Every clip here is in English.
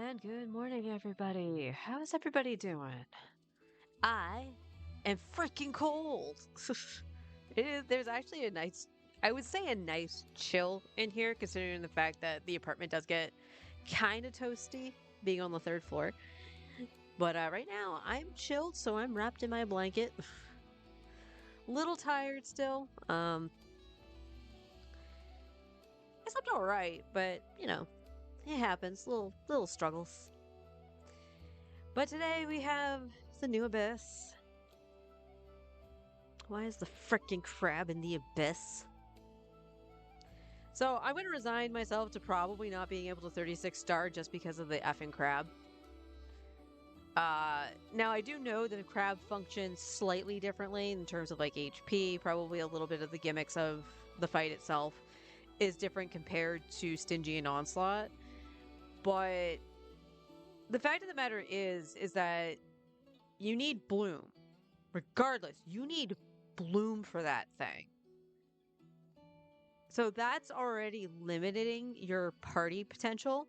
And good morning, everybody. How is everybody doing? I am freaking cold. There's actually a nice, I would say a nice chill in here, considering the fact that the apartment does get kind of toasty being on the third floor. But right now, I'm chilled, so I'm wrapped in my blanket. Little tired still. I slept all right, but it happens. Little struggles. But today we have the new abyss. Why is the frickin' crab in the abyss? So I'm going to resign myself to probably not being able to 36 star just because of the effing crab. Now I do know that a crab functions slightly differently in terms of like HP, probably a little bit of the gimmicks of the fight itself is different compared to Stingy and Onslaught. But the fact of the matter is that you need Bloom. Regardless, you need Bloom for that thing. So that's already limiting your party potential.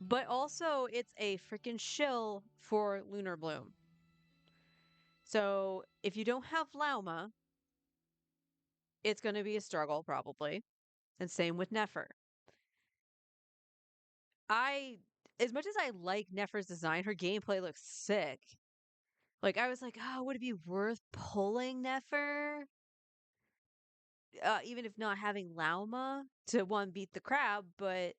But also, it's a freaking shill for Lunar Bloom. So if you don't have Lauma, it's going to be a struggle probably. And same with Nefer. I, as much as I like Nefer's design, her gameplay looks sick. Like, I was like, oh, would it be worth pulling Nefer? Even if not having Lauma to one beat the crab, but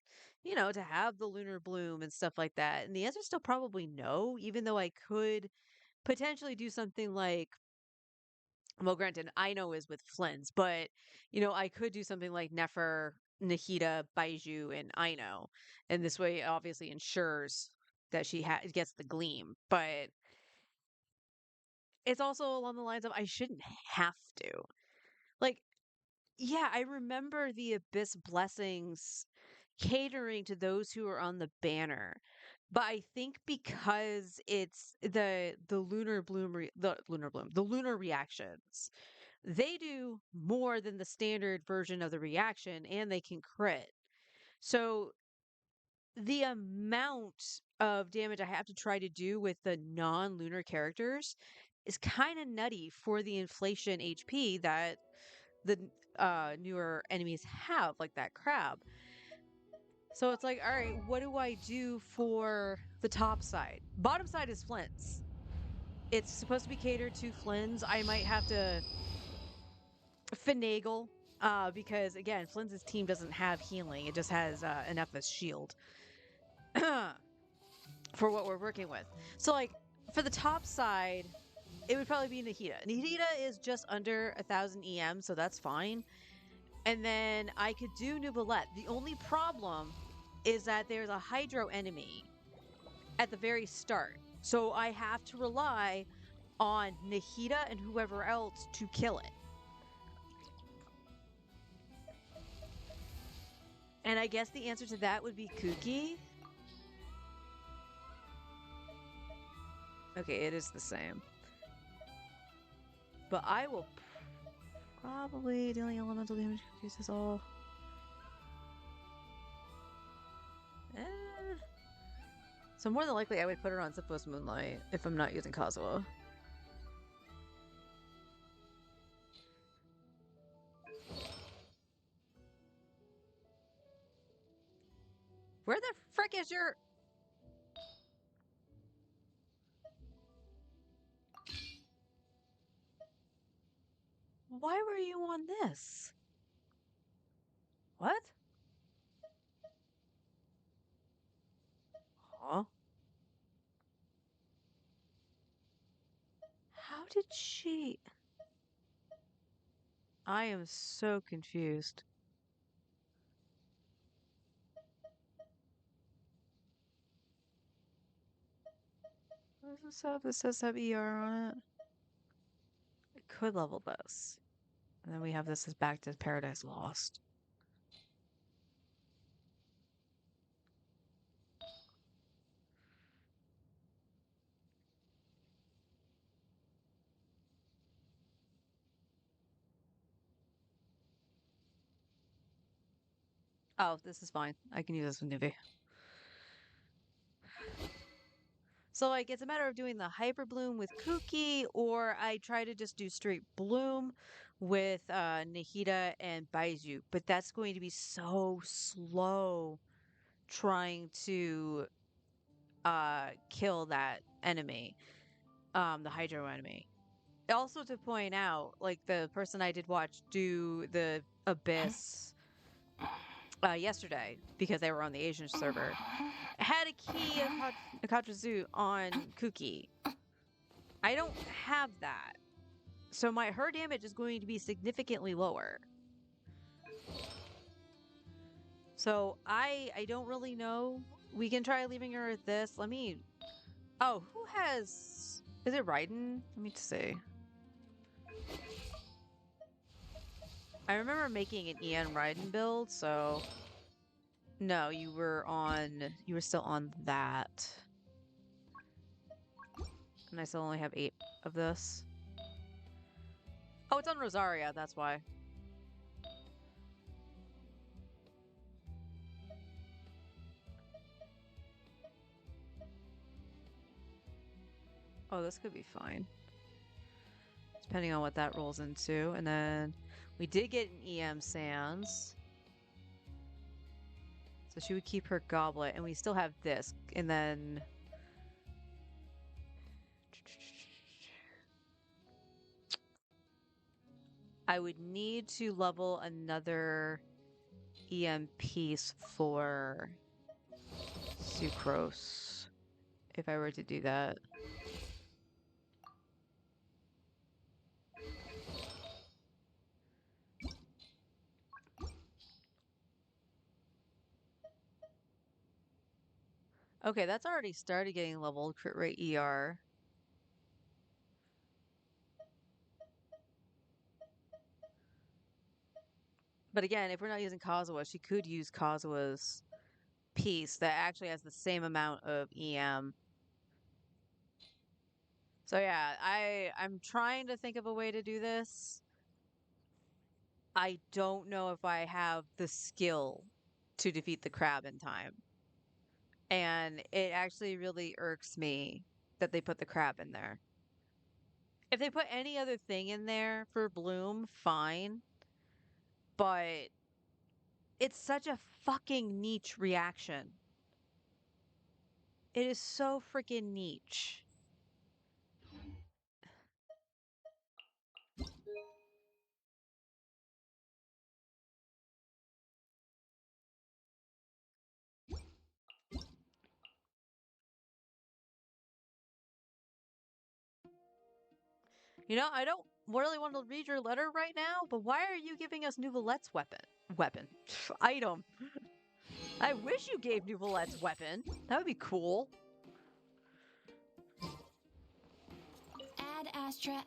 to have the Lunar Bloom and stuff like that. And the answer is still probably no, even though I could potentially do something like, well, granted, I know is with Flynn's, but I could do something like Nefer, Nahida, Baiju, and Aino, and this way, it obviously ensures that she gets the gleam. But it's also along the lines of I shouldn't have to. Like, yeah, I remember the Abyss blessings catering to those who are on the banner. But I think because it's the lunar bloom the lunar reactions, they do more than the standard version of the reaction and they can crit. So the amount of damage I have to try to do with the non-lunar characters is kind of nutty for the inflation HP that the newer enemies have, like that crab. So it's like, all right, what do I do for the top side? Bottom side is Flynn's. It's supposed to be catered to Flynn's. I might have to finagle because again, Flynn's team doesn't have healing. It just has enough as shield for what we're working with. So like for the top side, it would probably be Nahida. Nahida is just under 1,000 EM, so that's fine. And then I could do Nubalette. The only problem is that there's a Hydro enemy at the very start. So I have to rely on Nahida and whoever else to kill it. And I guess the answer to that would be Kuki. Okay, it is the same. But I will probably dealing elemental damage reduces all. Eh. So more than likely I would put her on Zippos Moonlight if I'm not using Kazuha. Where the frick is your... Why were you on this? What? Huh? How did she... I am so confused. What does this have? This says have ER on it. I could level this. And then we have this as back to Paradise Lost. Oh, this is fine. I can use this with Newbie. So like it's a matter of doing the hyper bloom with Kuki, or I try to just do straight bloom with Nahida and Baizu. But that's going to be so slow trying to kill that enemy, the Hydro enemy. Also to point out, like the person I did watch do the Abyss yesterday because they were on the Asian server had a key of Akatrazu on Kuki. I don't have that. So her damage is going to be significantly lower. So I don't really know. We can try leaving her at this. Let me Oh, who has is it Raiden? Let me see. I remember making an EN Raiden build, so no, you were still on that. And I still only have 8 of this. Oh, it's on Rosaria, that's why. Oh, this could be fine. Depending on what that rolls into. And then we did get an EM Sans. So she would keep her goblet, and we still have this. And then I would need to level another EM piece for Sucrose if I were to do that. Okay, that's already started getting leveled. Crit rate ER. But again, if we're not using Kazuha, she could use Kazuha's piece that actually has the same amount of EM. So yeah, I'm trying to think of a way to do this. I don't know if I have the skill to defeat the crab in time. And it actually really irks me that they put the crab in there. If they put any other thing in there for Bloom, fine. But it's such a fucking niche reaction. It is so freaking niche. You know, I don't really want to read your letter right now, but why are you giving us Nouvelette's weapon? Item. I wish you gave Nouvelette's weapon. That would be cool. Ad Astra.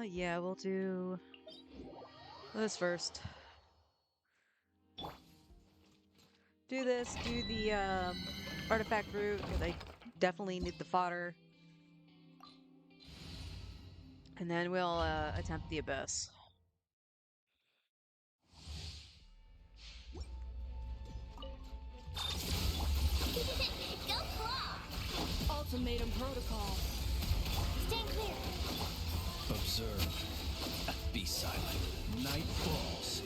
Yeah, we'll do this first. Do this, do the artifact route, because I definitely need the fodder. And then we'll attempt the abyss. Go claw! Ultimatum protocol. Stand clear. Observe. Be silent. Night falls.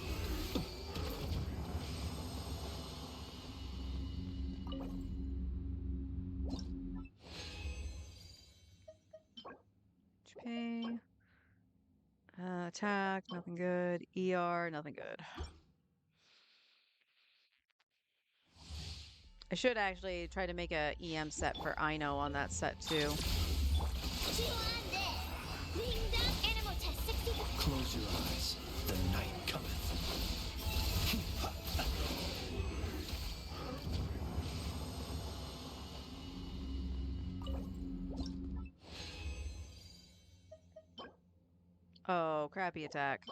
Okay. Attack, nothing good. ER, nothing good. I should actually try to make a EM set for Ino on that set too. Chew on this. Ring down animal test 60. Close your eyes. The night cometh. Oh, crappy attack.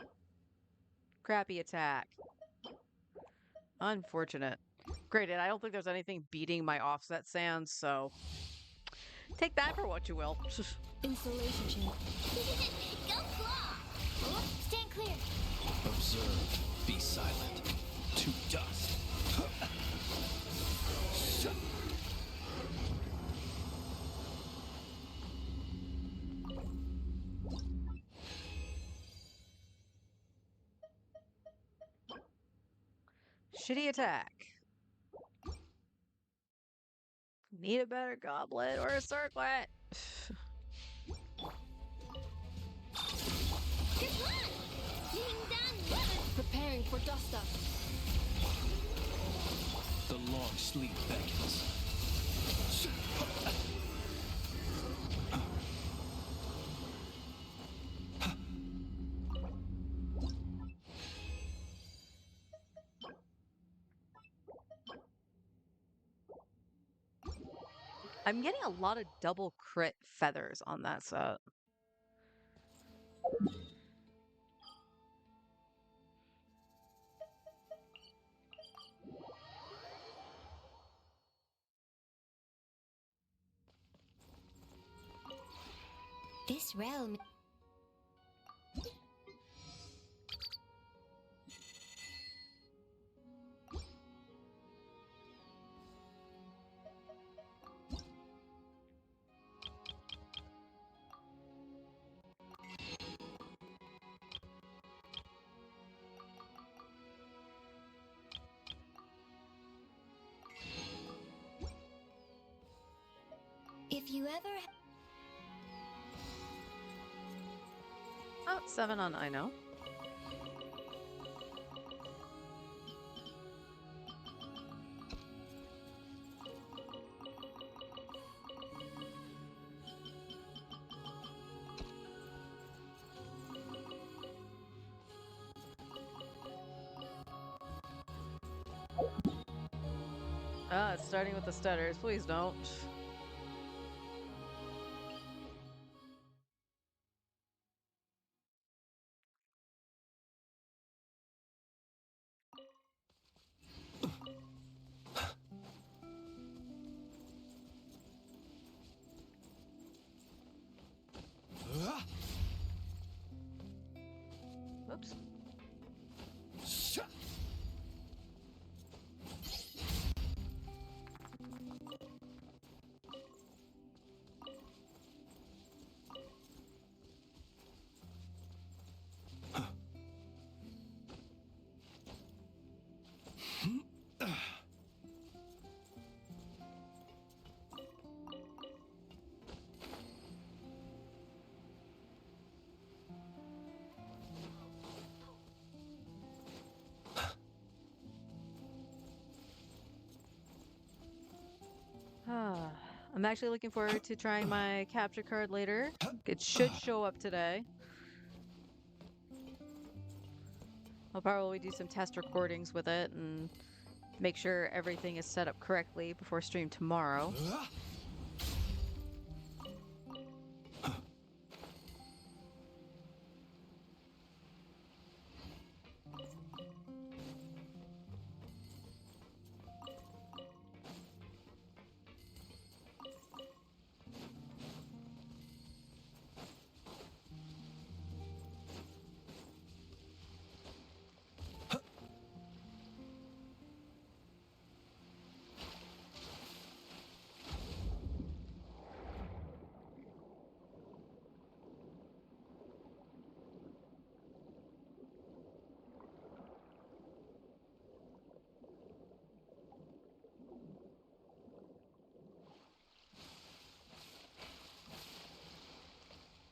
Crappy attack. Unfortunate. Granted, I don't think there's anything beating my offset sands, so take that for what you will. Installation champ. Go claw! Oh, stand clear. Observe. Be silent. To dust. Shitty attack. Need a better goblet or a circlet. Good one! Ding dong! Preparing for dust up. The long sleep beckons. I'm getting a lot of double crit feathers on that set. This realm. If you ever. Oh, 7 on I know. Ah, it's starting with the stutters. Please don't. Oops. Ah, I'm actually looking forward to trying my capture card later. It should show up today. I'll probably do some test recordings with it and make sure everything is set up correctly before stream tomorrow.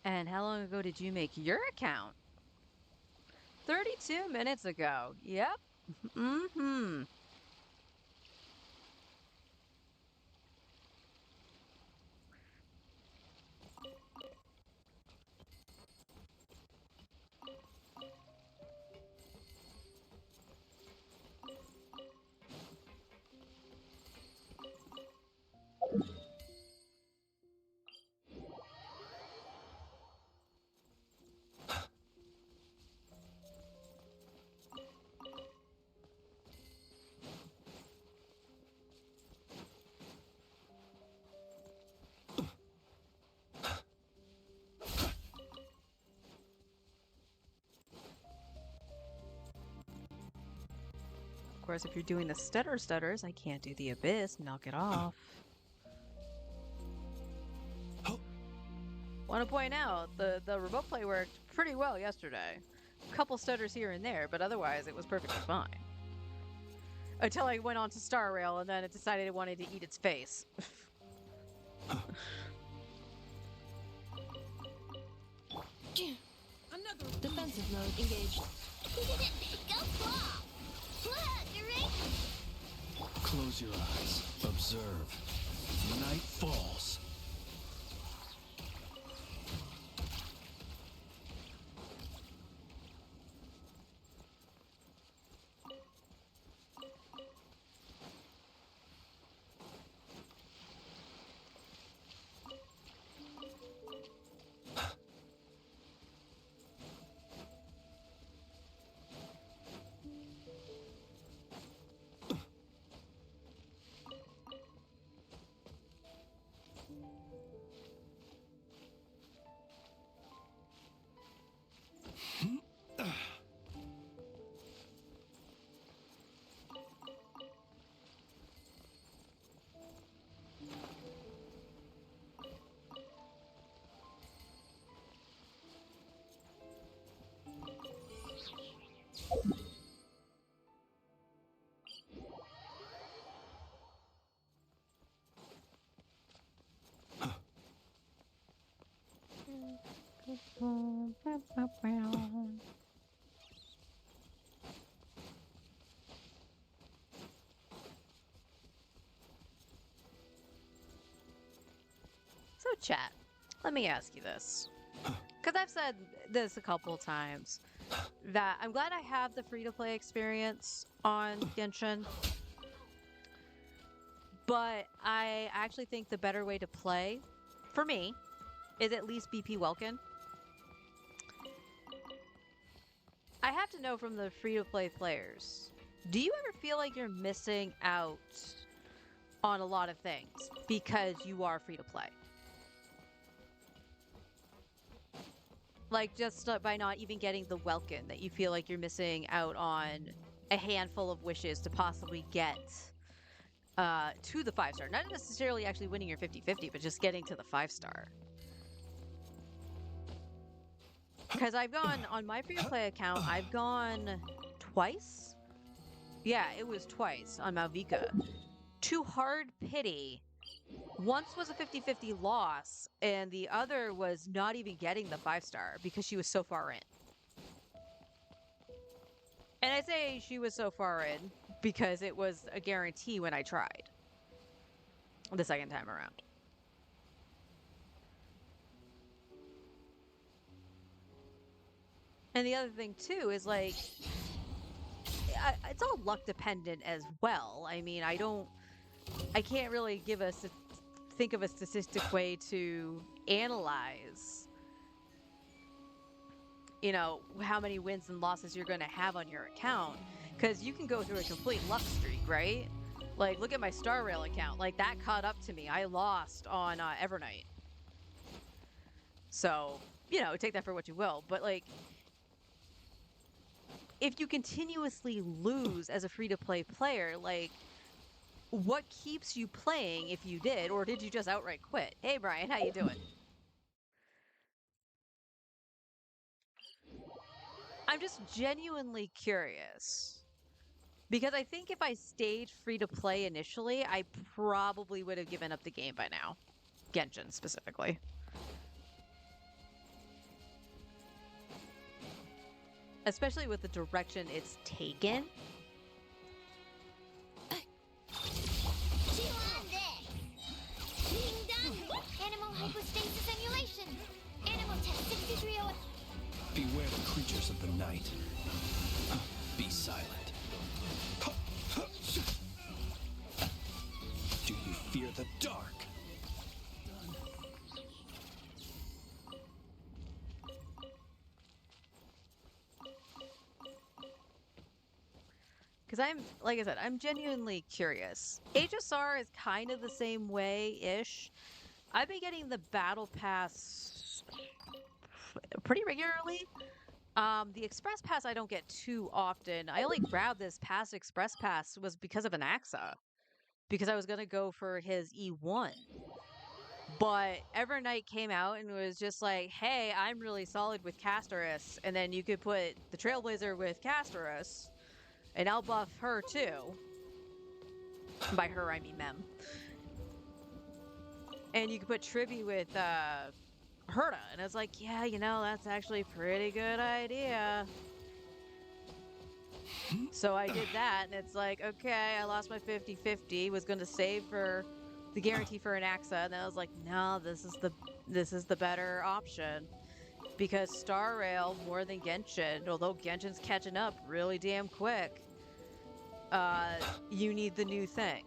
And how long ago did you make your account? 32 minutes ago. Yep. Mm-hmm. course, if you're doing the stutters, I can't do the abyss. Knock it off. Want to point out, the remote play worked pretty well yesterday. A couple stutters here and there, but otherwise it was perfectly fine. Until I went on to Star Rail and then it decided it wanted to eat its face. Another defensive mode engaged. Go claw! Look, you're right. Close your eyes. Observe. Night falls. So, chat, let me ask you this. Because I've said this a couple times, that I'm glad I have the free-to-play experience on Genshin. But I actually think the better way to play, for me, is at least BP Welkin. I have to know from the free-to-play players, do you ever feel like you're missing out on a lot of things because you are free-to-play? Like, just by not even getting the Welkin, that you feel like you're missing out on a handful of wishes to possibly get to the 5-star. Not necessarily actually winning your 50-50, but just getting to the 5-star. Because I've gone, on my free-to-play account, I've gone twice? Yeah, it was twice on Malvika. To Hard Pity. Once was a 50-50 loss, and the other was not even getting the 5-star because she was so far in. And I say she was so far in because it was a guarantee when I tried the second time around. And the other thing too is like, it's all luck dependent as well. I mean, I can't really think of a statistic way to analyze, you know, how many wins and losses you're going to have on your account, because you can go through a complete luck streak, right? Like, look at my Star Rail account. Like, that caught up to me. I lost on Evernight. So, you know, take that for what you will. But, like, if you continuously lose as a free-to-play player, like, what keeps you playing if you did, or did you just outright quit? Hey, Brian, how you doing? I'm just genuinely curious. Because I think if I stayed free to play initially, I probably would have given up the game by now. Genshin, specifically. Especially with the direction it's taken. Animal hypostasis emulation. Animal test 6308. Beware the creatures of the night. Be silent. Do you fear the dark? Because like I said, I'm genuinely curious. HSR is kind of the same way-ish. I've been getting the Battle Pass pretty regularly. The Express Pass I don't get too often. I only grabbed this past Express Pass was because of Anaxa, because I was gonna go for his E1. But Evernight came out and was just like, hey, I'm really solid with Castorus, and then you could put the Trailblazer with Castorus, and I'll buff her too. And by her, I mean Mem. And you could put Tribby with Herta, and it's like, yeah, you know, that's actually a pretty good idea. So I did that, and it's like, okay, I lost my 50-50, was going to save for the guarantee for Anaxa, and then I was like, no, this is the better option. Because Star Rail, more than Genshin, although Genshin's catching up really damn quick, you need the new thing.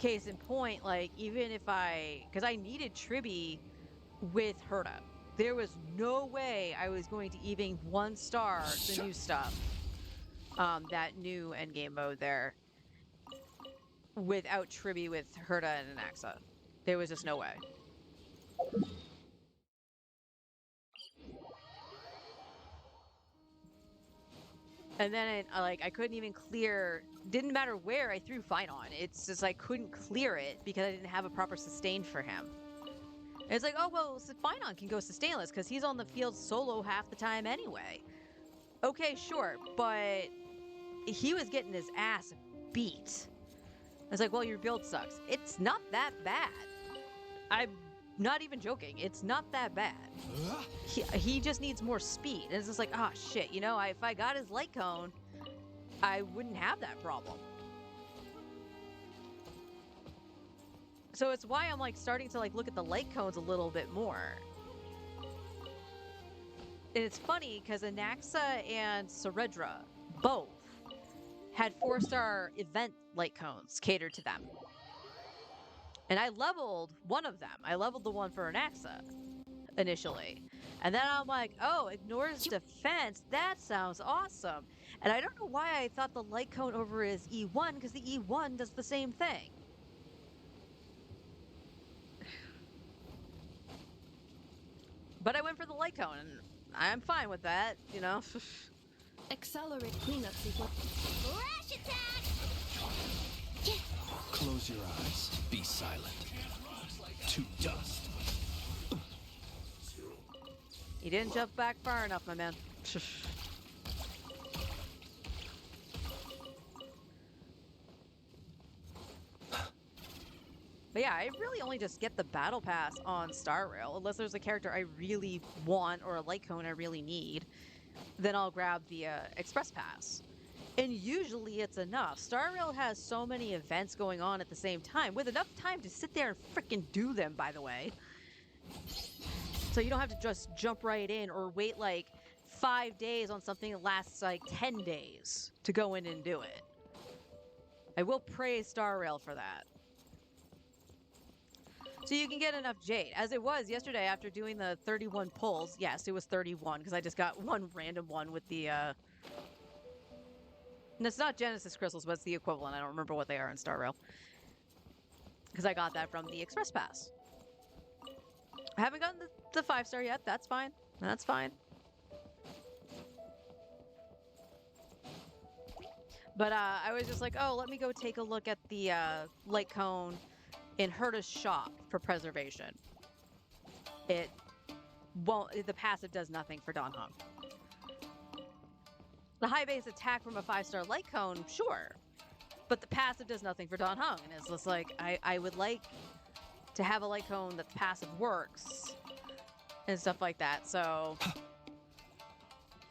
Case in point, like, even if because I needed Tribby with Herta. There was no way I was going to even 1-star the new stuff, that new endgame mode there, without Tribby with Herta and Anaxa. There was just no way. And then I couldn't even clear, didn't matter where I threw Fine on. It's just I couldn't clear it because I didn't have a proper sustain for him. And it's like, oh, well, Finon can go sustainless because he's on the field solo half the time anyway. Okay, sure, but he was getting his ass beat. It's like, well, your build sucks. It's not that bad. I'm not even joking. It's not that bad. He just needs more speed. And it's just like, oh, shit, you know, if I got his light cone, I wouldn't have that problem. So it's why I'm like starting to like look at the light cones a little bit more. And it's funny because Anaxa and Seredra both had 4-star event light cones catered to them. And I leveled one of them. I leveled the one for Anaxa initially. And then I'm like, oh, ignores defense. That sounds awesome. And I don't know why I thought the light cone over is E1 because the E1 does the same thing. But I went for the light cone, and I'm fine with that, you know? Accelerate cleanup sequence. Flash attack! Close your eyes. Be silent. To dust. You didn't jump back far enough, my man. But yeah, I really only just get the battle pass on Star Rail, unless there's a character I really want or a light cone I really need. Then I'll grab the Express Pass. And usually it's enough. Star Rail has so many events going on at the same time, with enough time to sit there and frickin' do them, by the way. So you don't have to just jump right in or wait like 5 days on something that lasts like 10 days to go in and do it. I will praise Star Rail for that. So you can get enough Jade. As it was yesterday after doing the 31 pulls. Yes, it was 31 because I just got one random one with the... And it's not Genesis crystals, but it's the equivalent. I don't remember what they are in Star Rail. Because I got that from the Express Pass. I haven't gotten the 5-star yet. That's fine. That's fine. But I was just like, oh, let me go take a look at the light cone in Herta's shop for preservation. It won't, the passive does nothing for Dan Heng. The high base attack from a 5-star light cone, sure. But the passive does nothing for Dan Heng. And it's just like, I would like to have a light cone that the passive works and stuff like that. So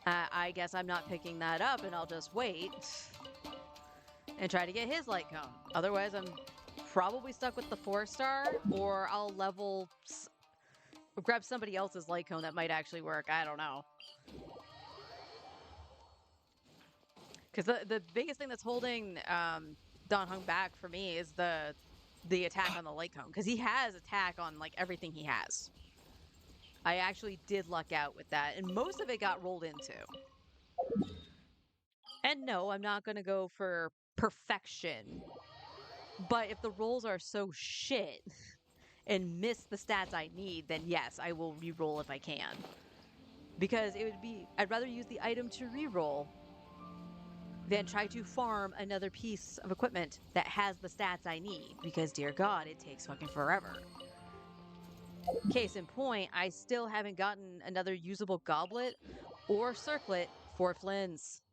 I guess I'm not picking that up and I'll just wait and try to get his light cone. Otherwise, I'm probably stuck with the 4-star, or I'll grab somebody else's light cone that might actually work. I don't know. Because the biggest thing that's holding Dan Heng back for me is the attack on the light cone. Because he has attack on like everything he has. I actually did luck out with that, and most of it got rolled into. And no, I'm not going to go for perfection. But if the rolls are so shit and miss the stats I need, then yes, I will re-roll if I can. because I'd rather use the item to reroll than try to farm another piece of equipment that has the stats I need, because dear God, it takes fucking forever. Case in point, I still haven't gotten another usable goblet or circlet for Flynn's.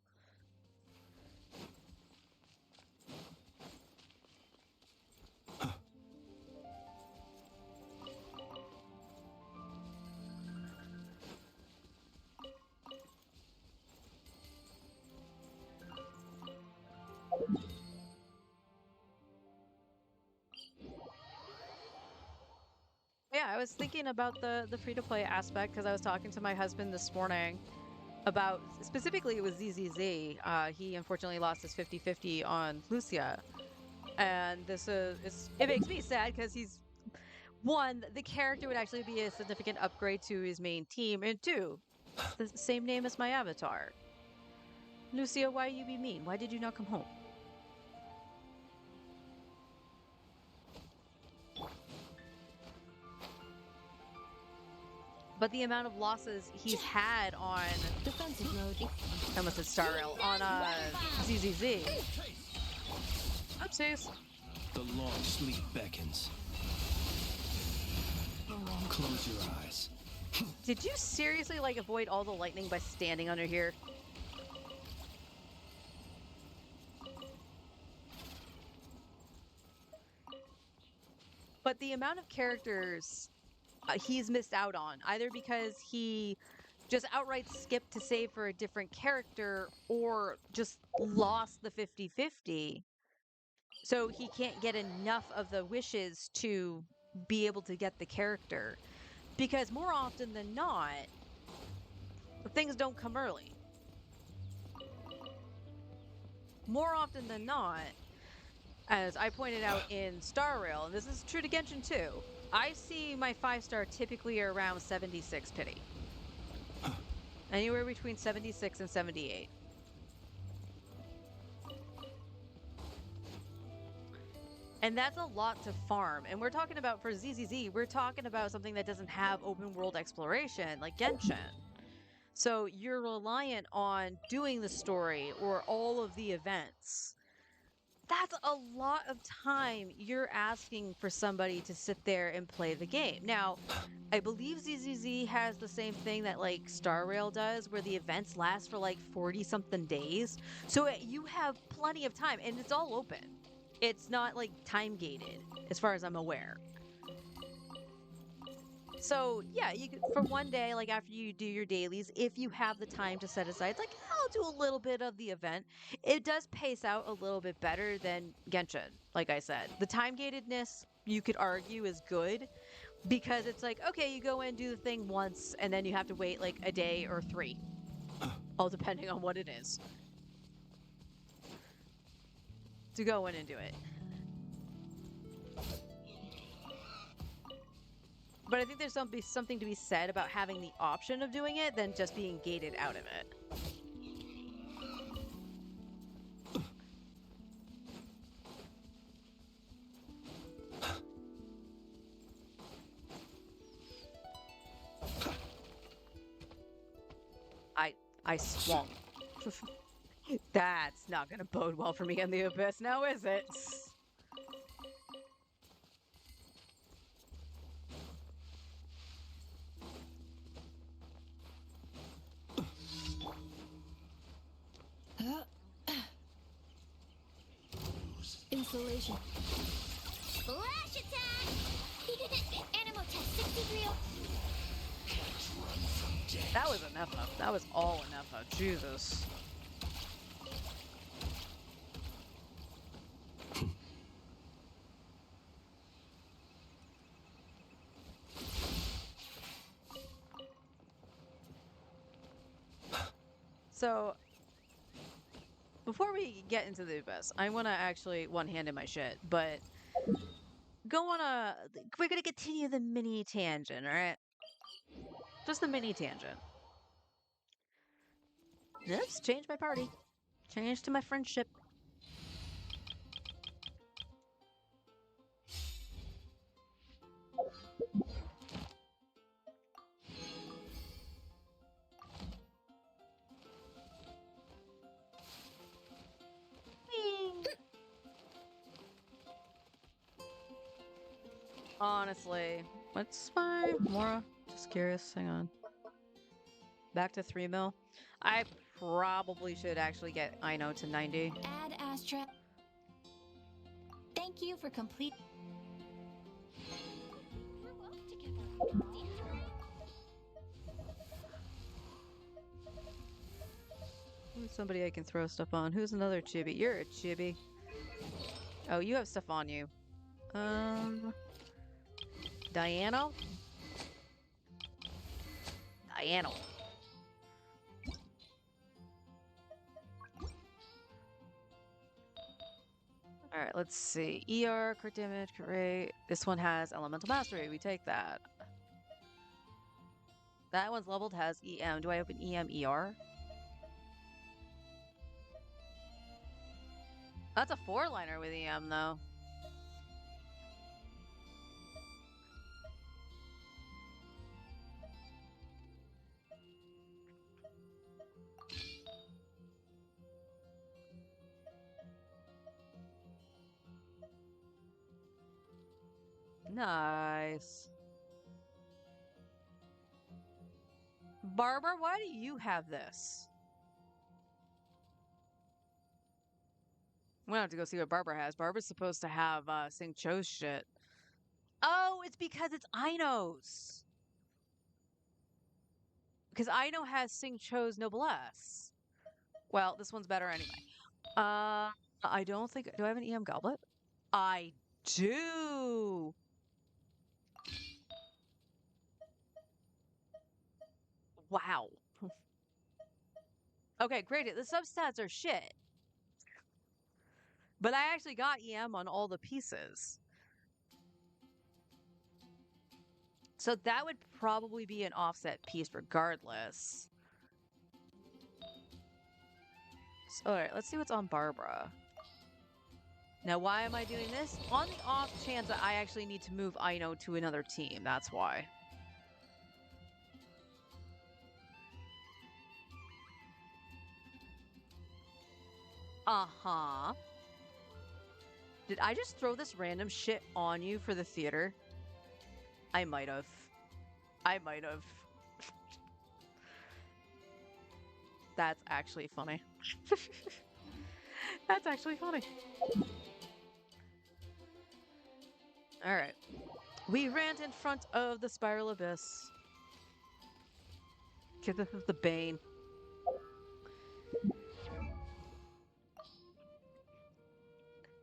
Yeah, I was thinking about the free to play aspect because I was talking to my husband this morning about specifically it was ZZZ. He unfortunately lost his 50-50 on Lucia. And it makes me sad because he's one, the character would actually be a significant upgrade to his main team, and two, it's the same name as my avatar. Lucia, why you be mean? Why did you not come home? But the amount of losses he's had on Defensive mode. I almost said Star Rail on ZZZ. Oopsies. The long sleep beckons. Close your eyes. Did you seriously like avoid all the lightning by standing under here? But the amount of characters he's missed out on, either because he just outright skipped to save for a different character or just lost the 50-50. So he can't get enough of the wishes to be able to get the character. Because more often than not, things don't come early. More often than not, as I pointed out in Star Rail, and this is true to Genshin too, I see my 5-star typically around 76 pity. Anywhere between 76 and 78. And that's a lot to farm. And we're talking about, for ZZZ, we're talking about something that doesn't have open world exploration like Genshin. So you're reliant on doing the story or all of the events. That's a lot of time you're asking for somebody to sit there and play the game. Now, I believe ZZZ has the same thing that like Star Rail does, where the events last for like 40-something days. So you have plenty of time, and it's all open. It's not like time gated, as far as I'm aware. So yeah, you could, for one day, like after you do your dailies, if you have the time to set aside, it's like I'll do a little bit of the event. It does pace out a little bit better than Genshin. Like I said, the time gatedness you could argue is good because it's like okay, you go in, do the thing once, and then you have to wait like a day or 3, all depending on what it is, to go in and do it. But I think there's something to be said about having the option of doing it than just being gated out of it. I swung. That's not gonna bode well for me in the Abyss now, is it? Insulation. Flash attack! Animal test 63. That was enough of. That was all enough of. Jesus. So, before we get into the Abyss, I want to actually one-hand in my shit, but we're gonna continue the mini tangent, alright? Just the mini tangent. Let's change my party. Change to my friendship. Honestly. What's my Mora? Just curious. Hang on. Back to 3 mil. I probably should actually get Ino to 90. Ad Astra. Thank you for complete. We're well together. Who's somebody I can throw stuff on? Who's another chibi? You're a chibi. Oh, you have stuff on you. Diano? Diano. Alright, let's see. ER, crit damage, crit rate. This one has elemental mastery. We take that. That one's leveled, has EM. Do I open EM, ER? That's a 4-liner with EM, though. Nice. Barbara, why do you have this? I'm gonna have to go see what Barbara has. Barbara's supposed to have Sing Cho's shit. Oh, it's because it's Ino's. Because Ino has Sing Cho's Noblesse. Well, this one's better anyway. I don't think. Do I have an EM goblet? I do. Wow. Okay, great. The substats are shit. But I actually got EM on all the pieces. So that would probably be an offset piece regardless. So, alright, let's see what's on Barbara. Now, why am I doing this? On the off chance that I actually need to move Ino to another team. That's why. Uh-huh. Did I just throw this random shit on you for the theater? I might have. I might have. That's actually funny. That's actually funny. Alright. We ran in front of the Spiral Abyss. Okay, this is the Bane.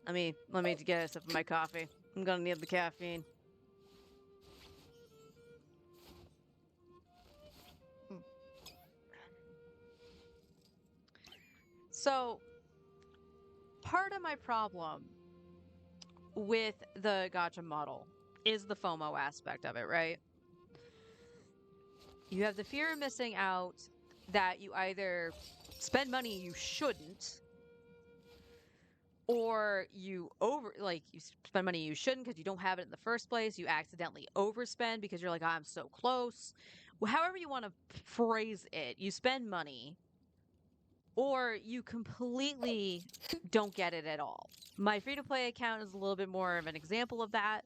Let me get a sip of my coffee. I'm gonna need the caffeine. So, part of my problem with the gacha model is the FOMO aspect of it, right? You have the fear of missing out that you either spend money you shouldn't, or you spend money you shouldn't because you don't have it in the first place. You accidentally overspend because you're like, oh, I'm so close. Well, however you want to phrase it, you spend money or you completely don't get it at all. My free-to-play account is a little bit more of an example of that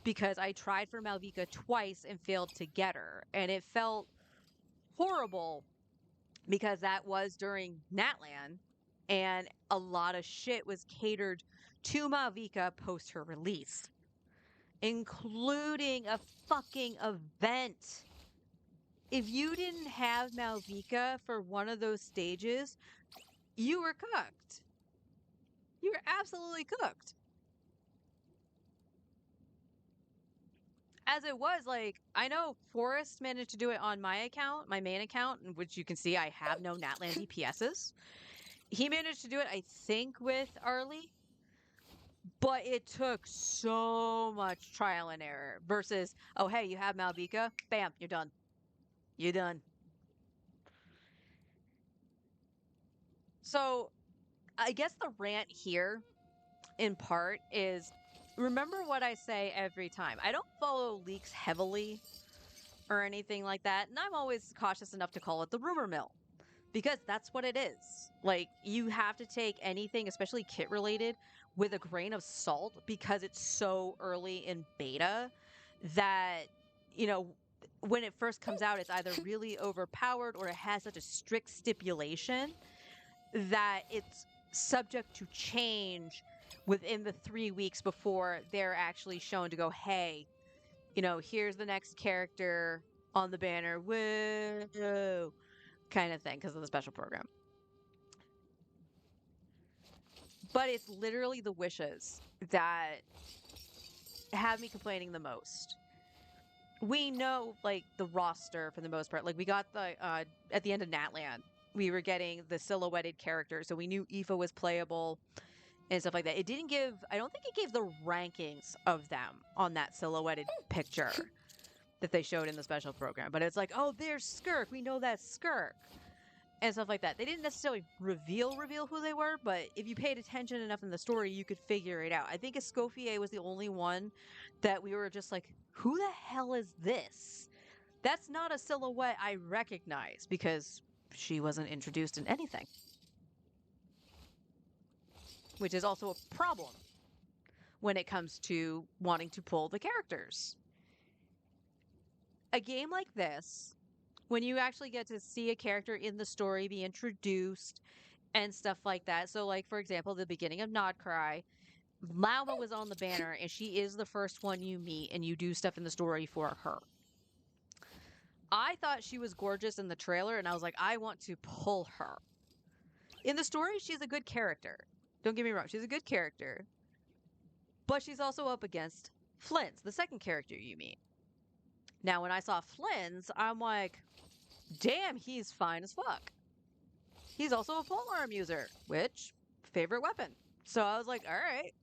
because I tried for Malvika twice and failed to get her. And it felt horrible because that was during Natlan and a lot of shit was catered to Malvika post her release, including a fucking event. If you didn't have Malvika for one of those stages, you were cooked. You were absolutely cooked. As it was, like, I know Forrest managed to do it on my account, my main account, in which you can see I have no Natlan DPSs. He managed to do it, I think, with Arlie. But it took so much trial and error versus, oh, hey, you have Malvika, bam, you're done. You're done. So, I guess the rant here, in part, is remember what I say every time. I don't follow leaks heavily or anything like that, and I'm always cautious enough to call it the rumor mill because that's what it is. Like, you have to take anything, especially kit related, with a grain of salt because it's so early in beta. that, you know, when it first comes out, it's either really overpowered or it has such a strict stipulation that it's subject to change within the 3 weeks before they're actually shown to go, hey, you know, here's the next character on the banner, whoa, kind of thing, because of the special program. But it's literally the wishes that have me complaining the most. We know, like, the roster for the most part. Like, we got the, at the end of Natland, we were getting the silhouetted characters, so we knew Aoife was playable and stuff like that. It didn't give, I don't think it gave the rankings of them on that silhouetted picture that they showed in the special program. But it's like, oh, there's Skirk. We know that's Skirk. And stuff like that. They didn't necessarily reveal who they were, but if you paid attention enough in the story, you could figure it out. I think Escoffier was the only one that we were just like, who the hell is this? That's not a silhouette I recognize, because she wasn't introduced in anything. Which is also a problem when it comes to wanting to pull the characters. A game like this, when you actually get to see a character in the story be introduced and stuff like that. So, like, for example, the beginning of Nodcry, Lauma was on the banner, and she is the first one you meet, and you do stuff in the story for her. I thought she was gorgeous in the trailer, and I was like, I want to pull her. In the story, she's a good character. Don't get me wrong, she's a good character. But she's also up against Flintz, the second character you meet. Now, when I saw Flintz, I'm like, damn, he's fine as fuck. He's also a polearm user, which, favorite weapon. So I was like, all right.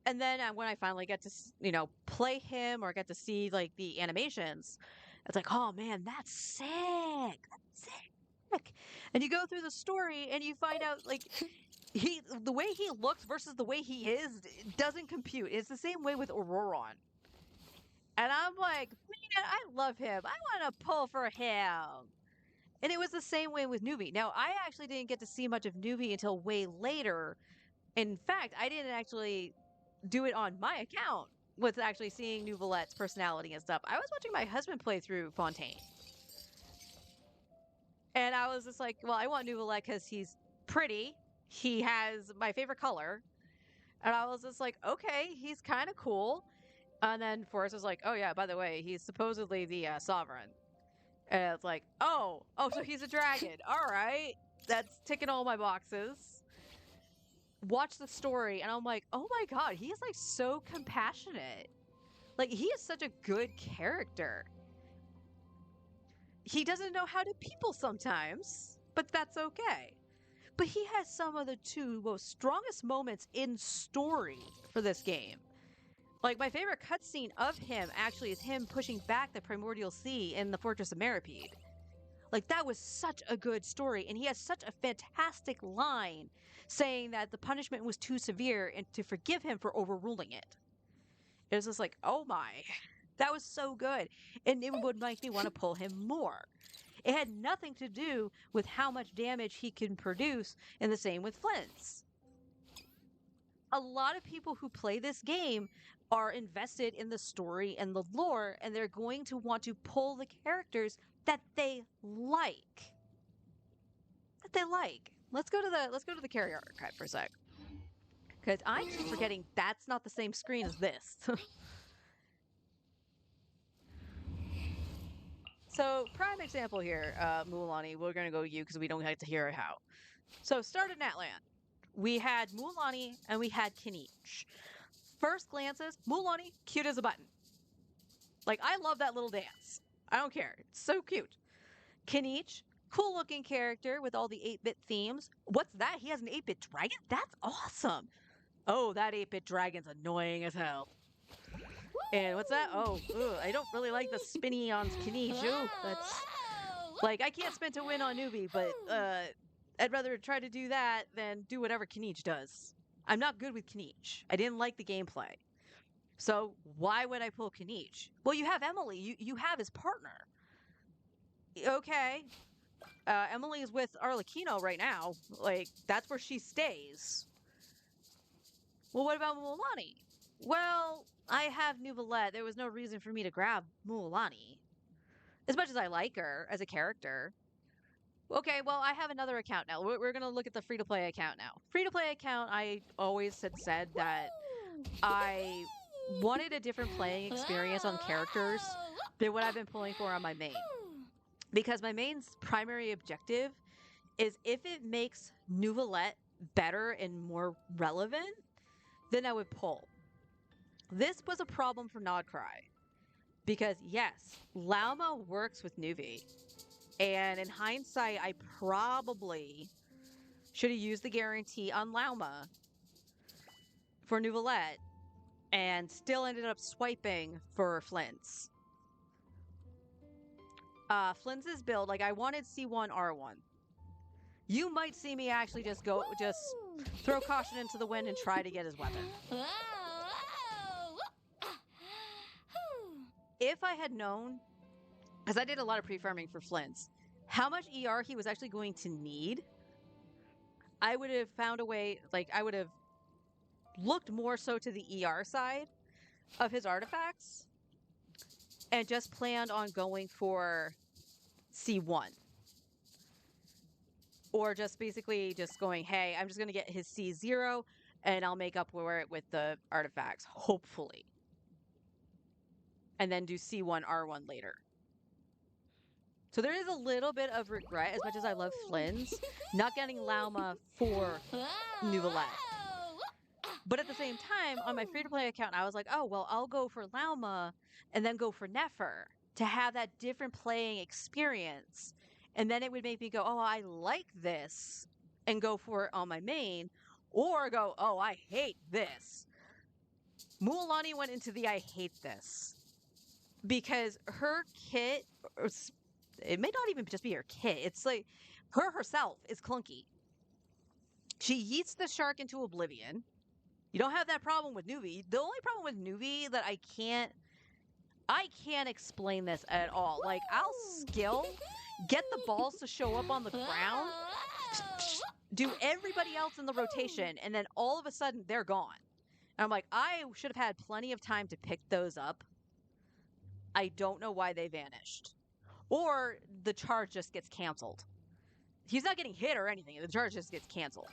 And then when I finally get to, you know, play him or get to see, like, the animations, it's like, oh man, that's sick. That's sick. And you go through the story and you find out, like, the way he looks versus the way he is doesn't compute. It's the same way with Auroron. And I'm like, man, I love him. I want to pull for him. And it was the same way with Nuvi. Now, I actually didn't get to see much of Nuvi until way later. In fact, I didn't actually do it on my account with actually seeing Nuvolette's personality and stuff. I was watching my husband play through Fontaine. And I was just like, well, I want Nuvolette because he's pretty. He has my favorite color. And I was just like, okay, he's kind of cool. And then Forrest was like, oh yeah, by the way, he's supposedly the Sovereign. And it's like, oh, so he's a dragon. All right. That's ticking all my boxes. Watch the story, and I'm like, oh my god, he is, like, so compassionate. Like, he is such a good character. He doesn't know how to people sometimes, but that's okay. But he has some of the two most strongest moments in story for this game. Like, my favorite cutscene of him actually is him pushing back the Primordial Sea in the Fortress of Meropide. Like, that was such a good story, and he has such a fantastic line saying that the punishment was too severe and to forgive him for overruling it. It was just like, oh my, that was so good. And it would make me want to pull him more. It had nothing to do with how much damage he can produce, and the same with Flint's. A lot of people who play this game are invested in the story and the lore, and they're going to want to pull the characters that they like. Let's go to the carrier archive for a sec. Because I keep forgetting that's not the same screen as this. So, prime example here, Mualani, we're going to go to you because we don't get to hear how. So, start at Natland. We had Mualani and we had Kinich. First glances, Mualani, cute as a button. Like, I love that little dance. I don't care. It's so cute. Kinich, cool looking character with all the 8-bit themes. What's that? He has an 8-bit dragon? That's awesome. Oh, that 8-bit dragon's annoying as hell. And what's that? Oh, ugh, I don't really like the spinny on Kinich. Ooh, that's... Like, I can't spin to win on Nuvi, but I'd rather try to do that than do whatever Kinich does. I'm not good with Kinich. I didn't like the gameplay. So why would I pull Kinich? Well, you have Emily. You have his partner. Okay. Emily is with Arlecchino right now. Like, that's where she stays. Well, what about Mualani? Well, I have Nuvolette. There was no reason for me to grab Mualani. As much as I like her as a character. Okay, well, I have another account now. We're going to look at the free-to-play account now. Free-to-play account, I always had said that I wanted a different playing experience on characters than what I've been pulling for on my main. Because my main's primary objective is if it makes Nuvolette better and more relevant, then I would pull. This was a problem for Nodcry. Because yes, Lauma works with Nuvi. And in hindsight, I probably should have used the guarantee on Lauma for Nuvolette and still ended up swiping for Flint's. Flintz's build, like I wanted C1 R1. You might see me actually just throw caution into the wind and try to get his weapon. If I had known, because I did a lot of pre-farming for Flint's, how much ER he was actually going to need, I would have found a way, like I would have looked more so to the ER side of his artifacts and just planned on going for C1. Or just basically just going, hey, I'm just going to get his C0 and I'll make up for it with the artifacts, hopefully. And then do C1 R1 later. So there is a little bit of regret, as much as I love Flynn's, not getting Lauma for Nuvolette. But at the same time, on my free-to-play account, I was like, oh, well, I'll go for Lauma and then go for Nefer to have that different playing experience. And then it would make me go, oh, I like this, and go for it on my main. Or go, oh, I hate this. Mualani went into the I hate this. Because her kit, it may not even just be her kit. It's like her herself is clunky. She yeets the shark into oblivion. You don't have that problem with Nuvi. The only problem with Nuvi that I can't explain this at all. Like, I'll skill, get the balls to show up on the ground, do everybody else in the rotation, and then all of a sudden they're gone. And I'm like, I should have had plenty of time to pick those up. I don't know why they vanished. Or the charge just gets canceled. He's not getting hit or anything. The charge just gets canceled.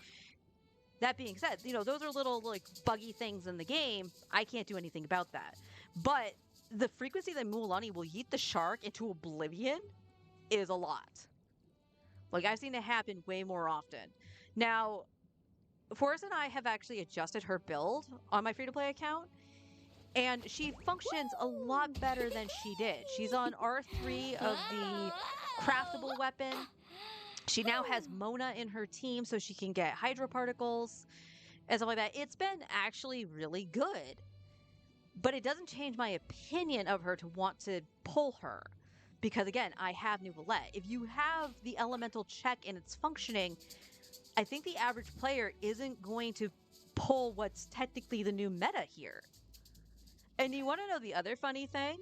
That being said, you know, those are little like buggy things in the game. I can't do anything about that. But the frequency that Mualani will yeet the shark into oblivion is a lot. Like, I've seen it happen way more often. Now, Forrest and I have actually adjusted her build on my free-to-play account. And she functions a lot better than she did. She's on R3 of the craftable weapon. She now has Mona in her team so she can get hydro particles and stuff like that. It's been actually really good. But it doesn't change my opinion of her to want to pull her. Because again, I have Nuvolette. If you have the elemental check and it's functioning, I think the average player isn't going to pull what's technically the new meta here. And you want to know the other funny thing?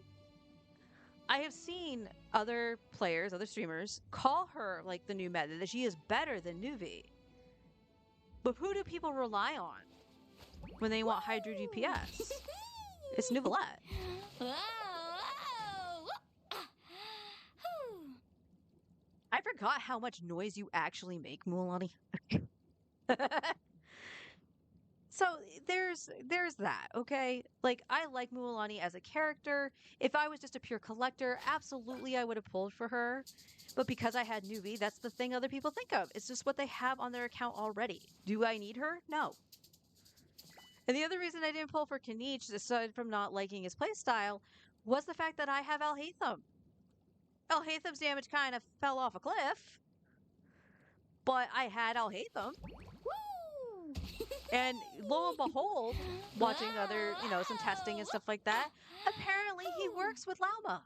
I have seen other players, other streamers, call her like the new meta, that she is better than Nuvi. But who do people rely on when they want Hydro DPS? It's Nuvolette. I forgot how much noise you actually make, Mualani. So there's that, okay? Like, I like Mualani as a character. If I was just a pure collector, absolutely I would have pulled for her. But because I had Nuvi, that's the thing other people think of. It's just what they have on their account already. Do I need her? No. And the other reason I didn't pull for Knight, aside from not liking his playstyle, was the fact that I have Alhaitham. Alhaitham's damage kind of fell off a cliff. But I had Alhaitham. And lo and behold, watching other, some testing and stuff like that, apparently he works with Lauma.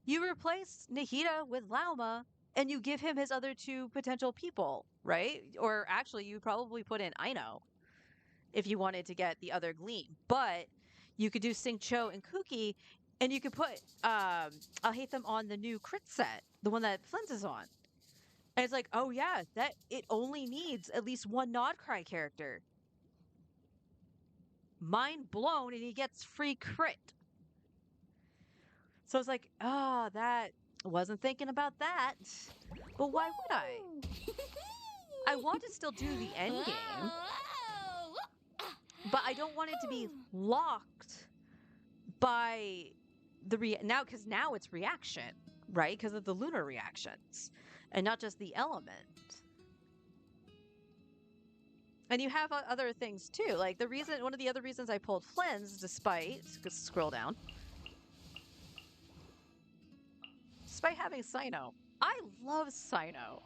You replace Nahida with Lauma, and you give him his other two potential people, right? Or actually, you probably put in Aino if you wanted to get the other Gleam. But you could do Xingqiu and Kuki, and you could put Alhaitham on the new crit set, the one that Flint is on. And it's like, oh yeah, that it only needs at least one Nodcry character. mind blown and he gets free crit. So it's like, oh, that wasn't thinking about that. But why would I? I want to still do the end game, but I don't want it to be locked by the now, because now it's reaction, right? Because of the lunar reactions and not just the element. And you have other things too. Like one of the other reasons I pulled Flynn's, despite scroll down, despite having Cyno, I love Cyno.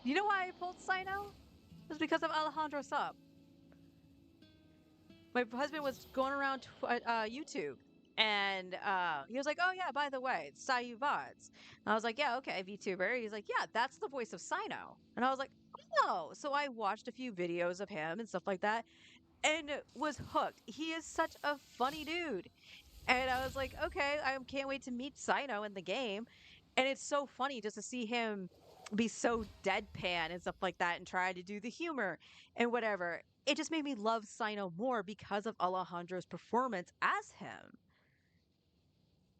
You know why I pulled Cyno? It was because of Alejandro Sub. My husband was going around YouTube, and he was like, "Oh yeah, by the way, it's Sayu VODs." And I was like, "Yeah, okay, VTuber." He's like, "Yeah, that's the voice of Cyno." And I was like, "Oh." So I watched a few videos of him and stuff like that, and was hooked. He is such a funny dude. And I was like, okay, I can't wait to meet Cyno in the game. And it's so funny just to see him be so deadpan and stuff like that and try to do the humor and whatever. It just made me love Cyno more because of Alejandro's performance as him.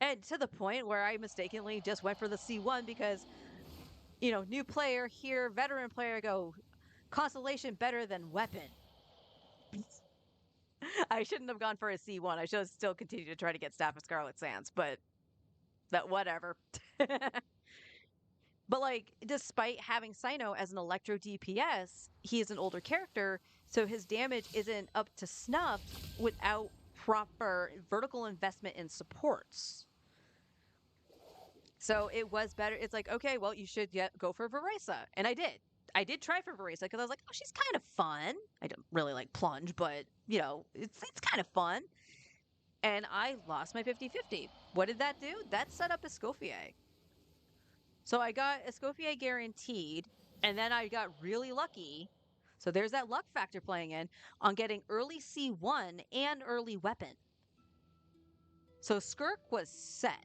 And to the point where I mistakenly just went for the C1 because, new player here, veteran player, go, Constellation better than weapon. I shouldn't have gone for a C1. I should have still continued to try to get Staff of Scarlet Sands, but that whatever. But like, despite having Cyno as an electro DPS, he is an older character, so his damage isn't up to snuff without proper vertical investment in supports. So it was better. It's like, okay, well, you should go for Veresa. And I did. I did try for Veresa because I was like, oh, she's kind of fun. I don't really like Plunge, but, it's kind of fun. And I lost my 50-50. What did that do? That set up Escoffier. So I got Escoffier guaranteed, and then I got really lucky. So there's that luck factor playing in on getting early C1 and early weapon. So Skirk was set.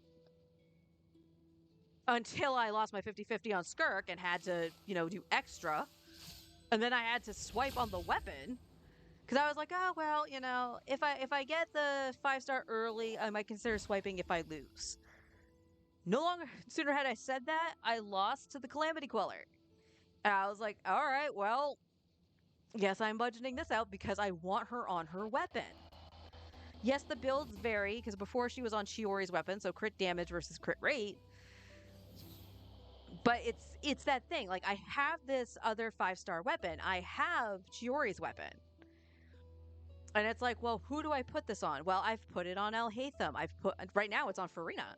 Until I lost my 50-50 on Skirk and had to, do extra. And then I had to swipe on the weapon. Because I was like, oh, well, if I get the 5-star early, I might consider swiping if I lose. Sooner had I said that, I lost to the Calamity Queller. And I was like, all right, well, yes, I'm budgeting this out because I want her on her weapon. Yes, the builds vary, because before she was on Shiori's weapon, so crit damage versus crit rate. But it's that thing. Like, I have this other 5-star weapon. I have Shiori's weapon. And it's like, well, who do I put this on? Well, I've put it on Alhaitham. Right now it's on Farina.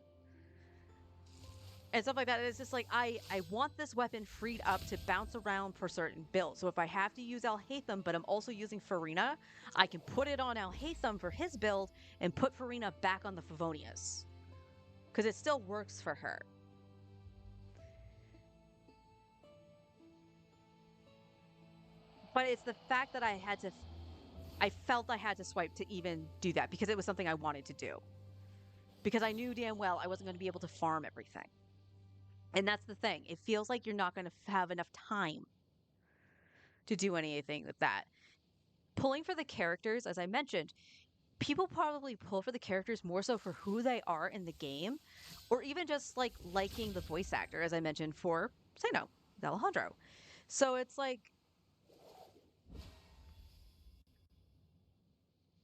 And stuff like that. It's just like, I want this weapon freed up to bounce around for certain builds. So if I have to use Alhaitham, but I'm also using Farina, I can put it on Alhaitham for his build and put Farina back on the Favonius. Because it still works for her. But it's the fact that I felt I had to swipe to even do that because it was something I wanted to do. Because I knew damn well I wasn't going to be able to farm everything. And that's the thing. It feels like you're not going to have enough time to do anything with that. Pulling for the characters, as I mentioned, people probably pull for the characters more so for who they are in the game, or even just like liking the voice actor, as I mentioned for Cyno, Alejandro. So it's like,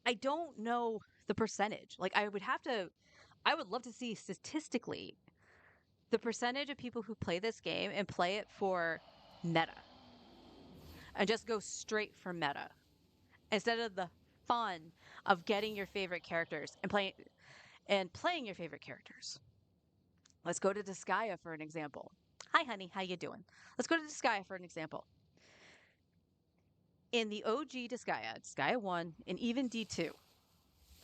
I don't know the percentage. Like, I would love to see statistically the percentage of people who play this game and play it for meta and just go straight for meta instead of the fun of getting your favorite characters and playing your favorite characters. Let's go to Disgaea for an example. Hi, honey. How you doing? Let's go to Disgaea for an example. In the OG Disgaea, Disgaea 1, and even D2,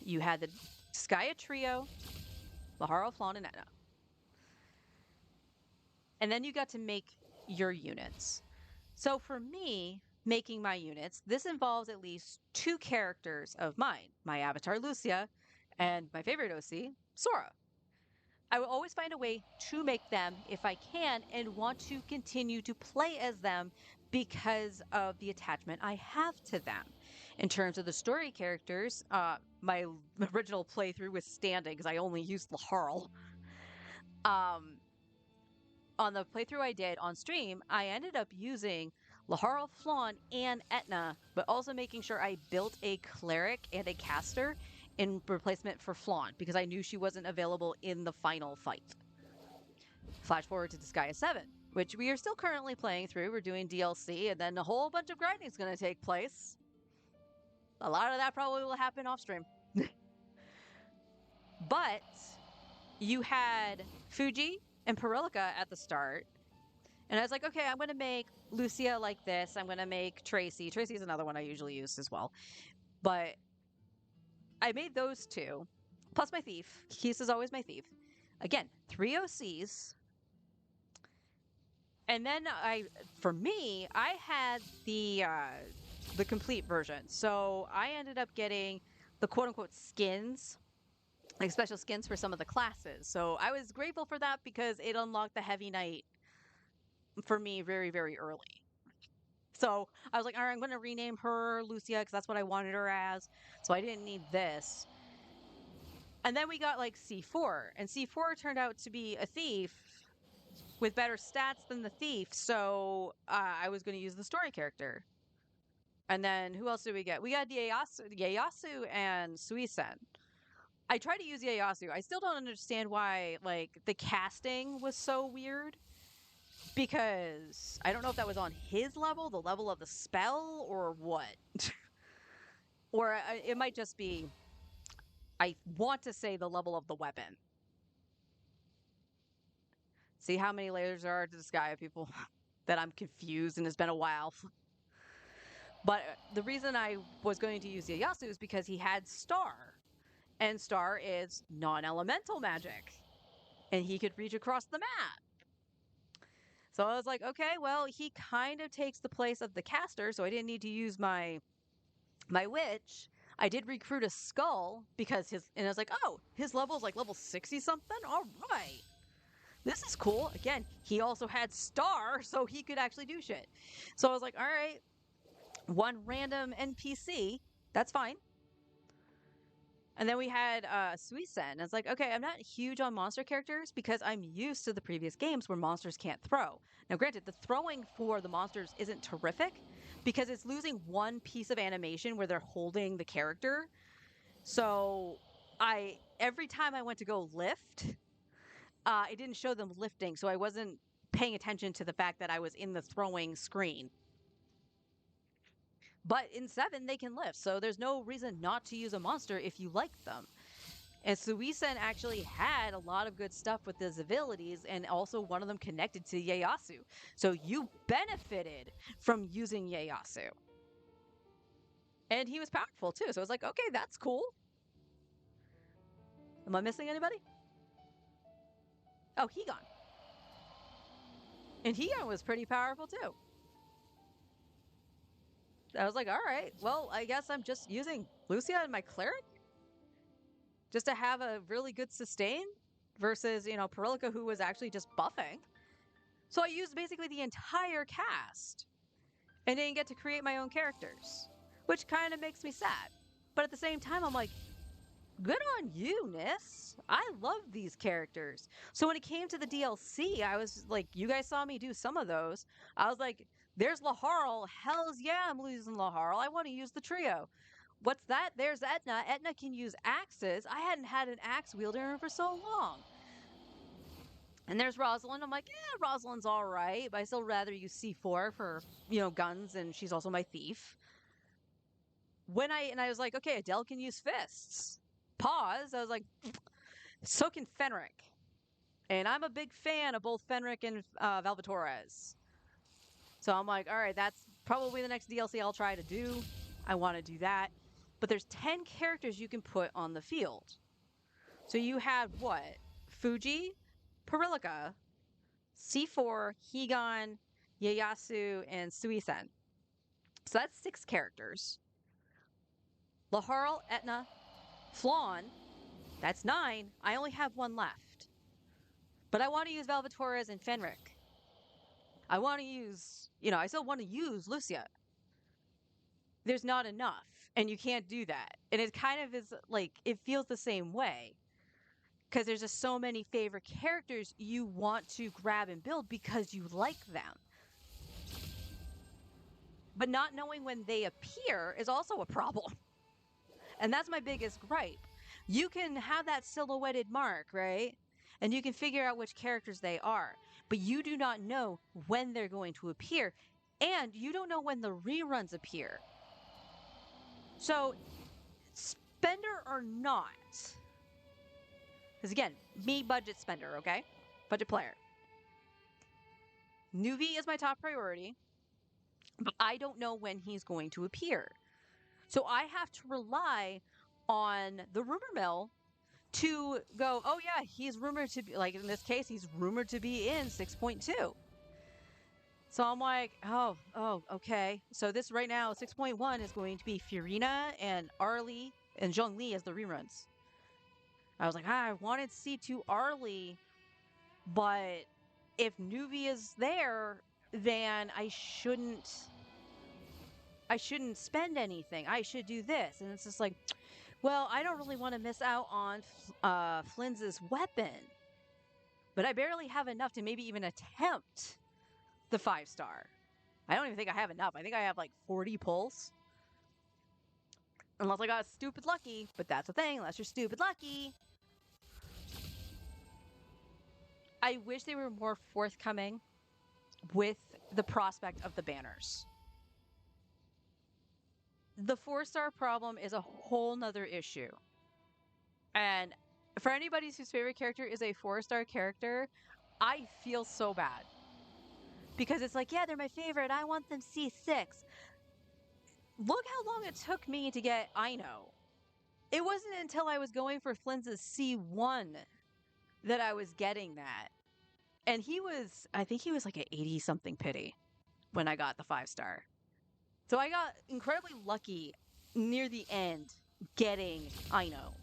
you had the Disgaea Trio, Laharl, Flan, and Etna. And then you got to make your units. So for me, making my units, this involves at least 2 characters of mine. My avatar, Lucia, and my favorite OC, Sora. I will always find a way to make them if I can and want to continue to play as them because of the attachment I have to them. In terms of the story characters, my original playthrough was standing because I only used Laharl. Um, on the playthrough I did on stream, I ended up using Laharl, Flawn, and Etna, but also making sure I built a cleric and a caster in replacement for Flawn because I knew she wasn't available in the final fight. Flash forward to Disgaea 7, which we are still currently playing through. We're doing DLC, and then a whole bunch of grinding is going to take place. A lot of that probably will happen off stream. But you had Fuji and Perilka at the start. And I was like, okay, I'm going to make Lucia like this. I'm going to make Tracy. Tracy's another one I usually use as well. But I made those two, plus my thief. Keese is always my thief. Again, 3 OCs. And then for me, I had the complete version. So I ended up getting the quote unquote skins, like special skins for some of the classes. So I was grateful for that because it unlocked the Heavy Knight for me very, very early. So I was like, all right, I'm going to rename her Lucia because that's what I wanted her as. So I didn't need this. And then we got like C4, and C4 turned out to be a thief with better stats than the thief. So I was going to use the story character. And then who else did we get? We got Ieyasu and Suisen. I tried to use Ieyasu. I still don't understand why like the casting was so weird. Because I don't know if that was on his level, the level of the spell, or what. Or it might just be, I want to say the level of the weapon. See how many layers there are to this guy, people? That I'm confused and it's been a while. But the reason I was going to use Ieyasu is because he had Star. And Star is non-elemental magic. And he could reach across the map. So I was like, okay, well, he kind of takes the place of the caster, so I didn't need to use my witch. I did recruit a skull because and I was like, oh, his level is like level 60 something? All right. This is cool. Again, he also had Star, so he could actually do shit. So I was like, all right, one random NPC, that's fine. And then we had Suisen. I was like, okay, I'm not huge on monster characters because I'm used to the previous games where monsters can't throw. Now, granted, the throwing for the monsters isn't terrific because it's losing one piece of animation where they're holding the character. So every time I went to go lift, it didn't show them lifting. So I wasn't paying attention to the fact that I was in the throwing screen. But in 7, they can lift, so there's no reason not to use a monster if you like them. And Suisen actually had a lot of good stuff with his abilities, and also one of them connected to Ieyasu. So you benefited from using Ieyasu. And he was powerful too, so I was like, okay, that's cool. Am I missing anybody? Oh, Higan. And Higan was pretty powerful too. I was like, all right, well, I guess I'm just using Lucia and my cleric just to have a really good sustain versus, you know, Perilka, who was actually just buffing. So I used basically the entire cast and didn't get to create my own characters, which kind of makes me sad. But at the same time, I'm like, good on you, Nis. I love these characters. So when it came to the DLC, I was like, you guys saw me do some of those. I was like, there's Laharl. Hells yeah, I'm losing Laharl. I want to use the trio. What's that? There's Etna. Etna can use axes. I hadn't had an axe wielder for so long. And there's Rosalind. I'm like, yeah, Rosalind's all right, but I still rather use C4 for, you know, guns, and she's also my thief. I was like, okay, Adele can use fists. Pause. I was like, so can Fenric. And I'm a big fan of both Fenric and Valvatorez. So I'm like, all right, that's probably the next DLC I'll try to do. I want to do that. But there's 10 characters you can put on the field. So you have what? Fuji, Perilka, C4, Higan, Ieyasu, and Suisen. So that's 6 characters. Laharl, Etna, Flawn, that's 9. I only have 1 left. But I want to use Valvatorez and Fenric. I want to use, you know, I still want to use Lucia. There's not enough. And you can't do that. And it kind of is like, it feels the same way because there's just so many favorite characters you want to grab and build because you like them. But not knowing when they appear is also a problem. And that's my biggest gripe. You can have that silhouetted mark, right? And you can figure out which characters they are, but you do not know when they're going to appear. And you don't know when the reruns appear. So, spender or not, because again, me budget spender, okay? Budget player. Nuvi is my top priority, but I don't know when he's going to appear. So I have to rely on the rumor mill to go, oh yeah, he's rumored to be, like in this case, he's rumored to be in 6.2. So I'm like, okay. So this right now, 6.1 is going to be Furina and Arlie and Zhongli as the reruns. I was like, I wanted C2 Arlie, but if Nuvi is there, then I shouldn't spend anything. I should do this. And it's just like, well, I don't really want to miss out on Flynn's weapon. But I barely have enough to maybe even attempt the 5-star. I don't even think I have enough. I think I have like 40 pulls. Unless I got stupid lucky. But that's the thing. Unless you're stupid lucky. I wish they were more forthcoming with the prospect of the banners. The 4-star problem is a whole nother issue. And for anybody whose favorite character is a 4-star character, I feel so bad. Because it's like, yeah, they're my favorite. I want them C6. Look how long it took me to get Aino. It wasn't until I was going for Flynn's C1 that I was getting that. And I think he was like an 80-something pity when I got the 5-star. So I got incredibly lucky near the end getting Aino.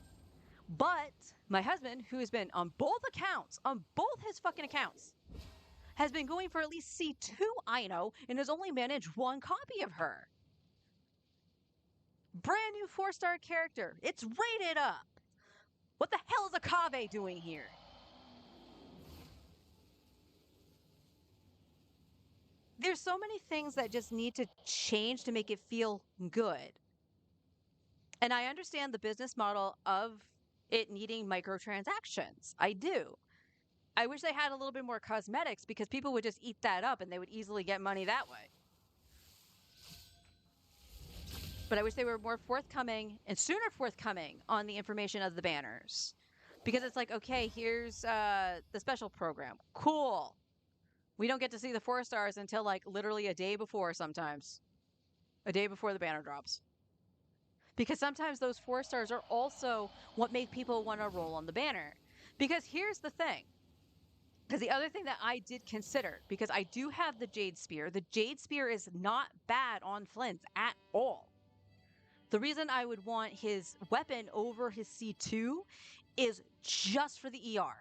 But my husband, who has been on both his fucking accounts, has been going for at least C2 Aino and has only managed one copy of her. Brand new 4-star character. It's rated up. What the hell is Akabe doing here? There's so many things that just need to change to make it feel good. And I understand the business model of it needing microtransactions. I do. I wish they had a little bit more cosmetics because people would just eat that up and they would easily get money that way. But I wish they were more forthcoming and sooner forthcoming on the information of the banners. Because it's like, okay, here's the special program. Cool. We don't get to see the 4-stars until like literally a day before sometimes. A day before the banner drops. Because sometimes those 4-stars are also what make people want to roll on the banner. Because here's the thing. Because the other thing that I did consider, because I do have the Jade Spear, the Jade Spear is not bad on Flynn's at all. The reason I would want his weapon over his C2 is just for the ER.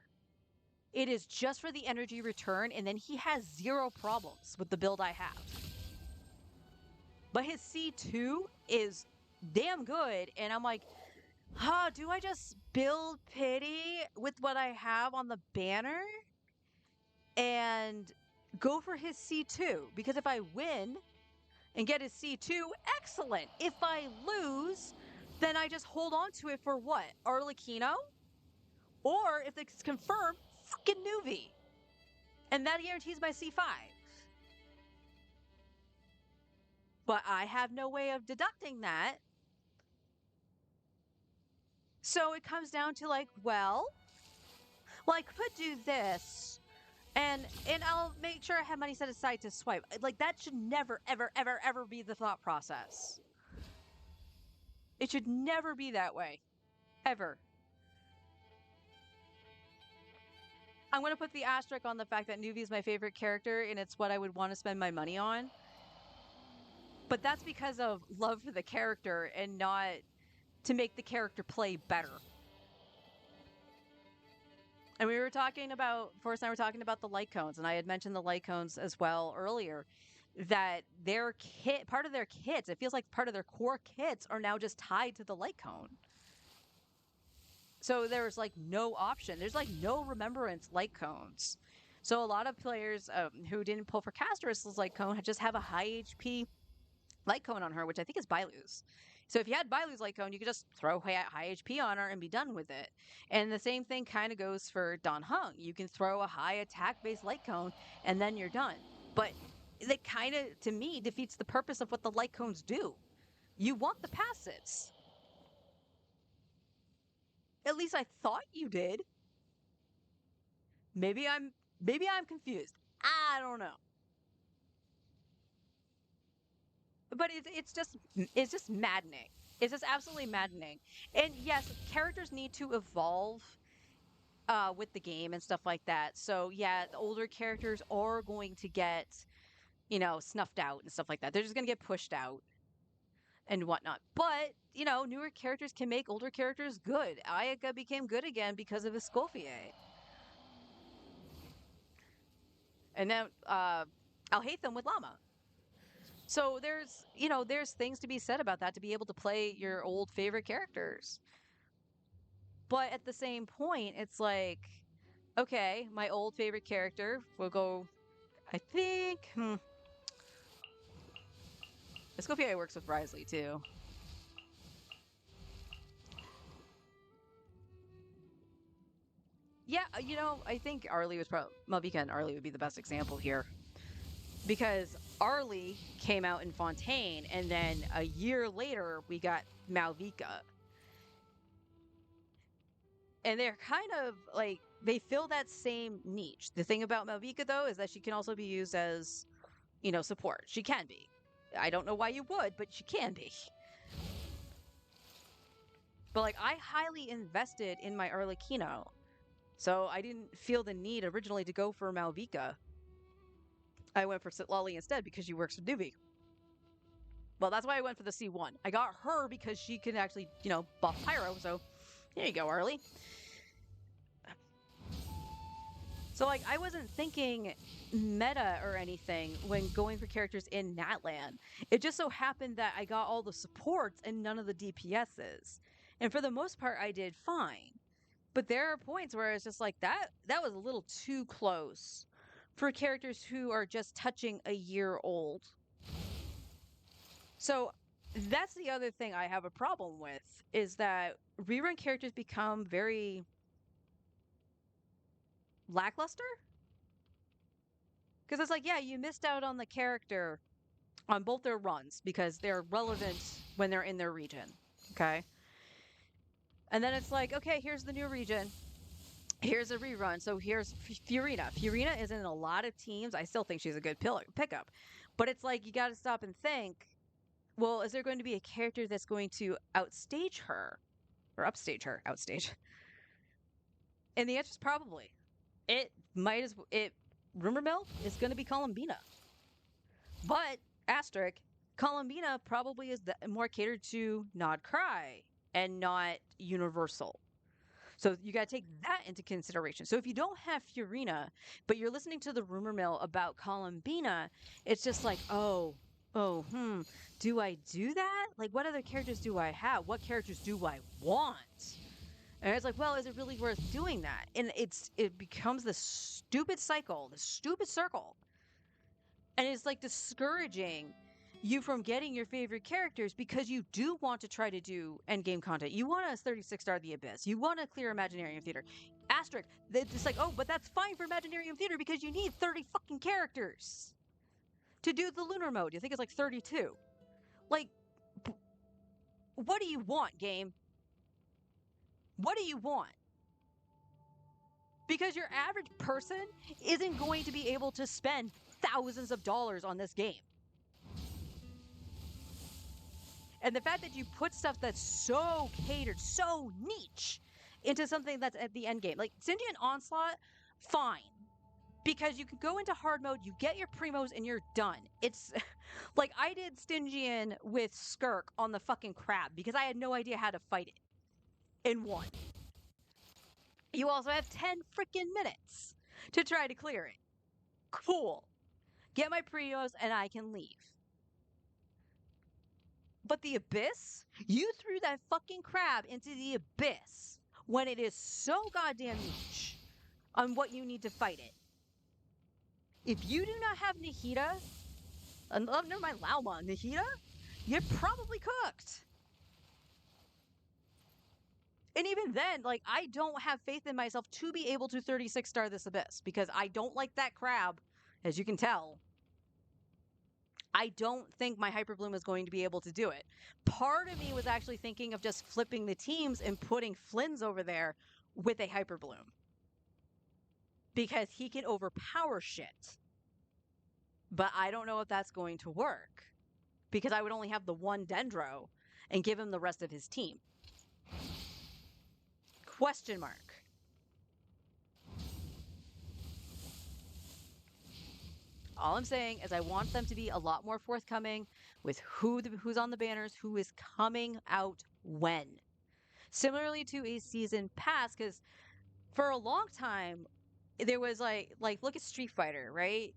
It is just for the energy return, and then he has zero problems with the build I have. But his C2 is damn good, and I'm like, do I just build pity with what I have on the banner and go for his C2? Because if I win and get his C2, excellent. If I lose, then I just hold on to it for what? Arlecchino? Or if it's confirmed, freaking Nuvi. And that guarantees my C5. But I have no way of deducting that. So it comes down to like, well, I could do this. And I'll make sure I have money set aside to swipe. Like, that should never, ever, ever, ever be the thought process. It should never be that way. Ever. I'm going to put the asterisk on the fact that Nuvi is my favorite character, and it's what I would want to spend my money on. But that's because of love for the character and not to make the character play better. And we were talking about, Forrest and I were talking about the light cones, and I had mentioned the light cones as well earlier. that their kit, part of their kits, it feels like part of their core kits are now just tied to the light cone. So there's like no option. There's like no remembrance light cones. So a lot of players who didn't pull for Castor's light cone just have a high HP light cone on her, which I think is Bailu's. So if you had Bailu's light cone, you could just throw high HP on her and be done with it. And the same thing kind of goes for Dan Heng. You can throw a high attack-based light cone and then you're done. But that kind of, to me, defeats the purpose of what the light cones do. You want the passives. At least I thought you did. Maybe I'm confused. I don't know. But it's just maddening. It's just absolutely maddening. And yes, characters need to evolve with the game and stuff like that. So yeah, the older characters are going to get, snuffed out and stuff like that. They're just gonna get pushed out and whatnot. But, newer characters can make older characters good. Ayaka became good again because of Escoffier. And now Alhaitham with Llama. So there's things to be said about that, to be able to play your old favorite characters. But at the same point, it's like, okay, my old favorite character will go, I think, Escoffier works with Wriothesley too. Yeah, I think Arlie was probably, Malvika and Arlie would be the best example here. Because Arlie came out in Fontaine, and then a year later, we got Malvika. And they're kind of like, they fill that same niche. The thing about Malvika, though, is that she can also be used as, support. She can be. I don't know why you would, but she can be. But, like, I highly invested in my Arlecchino, so I didn't feel the need originally to go for Malvika. I went for Citlali instead because she works with Nuvi. Well, that's why I went for the C1. I got her because she can actually, buff Pyro, so here you go, Arlie. So, like, I wasn't thinking meta or anything when going for characters in Natlan. It just so happened that I got all the supports and none of the DPSs. And for the most part, I did fine. But there are points where it's just like, that was a little too close for characters who are just touching a year old. So that's the other thing I have a problem with, is that rerun characters become very lackluster. Because it's like, yeah, you missed out on the character on both their runs because they're relevant when they're in their region. Okay. And then it's like, okay, here's the new region. Here's a rerun. So here's Furina. Furina is in a lot of teams. I still think she's a good pickup. But it's like, you got to stop and think, well, is there going to be a character that's going to outstage her? Or upstage her? Outstage. And the answer is probably. Rumor mill is going to be Columbina. But, asterisk, Columbina probably is more catered to Nod Cry and not Universal. So you got to take that into consideration. So if you don't have Furina, but you're listening to the rumor mill about Columbina, it's just like, do I do that? Like, what other characters do I have? What characters do I want? And it's like, well, is it really worth doing that? And it becomes this stupid cycle, this stupid circle. And it's like discouraging you from getting your favorite characters because you do want to try to do endgame content. You want to 36-star the Abyss. You want to clear Imaginarium Theater. Asterisk, it's like, oh, but that's fine for Imaginarium Theater because you need 30 fucking characters to do the lunar mode. You think it's like 32. Like, what do you want, game? What do you want? Because your average person isn't going to be able to spend thousands of dollars on this game. And the fact that you put stuff that's so catered, so niche, into something that's at the end game. Like, Stygian Onslaught, fine. Because you can go into hard mode, you get your primos, and you're done. It's like, I did Stygian with Skirk on the fucking crab because I had no idea how to fight it in one. You also have 10 freaking minutes to try to clear it. Cool. get my Prios, and I can leave. But the Abyss? You threw that fucking crab into the Abyss when it is so goddamn niche on what you need to fight it. If you do not have Nahida, oh, never mind Lauma, Nahida, you're probably cooked. And even then, like, I don't have faith in myself to be able to 36 star this Abyss because I don't like that crab, as you can tell. I don't think my Hyper Bloom is going to be able to do it. Part of me was actually thinking of just flipping the teams and putting Flynn's over there with a Hyper Bloom because he can overpower shit. But I don't know if that's going to work because I would only have the one Dendro and give him the rest of his team. Question mark. All I'm saying is I want them to be a lot more forthcoming with who's on the banners, who is coming out when. Similarly to a season pass, because for a long time there was like look at Street Fighter, right?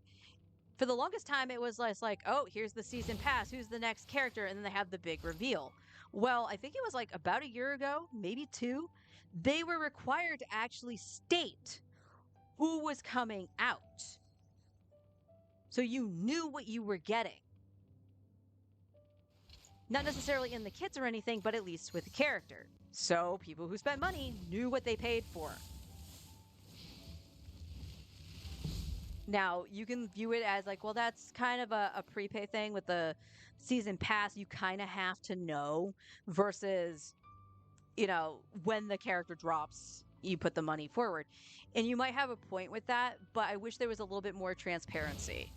For the longest time it was less like, oh, here's the season pass, who's the next character, and then they have the big reveal. Well, I think it was like about a year ago, maybe 2, they were required to actually state who was coming out. So you knew what you were getting. Not necessarily in the kits or anything, but at least with the character. So people who spent money knew what they paid for. Now, you can view it as like, well, that's kind of a prepay thing with the season pass. You kind of have to know versus, you know, when the character drops, you put the money forward. And you might have a point with that, but I wish there was a little bit more transparency.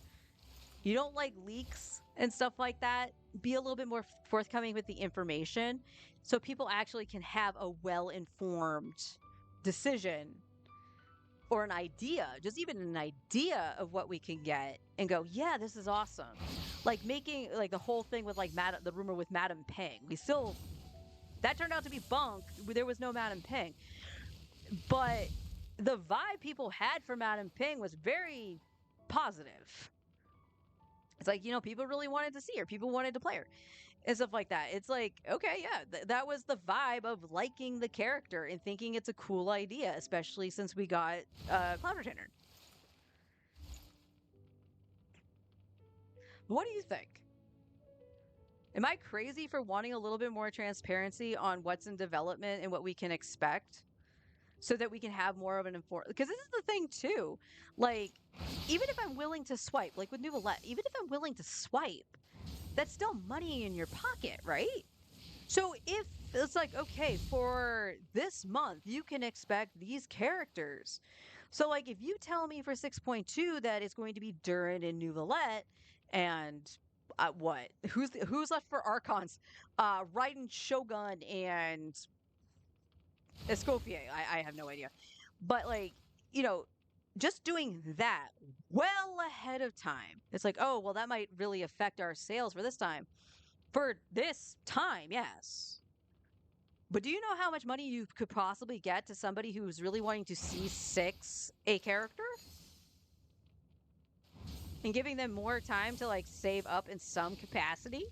You don't like leaks and stuff like that, be a little bit more forthcoming with the information so people actually can have a well-informed decision or an idea, just even an idea of what we can get and go, yeah, this is awesome. Like making like the whole thing with like the rumor with Madam Ping. That turned out to be bunk. There was no Madam Ping. But the vibe people had for Madam Ping was very positive. It's like, you know, people really wanted to see her. People wanted to play her and stuff like that. It's like, okay, yeah, that was the vibe of liking the character and thinking it's a cool idea, especially since we got Cloud Retainer. What do you think? Am I crazy for wanting a little bit more transparency on what's in development and what we can expect? So that we can have more of an informed, because this is the thing too, like even if I'm willing to swipe, like with Nouvellette, even if I'm willing to swipe, that's still money in your pocket, right? So if it's like, okay, for this month you can expect these characters, so like if you tell me for 6.2 that it's going to be Durin and Nouvellette and what who's left for Archons, Raiden, Shogun, and Escoffier. I have no idea. But like, you know, just doing that well ahead of time. It's like, oh, well, that might really affect our sales for this time. For this time, yes. But do you know how much money you could possibly get to somebody who's really wanting to see 6 a character? And giving them more time to like save up in some capacity?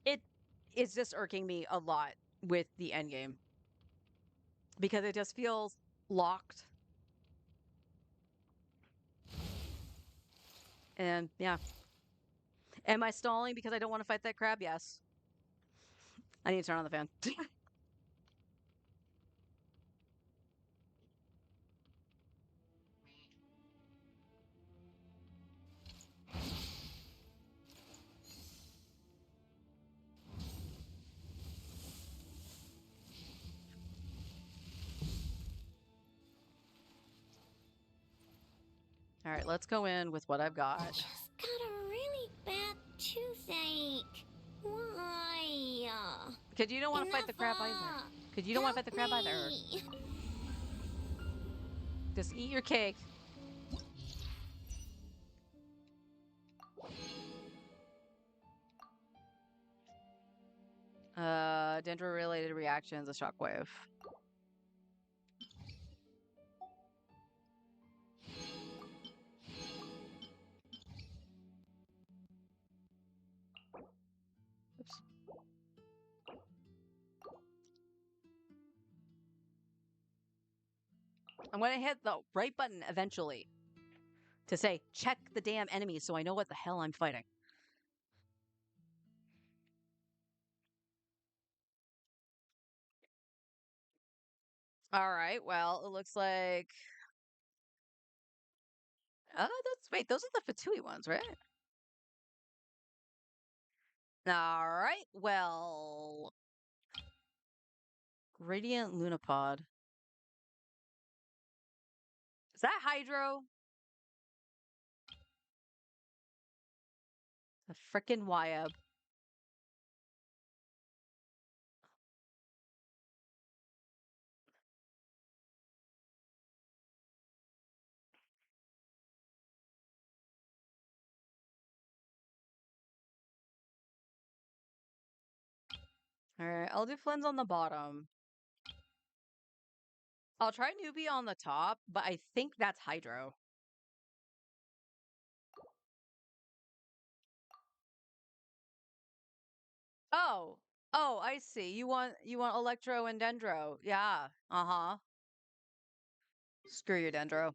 It is just irking me a lot with the end game because it just feels locked. And yeah. Am I stalling because I don't want to fight that crab? Yes. I need to turn on the fan. All right, let's go in with what I've got. Just got a really bad toothache. Why? Because you don't want to fight the crab either. Because you don't want to fight the crab either. Just eat your cake. Dendro-related reactions, a shockwave. I'm gonna hit the right button eventually to say, check the damn enemy so I know what the hell I'm fighting. Alright, well, it looks like... wait, those are the Fatui ones, right? Alright, well... Radiant Lunapod. Is that Hydro? The frickin' Wyab. Alright, I'll do Flynn's on the bottom. I'll try Newbie on the top, but I think that's Hydro. Oh. Oh, I see. You want Electro and Dendro. Yeah. Uh-huh. Screw you, Dendro.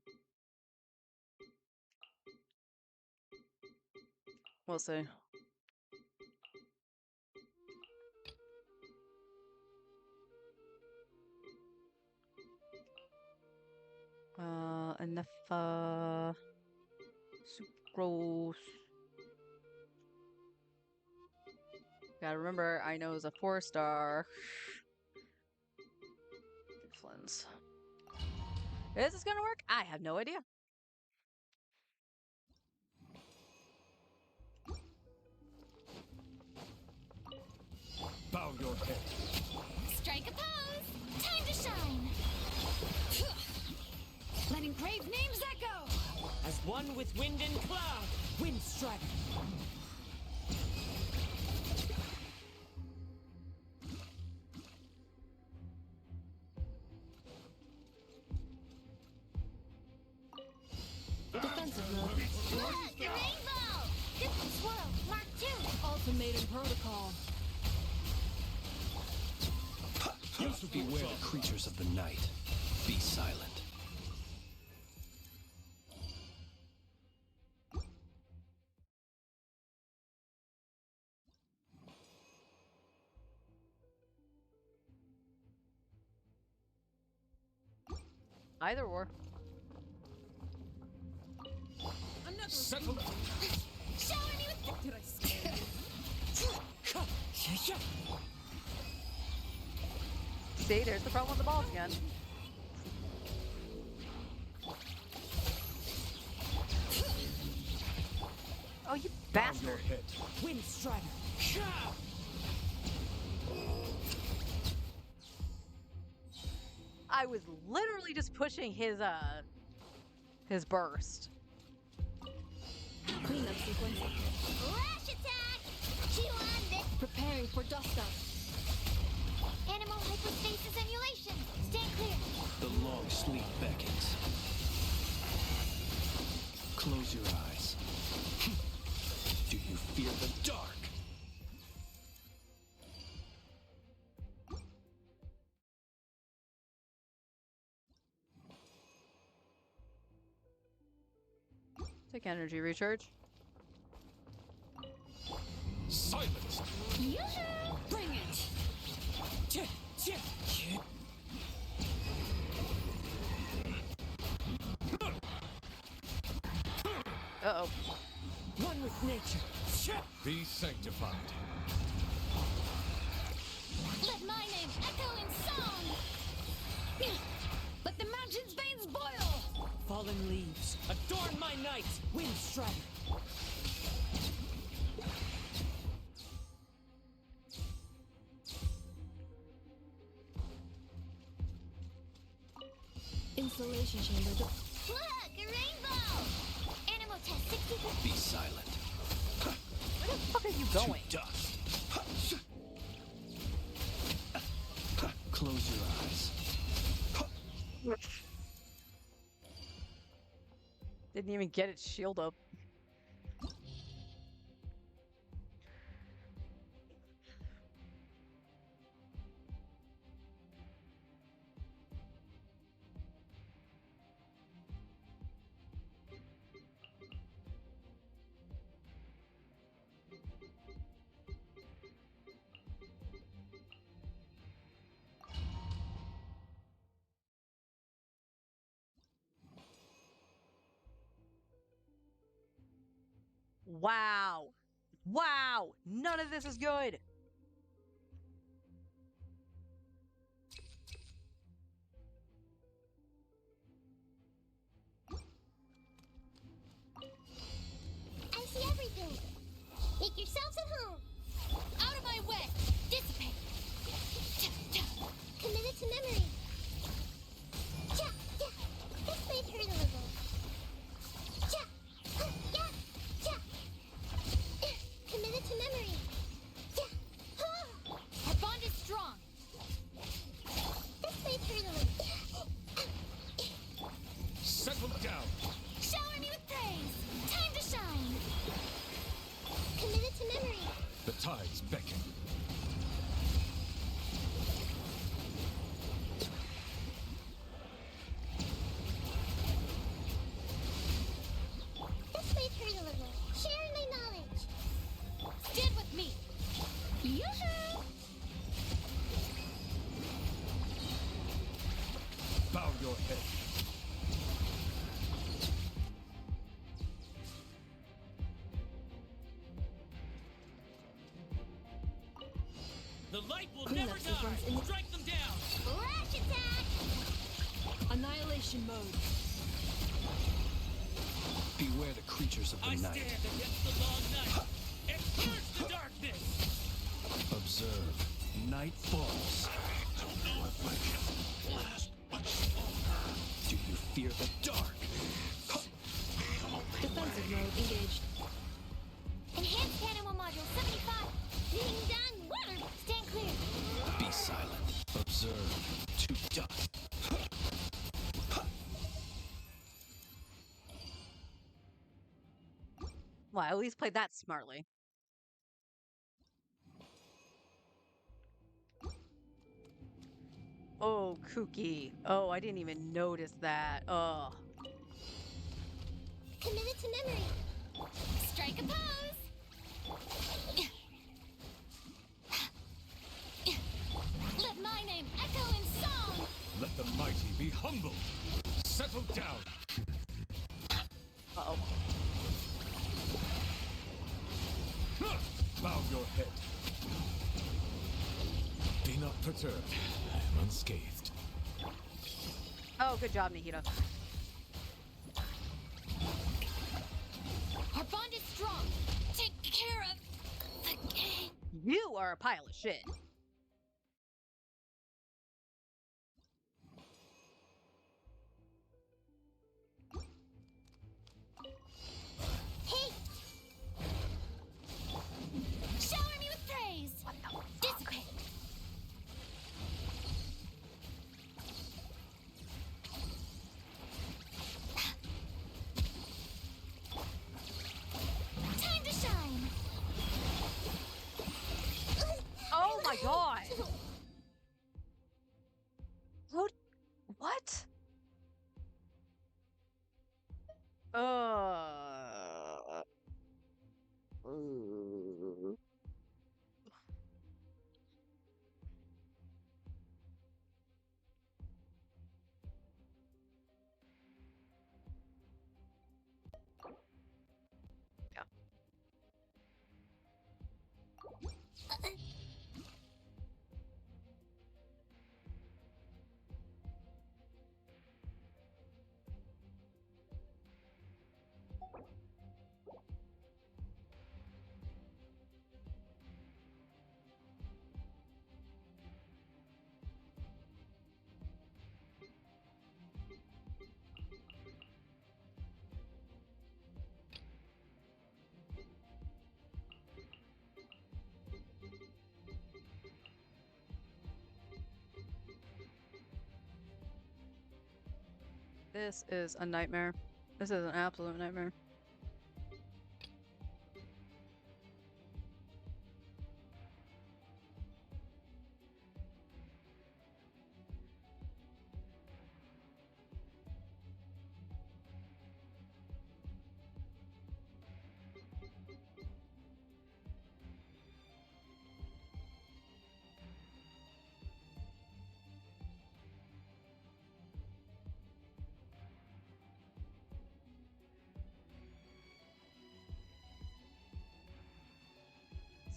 We'll see. Enough, Sucrose. Gotta remember, I know is a 4-star. Flynn's. Is this gonna work? I have no idea. Bow your head. Strike a pose! Time to shine! Letting brave names echo! As one with wind and cloud, Wind Strider. Defensive mode. Look! The rainbow! Different swirl! Mark 2! Ultimatum protocol. Beware the creatures of the night. Be silent. Either or. Settle. Shower me with Did I scare you? See, there's the problem with the balls again. Oh, you Bow bastard. your head. Wind Strider. I was literally just pushing his burst. Cleanup sequence. Lash attack! Chew on this! Preparing for dust up. Animal hypostasis emulation! Stand clear! The long sleep beckons. Close your eyes. Do you fear the dark? Take energy recharge. Silence. Yoo-hoo! Bring it. Uh-oh. One with nature. Be sanctified. Let my name echo in song! Let the mountain's veins boil! Fallen leaves. Adorn my night. Wind Strider. Insulation chamber. Look! A rainbow! Animal test 60. Be silent. Where the fuck are you going? To dust. Close your eyes. Didn't even get its shield up. Wow. Wow. None of this is good. I see everything. Make yourselves at home. Out of my way. Dissipate. Committed to memory. Yeah, yeah. This might hurt a little. Yeah, yeah, yeah. Committed to memory. Yeah. Our bond is strong. This might hurt a little. Settle down. Shower me with praise. Time to shine. Committed to memory. The tides beckon. This might hurt a little. Sharing my knowledge. Stand with me. Yoo-hoo! Bow your head. The light will Cleanup never sequence die! in the- Strike them down! Flash attack! Annihilation mode. Beware the creatures of the I night. stand against the long night and purge the darkness! Observe. Night falls. Do you fear the dark? Defensive mode engaged. Enhanced animal module 75. Ding dong water. Stand clear. Be silent. Observe. To dust. Well, I at least played that smartly. Oh, kooky. Oh, I didn't even notice that. Oh. Committed to memory. Strike a pose. Let my name echo in song. Let the mighty be humbled. Settle down. Uh-oh. Bow your head. Be not perturbed. I am unscathed. Oh, good job, Nikita. Our bond is strong. Take care of the gang. You are a pile of shit. Hey! Shower me with praise. Dissipate. Time to shine. Oh my god. How? What? Ooh. Yeah. This is a nightmare. This is an absolute nightmare.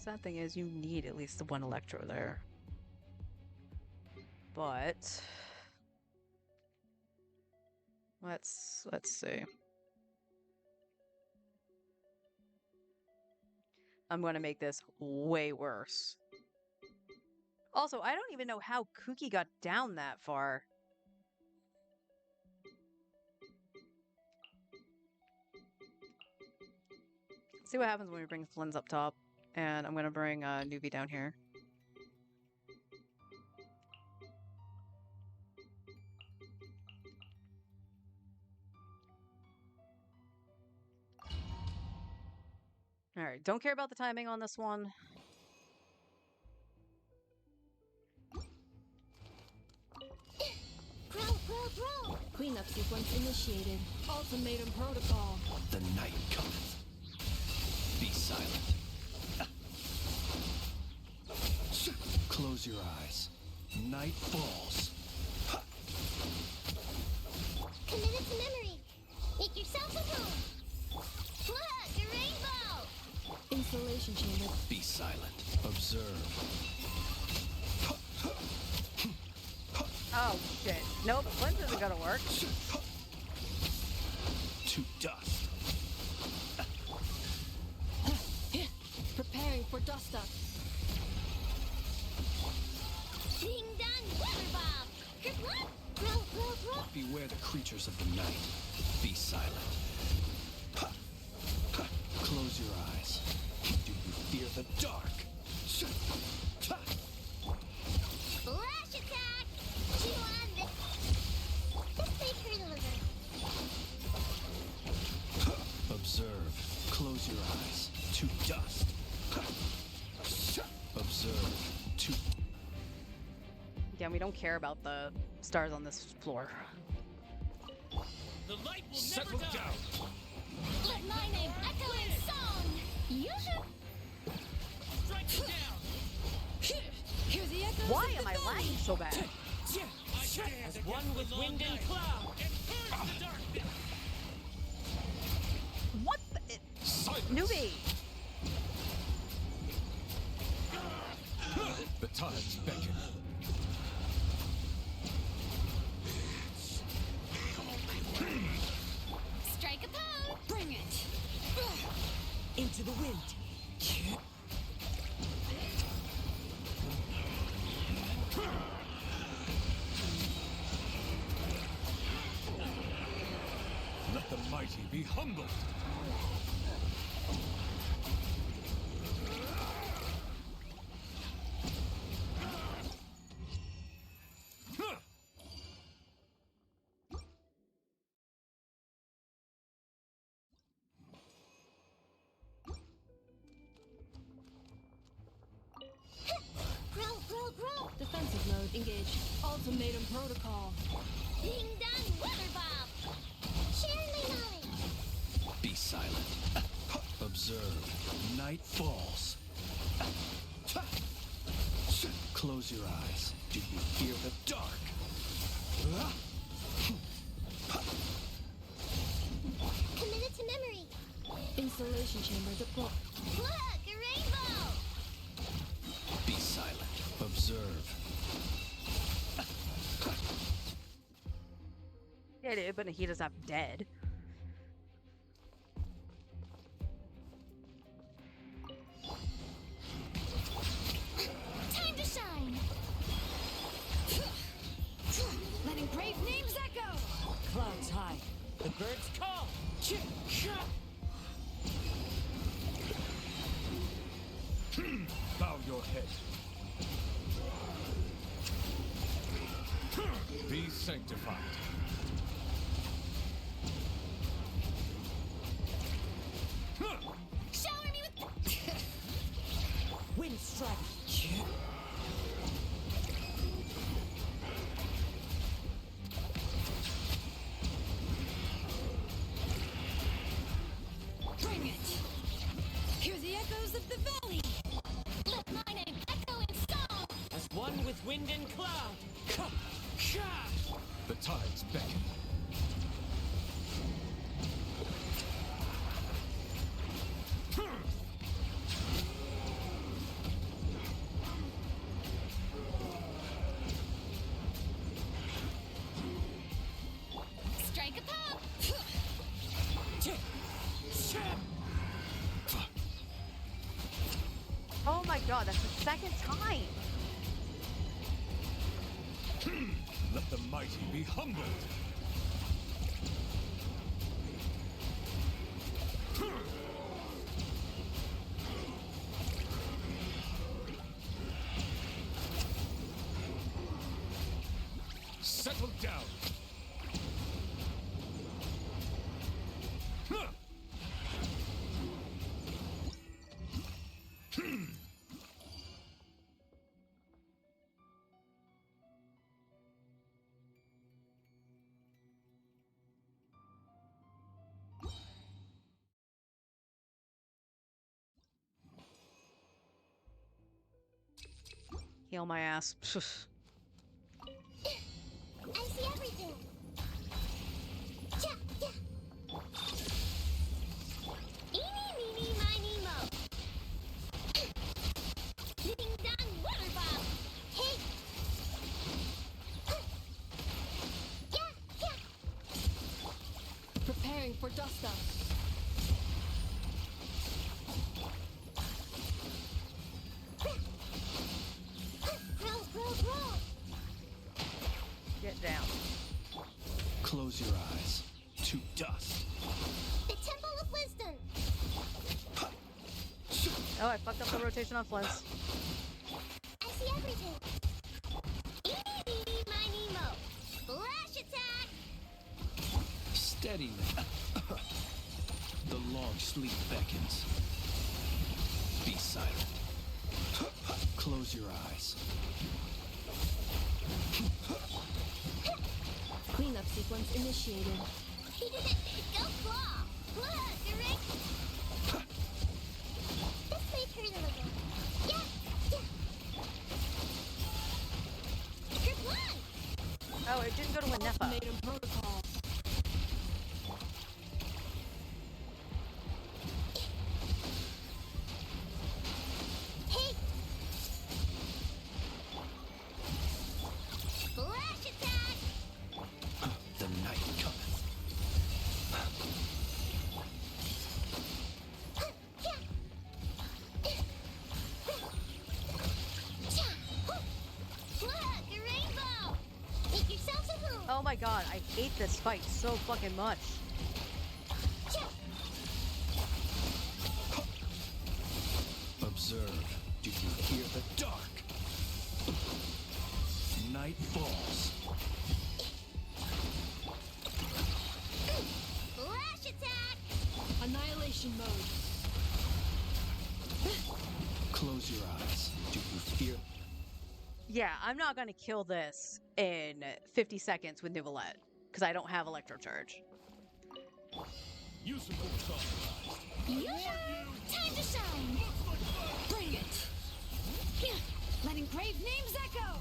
sad thing is you need at least the one Electro there. But let's see. I'm gonna make this way worse. Also, I don't even know how Kuki got down that far. See what happens when we bring Flynn's up top. And I'm gonna bring Newbie down here. Alright, don't care about the timing on this one. Grow! Cleanup sequence initiated. Ultimatum protocol. The night cometh. Be silent. Close your eyes. Night falls. Commit it to memory. Make yourself a home. Look, a rainbow! Installation chamber. Be silent. Observe. Oh shit. Nope, Flynn isn't gonna work. To dust. Preparing for dust up. Ding dong, weather bob! Kerplop! Grow! Beware the creatures of the night. Be silent. Close your eyes. Do you fear the dark? Flash attack! Chew on this. This may hurt a little. Observe. Close your eyes. To dust. Observe. To... Yeah, we don't care about the stars on this floor. The light will Settle never die. down. Let my name echo in song! You should... Strike it down. Hear the echoes Why of am the I valley. lagging so bad? As one with wind and cloud. And purge the darkness. What the? Silence. Newbie! The tides beckon. Strike a pose! Bring it. Into the wind. Let the mighty be humbled. Grow! Defensive mode engaged. Ultimatum protocol. Ding dong, weather bob! Share my knowledge! Be silent. Observe. Night falls. Close your eyes. Do you fear the dark? Commit it to memory. Installation chamber deployed. Look, a rainbow! Be silent. Observe. Yeah, dude, but he does not dead. Time to shine! Letting brave names echo. Clouds high. The birds call. Bow your head. Be sanctified. Shower me with... Wind strike. Bring it. Hear the echoes of the valley. Let my name echo in song! As one with wind and cloud. The tides beckon. god, that's the second time. Let the mighty be humbled. Settle down. Heal my ass. I see everything. Cha, yeah. Eeny, meeny, miny, mo. Ding dong, water bomb. Hey. Yeah, yeah. Preparing for dust up. Roll. Get down. Close your eyes. To dust. The Temple of Wisdom. Oh, I fucked up the rotation on Flints. I see everything. Eeny, meeny, miny, mo. Flash attack. Steady now. The long sleep beckons. Be silent. Close your eyes. Cleanup sequence initiated. Go claw. Look, Rick. This may hurt a little. Yeah. Group one. Oh, it didn't go to Winnefa. Ultimatum protocol. Hey. Flash attack. The night cometh. Look, a rainbow. Make yourselves a home. Oh my god, I hate this fight so fucking much. Observe. Do you hear the dark? Night falls. Flash attack. Annihilation mode. Close your eyes. Do you fear? Yeah, I'm not gonna kill this in 50 seconds with Nuvolette, because I don't have Electrocharge. You supposed to authorized. Time to shine. Bring it. Letting brave names echo.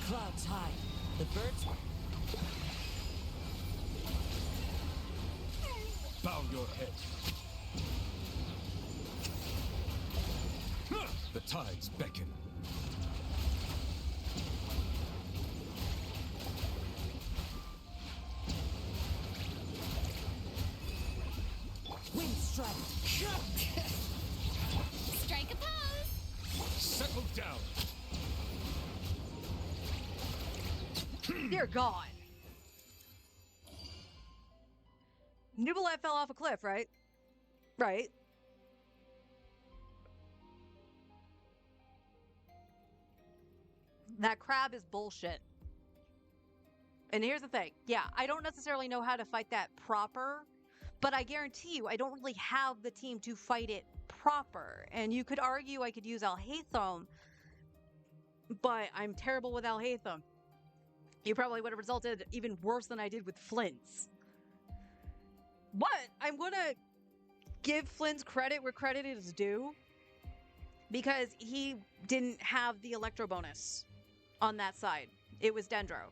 Clouds high. The birds. Bow your head. The tides beckon. Wind strike. Strike a pose. Settle down. Dear God. Nuvolette fell off a cliff, right? Right. That crab is bullshit. And here's the thing. Yeah, I don't necessarily know how to fight that proper, but I guarantee you I don't really have the team to fight it proper. And you could argue I could use Alhaitham, but I'm terrible with Alhaitham. You probably would have resulted even worse than I did with Flints. But I'm gonna give Flynn's credit where credit is due, because he didn't have the Electro bonus on that side. It was Dendro.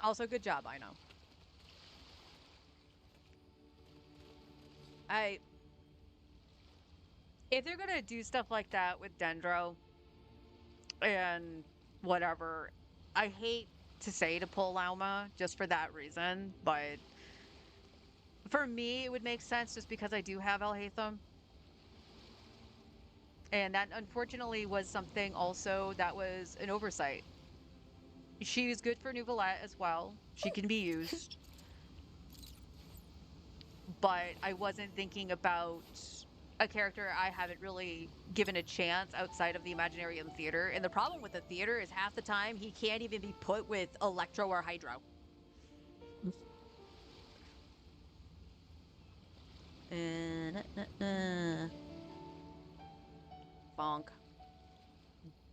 Also, good job, I know. I if they're gonna do stuff like that with Dendro and whatever, I hate to say to pull Lauma just for that reason, but for me it would make sense just because I do have Alhaitham. And that unfortunately was something also that was an oversight. She is good for Nouvellette as well. She can be used. But I wasn't thinking about a character I haven't really given a chance outside of the Imaginarium Theater. And the problem with the theater is half the time he can't even be put with Electro or Hydro. Bonk.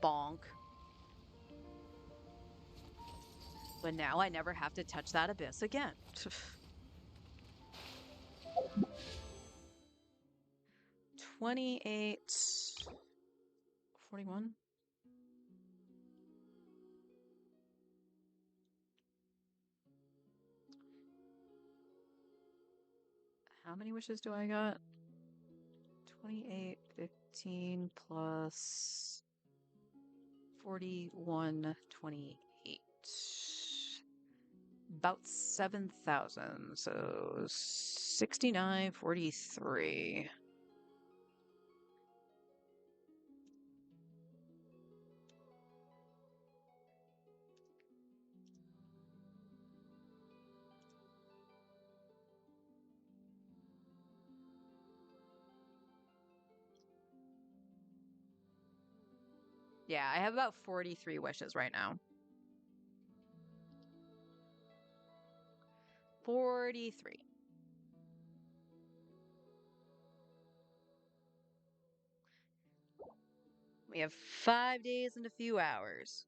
Bonk. But now I never have to touch that abyss again. 28, 41. How many wishes do I got? 28, 15 plus 41, 28. About 7,000. So 69, 43. Yeah, I have about 43 wishes right now. 43. We have 5 days and a few hours.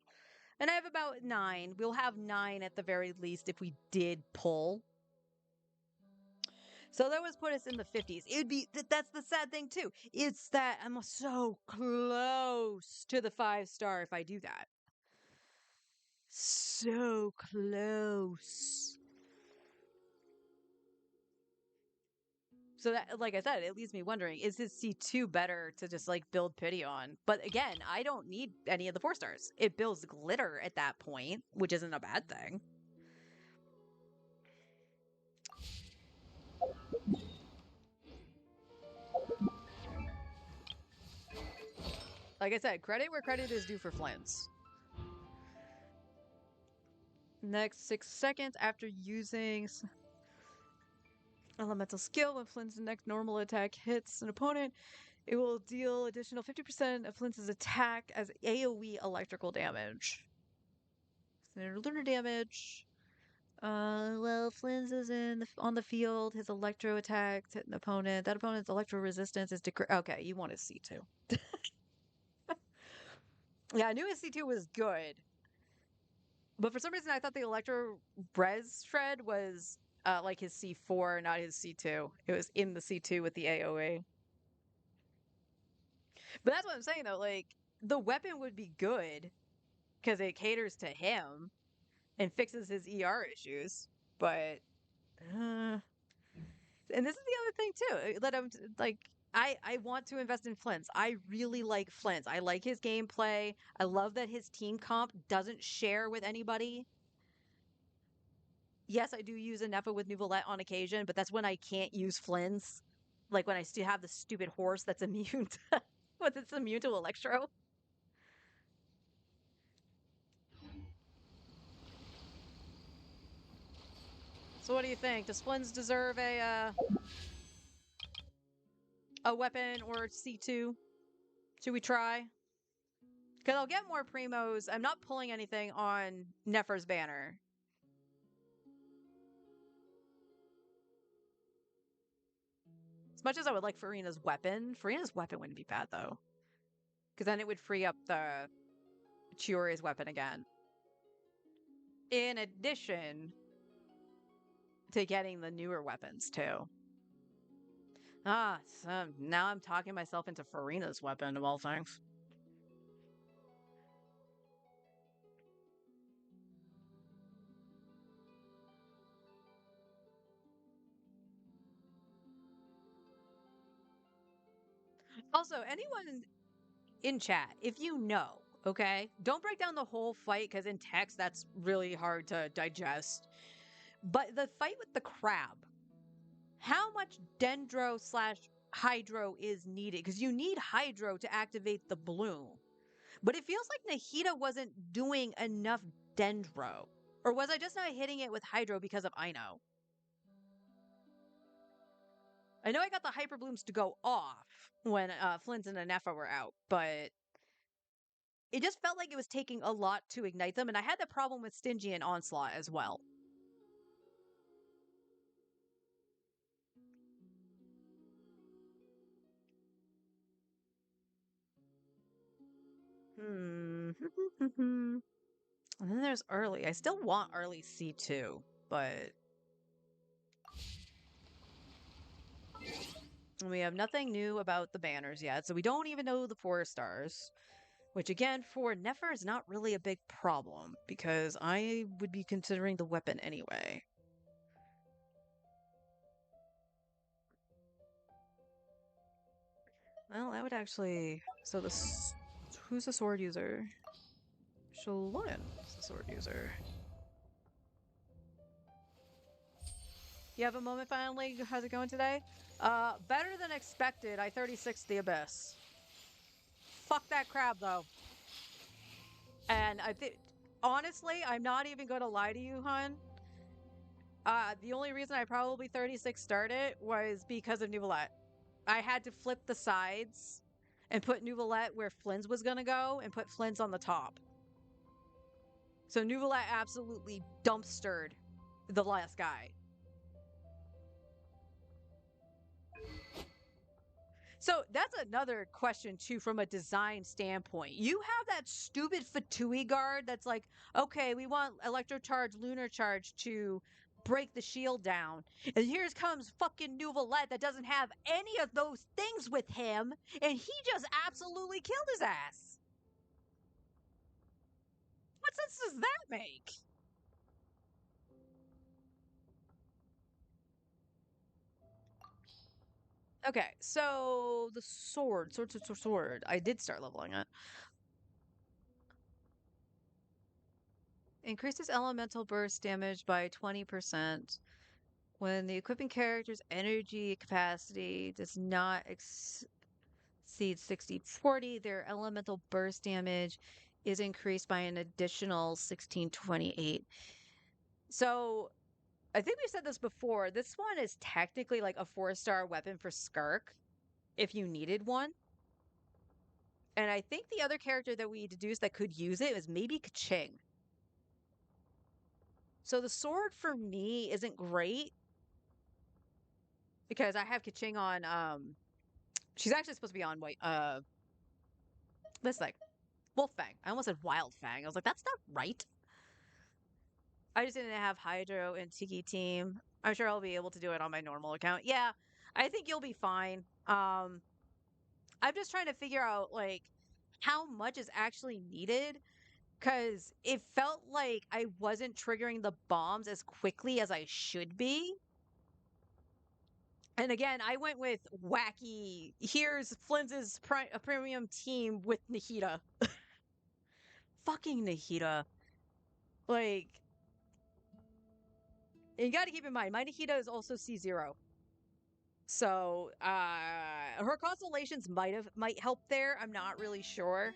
And I have about 9. We'll have 9 at the very least if we did pull. So that would put us in the 50s. It would be that's the sad thing too. It's that I'm so close to the 5-star if I do that. So close. So that, like I said, it leaves me wondering, is his C2 better to just like build pity on? But again, I don't need any of the 4-stars. It builds glitter at that point, which isn't a bad thing. Like I said, credit where credit is due for Flans. Next 6 seconds after using elemental skill, when Flint's next normal attack hits an opponent, it will deal additional 50% of Flint's attack as AoE electrical damage. Standard lunar damage. Well, Flynn's is on the field. His electro attacks hit an opponent. That opponent's electro resistance is decreased. Okay, you want his C2. Yeah, I knew his C2 was good. But for some reason, I thought the electro res shred was like his C4, not his C2. It was in the C2 with the AoE. But that's what I'm saying, though. Like, the weapon would be good because it caters to him and fixes his ER issues. But and this is the other thing too that I'm like I want to invest in Flint's. I really like Flint's. I like his gameplay. I love that his team comp doesn't share with anybody. Yes, I do use a Nefa with Nouvellette on occasion, but that's when I can't use Flynn's. Like when I still have the stupid horse that's immune to it's immune to Electro. So what do you think? Does Flynn's deserve a weapon or C2? Should we try? Because I'll get more primos. I'm not pulling anything on Nefer's banner. As much as I would like Farina's weapon wouldn't be bad though. Because then it would free up the Chiori's weapon again. In addition to getting the newer weapons too. So now I'm talking myself into Farina's weapon of all things. Also, anyone in chat, if you know, okay, don't break down the whole fight because in text that's really hard to digest. But the fight with the crab, how much dendro slash hydro is needed? Because you need hydro to activate the bloom. But it feels like Nahida wasn't doing enough dendro. Or was I just not hitting it with hydro because of Ino? I know I got the hyper blooms to go off when Flint and Anefa were out, but it just felt like it was taking a lot to ignite them, and I had the problem with Stingy and Onslaught as well. Hmm. And then there's early. I still want early C2, but we have nothing new about the banners yet, so we don't even know the 4 stars. Which again, for Nefer is not really a big problem, because I would be considering the weapon anyway. Well, I would actually... So who's the sword user? Shalon is the sword user. You have a moment finally? How's it going today? Better than expected. I 36 the Abyss. Fuck that crab, though. And I think... Honestly, I'm not even gonna lie to you, hun. The only reason I probably 36 started was because of Nouvellette. I had to flip the sides and put Nouvellette where Flynn's was gonna go and put Flynn's on the top. So Nouvellette absolutely dumpstered the last guy. So that's another question too from a design standpoint. You have that stupid Fatui guard that's like, okay, we want electro charge, lunar charge to break the shield down. And here comes fucking Nouvellette that doesn't have any of those things with him, and he just absolutely killed his ass. What sense does that make? Okay, so the sword. I did start leveling it. Increases elemental burst damage by 20% when the equipping character's energy capacity does not exceed 60/40. Their elemental burst damage is increased by an additional 1628. So I think we've said this before. This one is technically like a 4-star weapon for Skark if you needed one. And I think the other character that we deduced that could use it was maybe Kaching. So the sword for me isn't great because I have Kaching on she's actually supposed to be on white this like Wolfang. I almost said Wildfang. I was like, that's not right. I just didn't have Hydro and Tiki Team. I'm sure I'll be able to do it on my normal account. Yeah, I think you'll be fine. I'm just trying to figure out like how much is actually needed because it felt like I wasn't triggering the bombs as quickly as I should be. And again, I went with wacky. Here's Flynn's premium team with Nahida. Fucking Nahida. Like, you got to keep in mind, my Nahida is also C0. So, her constellations might help there. I'm not really sure.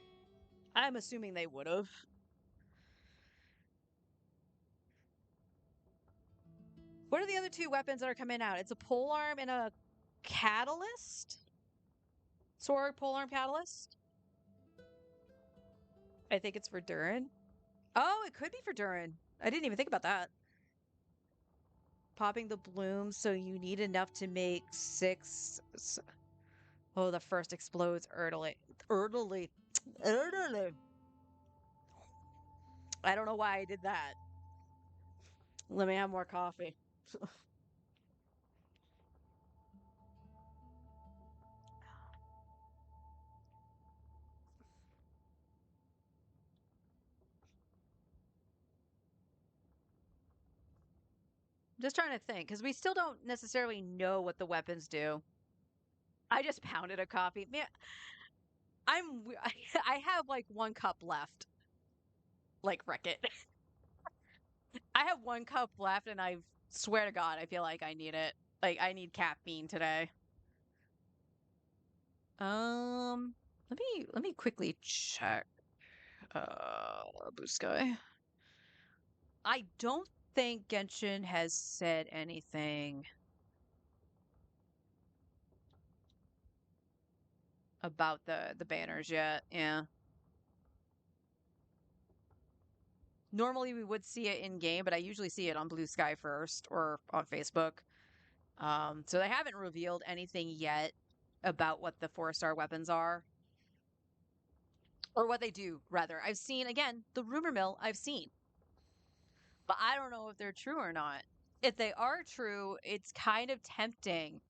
I'm assuming they would have. What are the other 2 weapons that are coming out? It's a polearm and a catalyst? Sword, polearm, catalyst? I think it's for Durin. Oh, it could be for Durin. I didn't even think about that. Popping the blooms, so you need enough to make 6. Oh, the first explodes early. Early. I don't know why I did that. Let me have more coffee. Just trying to think, because we still don't necessarily know what the weapons do. I just pounded a coffee. Man, I have like one cup left. Like wreck it. I have one cup left, and I swear to God, I feel like I need it. Like I need caffeine today. Um, let me quickly check. Blue Sky. I don't think Genshin has said anything about the banners yet. Yeah. Normally we would see it in game, but I usually see it on Blue Sky first or on Facebook. So they haven't revealed anything yet about what the 4-star weapons are. Or what they do, rather. I've seen, again, the rumor mill I've seen. But I don't know if they're true or not. If they are true, it's kind of tempting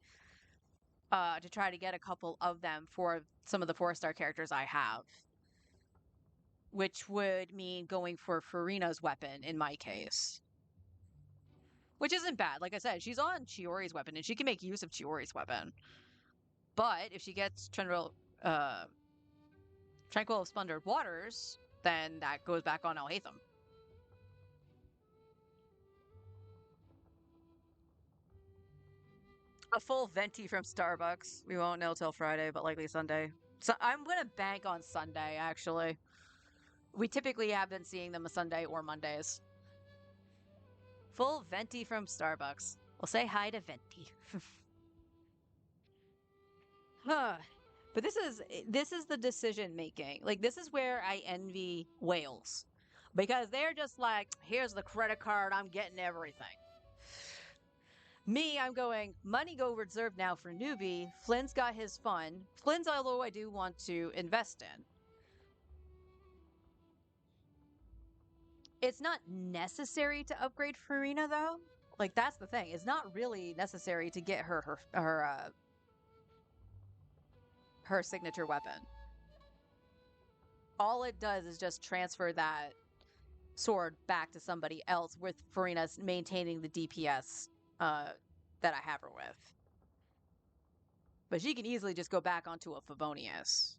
to try to get a couple of them for some of the 4-star characters I have. Which would mean going for Furina's weapon in my case. Which isn't bad. Like I said, she's on Chiori's weapon and she can make use of Chiori's weapon. But if she gets Tranquil of Splendid Waters, then that goes back on Alhaitham. A full venti from Starbucks. We won't know till Friday, but likely Sunday. So I'm gonna bank on Sunday, actually. We typically have been seeing them a Sunday or Mondays. Full venti from Starbucks. We'll say hi to Venti. Huh. But this is the decision making. Like this is where I envy Wales. Because they're just like, here's the credit card, I'm getting everything. Me, I'm going, money go reserved now for newbie. Flynn's got his fun. Flynn's, although I do want to invest in. It's not necessary to upgrade Farina, though. Like, that's the thing. It's not really necessary to get her signature weapon. All it does is just transfer that sword back to somebody else with Farina's maintaining the DPS that I have her with. But she can easily just go back onto a Favonius.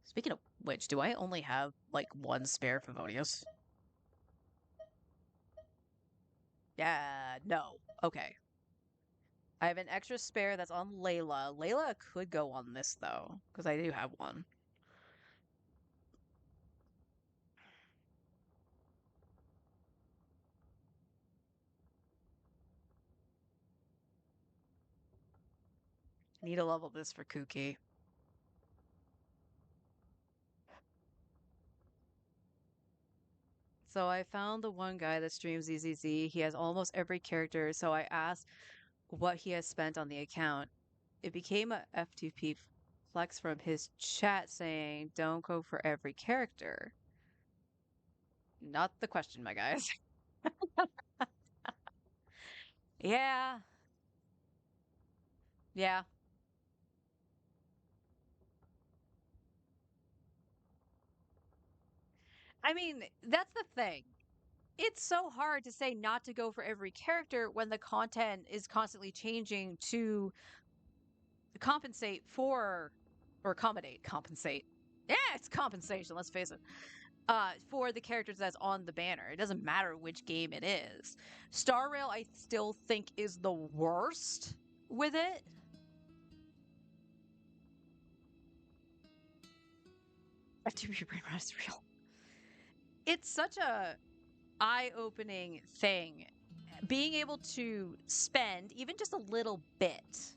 Speaking of which, do I only have like one spare Favonius? Yeah, no. Okay. I have an extra spare that's on Layla. Layla could go on this though, because I do have one. I need to level this for Kuki. So I found the one guy that streams ZZZ. He has almost every character, so I asked what he has spent on the account. It became a F2P flex from his chat saying, don't go for every character. Not the question, my guys. Yeah. Yeah. I mean, that's the thing. It's so hard to say not to go for every character when the content is constantly changing to compensate for or compensate. Yeah, it's compensation, let's face it. For the characters that's on the banner. It doesn't matter which game it is. Star Rail I still think is the worst with it. F2P Brain Rot is real. It's such a eye-opening thing. Being able to spend even just a little bit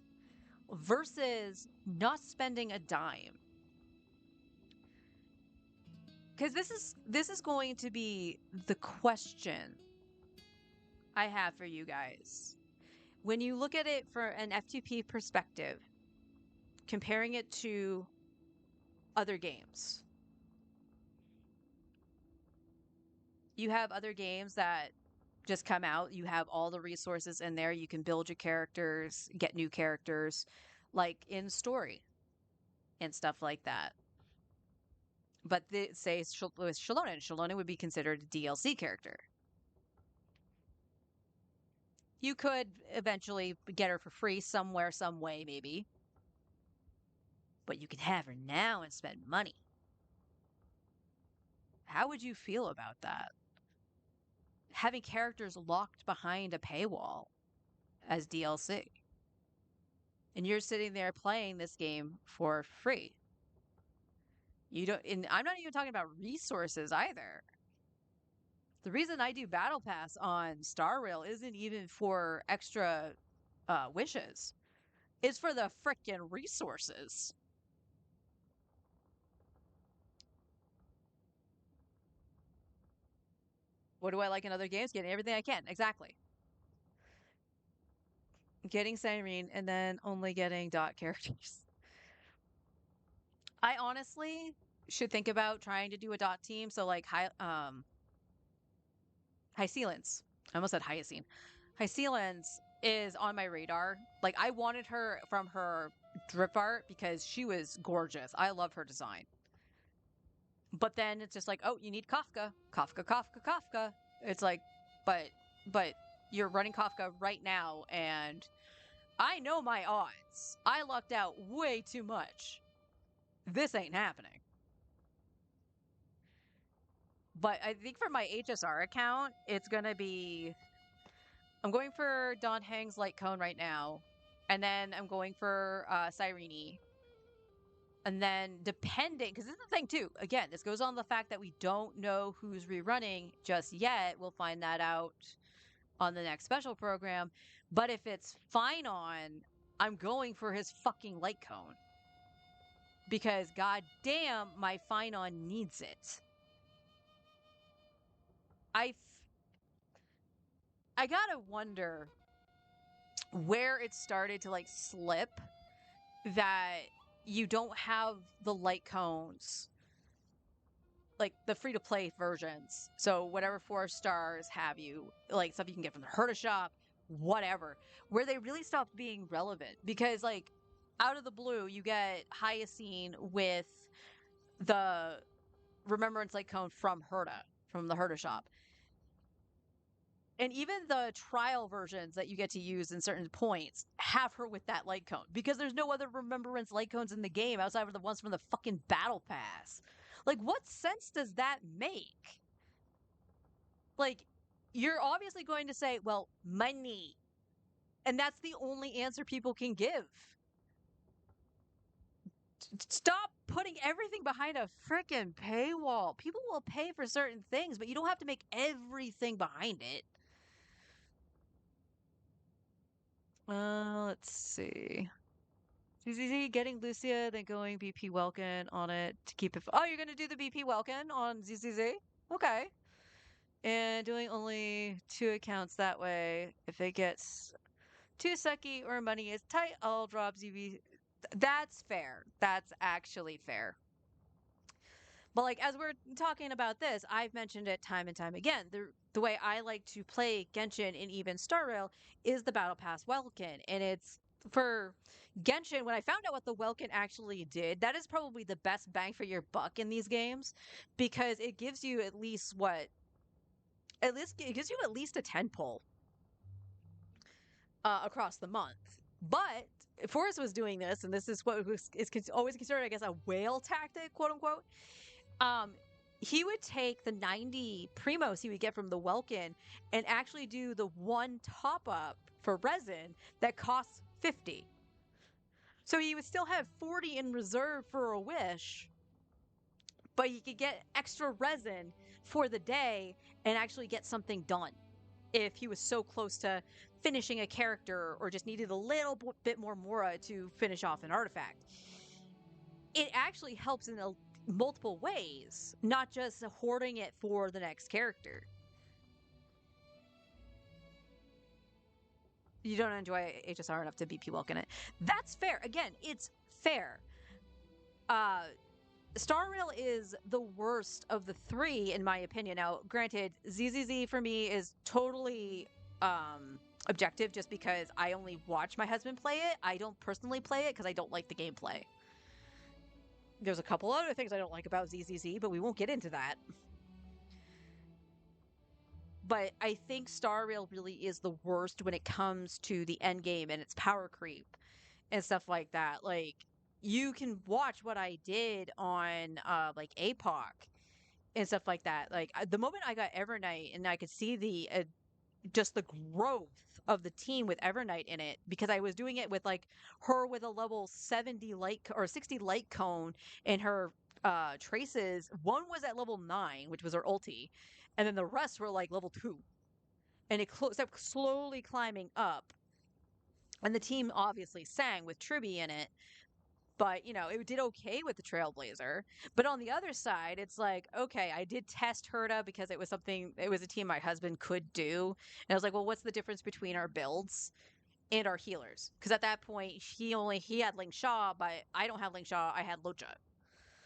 versus not spending a dime. Because this is going to be the question I have for you guys. When you look at it for an F2P perspective, comparing it to other games. You have other games that just come out, you have all the resources in there, you can build your characters, get new characters, like in story and stuff like that. But say with Shalona would be considered a DLC character. You could eventually get her for free somewhere, some way, maybe. but you can have her now and spend money. How would you feel about that? Having characters locked behind a paywall as DLC. And you're sitting there playing this game for free. You don't, and I'm not even talking about resources either. The reason I do Battle Pass on Star Rail isn't even for extra wishes. It's for the frickin' resources. What do I like in other games? Getting everything I can. Exactly. Getting Cyrene and then only getting dot characters. I honestly should think about trying to do a dot team. So like Hyacinth. I almost said Hyacinth. Hyacinth is on my radar. Like I wanted her from her drip art because she was gorgeous. I love her design. But then it's just like, oh, you need Kafka. Kafka, Kafka, Kafka. It's like, but you're running Kafka right now and I know my odds. I lucked out way too much. This ain't happening. But I think for my HSR account, it's gonna be I'm going for Don Hang's Light Cone right now. And then I'm going for Cyrene. And then depending, because this is the thing too, again, this goes on the fact that we don't know who's rerunning just yet. We'll find that out on the next special program. But if it's Finon, I'm going for his fucking Light Cone. Because goddamn, my Finon needs it. I gotta wonder where it started to like slip that you don't have the light cones, like the free to play versions. So whatever 4 stars have you, like stuff you can get from the Herta shop, whatever, where they really stopped being relevant because like out of the blue you get Hyacinth with the Remembrance Light Cone from Herta, from the Herta shop. And even the trial versions that you get to use in certain points have her with that light cone because there's no other Remembrance light cones in the game outside of the ones from the fucking Battle Pass. Like, what sense does that make? Like, you're obviously going to say, well, money. And that's the only answer people can give. Stop putting everything behind a freaking paywall. People will pay for certain things, but you don't have to make everything behind it. Let's see. ZZZ getting Lucia, then going BP Welkin on it to keep it. Oh, you're going to do the BP Welkin on ZZZ? Okay. And doing only 2 accounts that way. If it gets too sucky or money is tight, I'll drop ZV. That's fair. That's actually fair. But like as we're talking about this, I've mentioned it time and time again. The way I like to play Genshin and even Star Rail is the Battle Pass Welkin, and it's for Genshin. When I found out what the Welkin actually did, that is probably the best bang for your buck in these games because it gives you at least what, at least it gives you at least a 10 pull across the month. But Forrest was doing this, and this is what is always considered, I guess, a whale tactic, quote unquote. He would take the 90 primos he would get from the Welkin and actually do the one top up for resin that costs 50. So he would still have 40 in reserve for a wish, but he could get extra resin for the day and actually get something done if he was so close to finishing a character or just needed a little bit more Mora to finish off an artifact. It actually helps in multiple ways, not just hoarding it for the next character. You don't enjoy HSR enough to BP Welkin it. That's fair. Again, it's fair. Star Rail is the worst of the 3, in my opinion. Now, granted, ZZZ for me is totally objective just because I only watch my husband play it. I don't personally play it because I don't like the gameplay. There's a couple other things I don't like about ZZZ, but we won't get into that. But I think Star Rail really is the worst when it comes to the end game and its power creep and stuff like that. Like, you can watch what I did on like APOC and stuff like that. Like the moment I got Evernight and I could see the just the growth of the team with Evernight in it, because I was doing it with like her with a level 70 light or 60 light cone, and her traces, one was at level 9, which was her ulti, and then the rest were like level 2. And it kept slowly climbing up. And the team obviously sang with Tribby in it, but it did okay with the Trailblazer. But on the other side, it's like, okay, I did test Herta because it was a team my husband could do. And I was like, well, what's the difference between our builds and our healers? Because at that point, he had Ling Sha, but I don't have Ling Sha, I had Locha.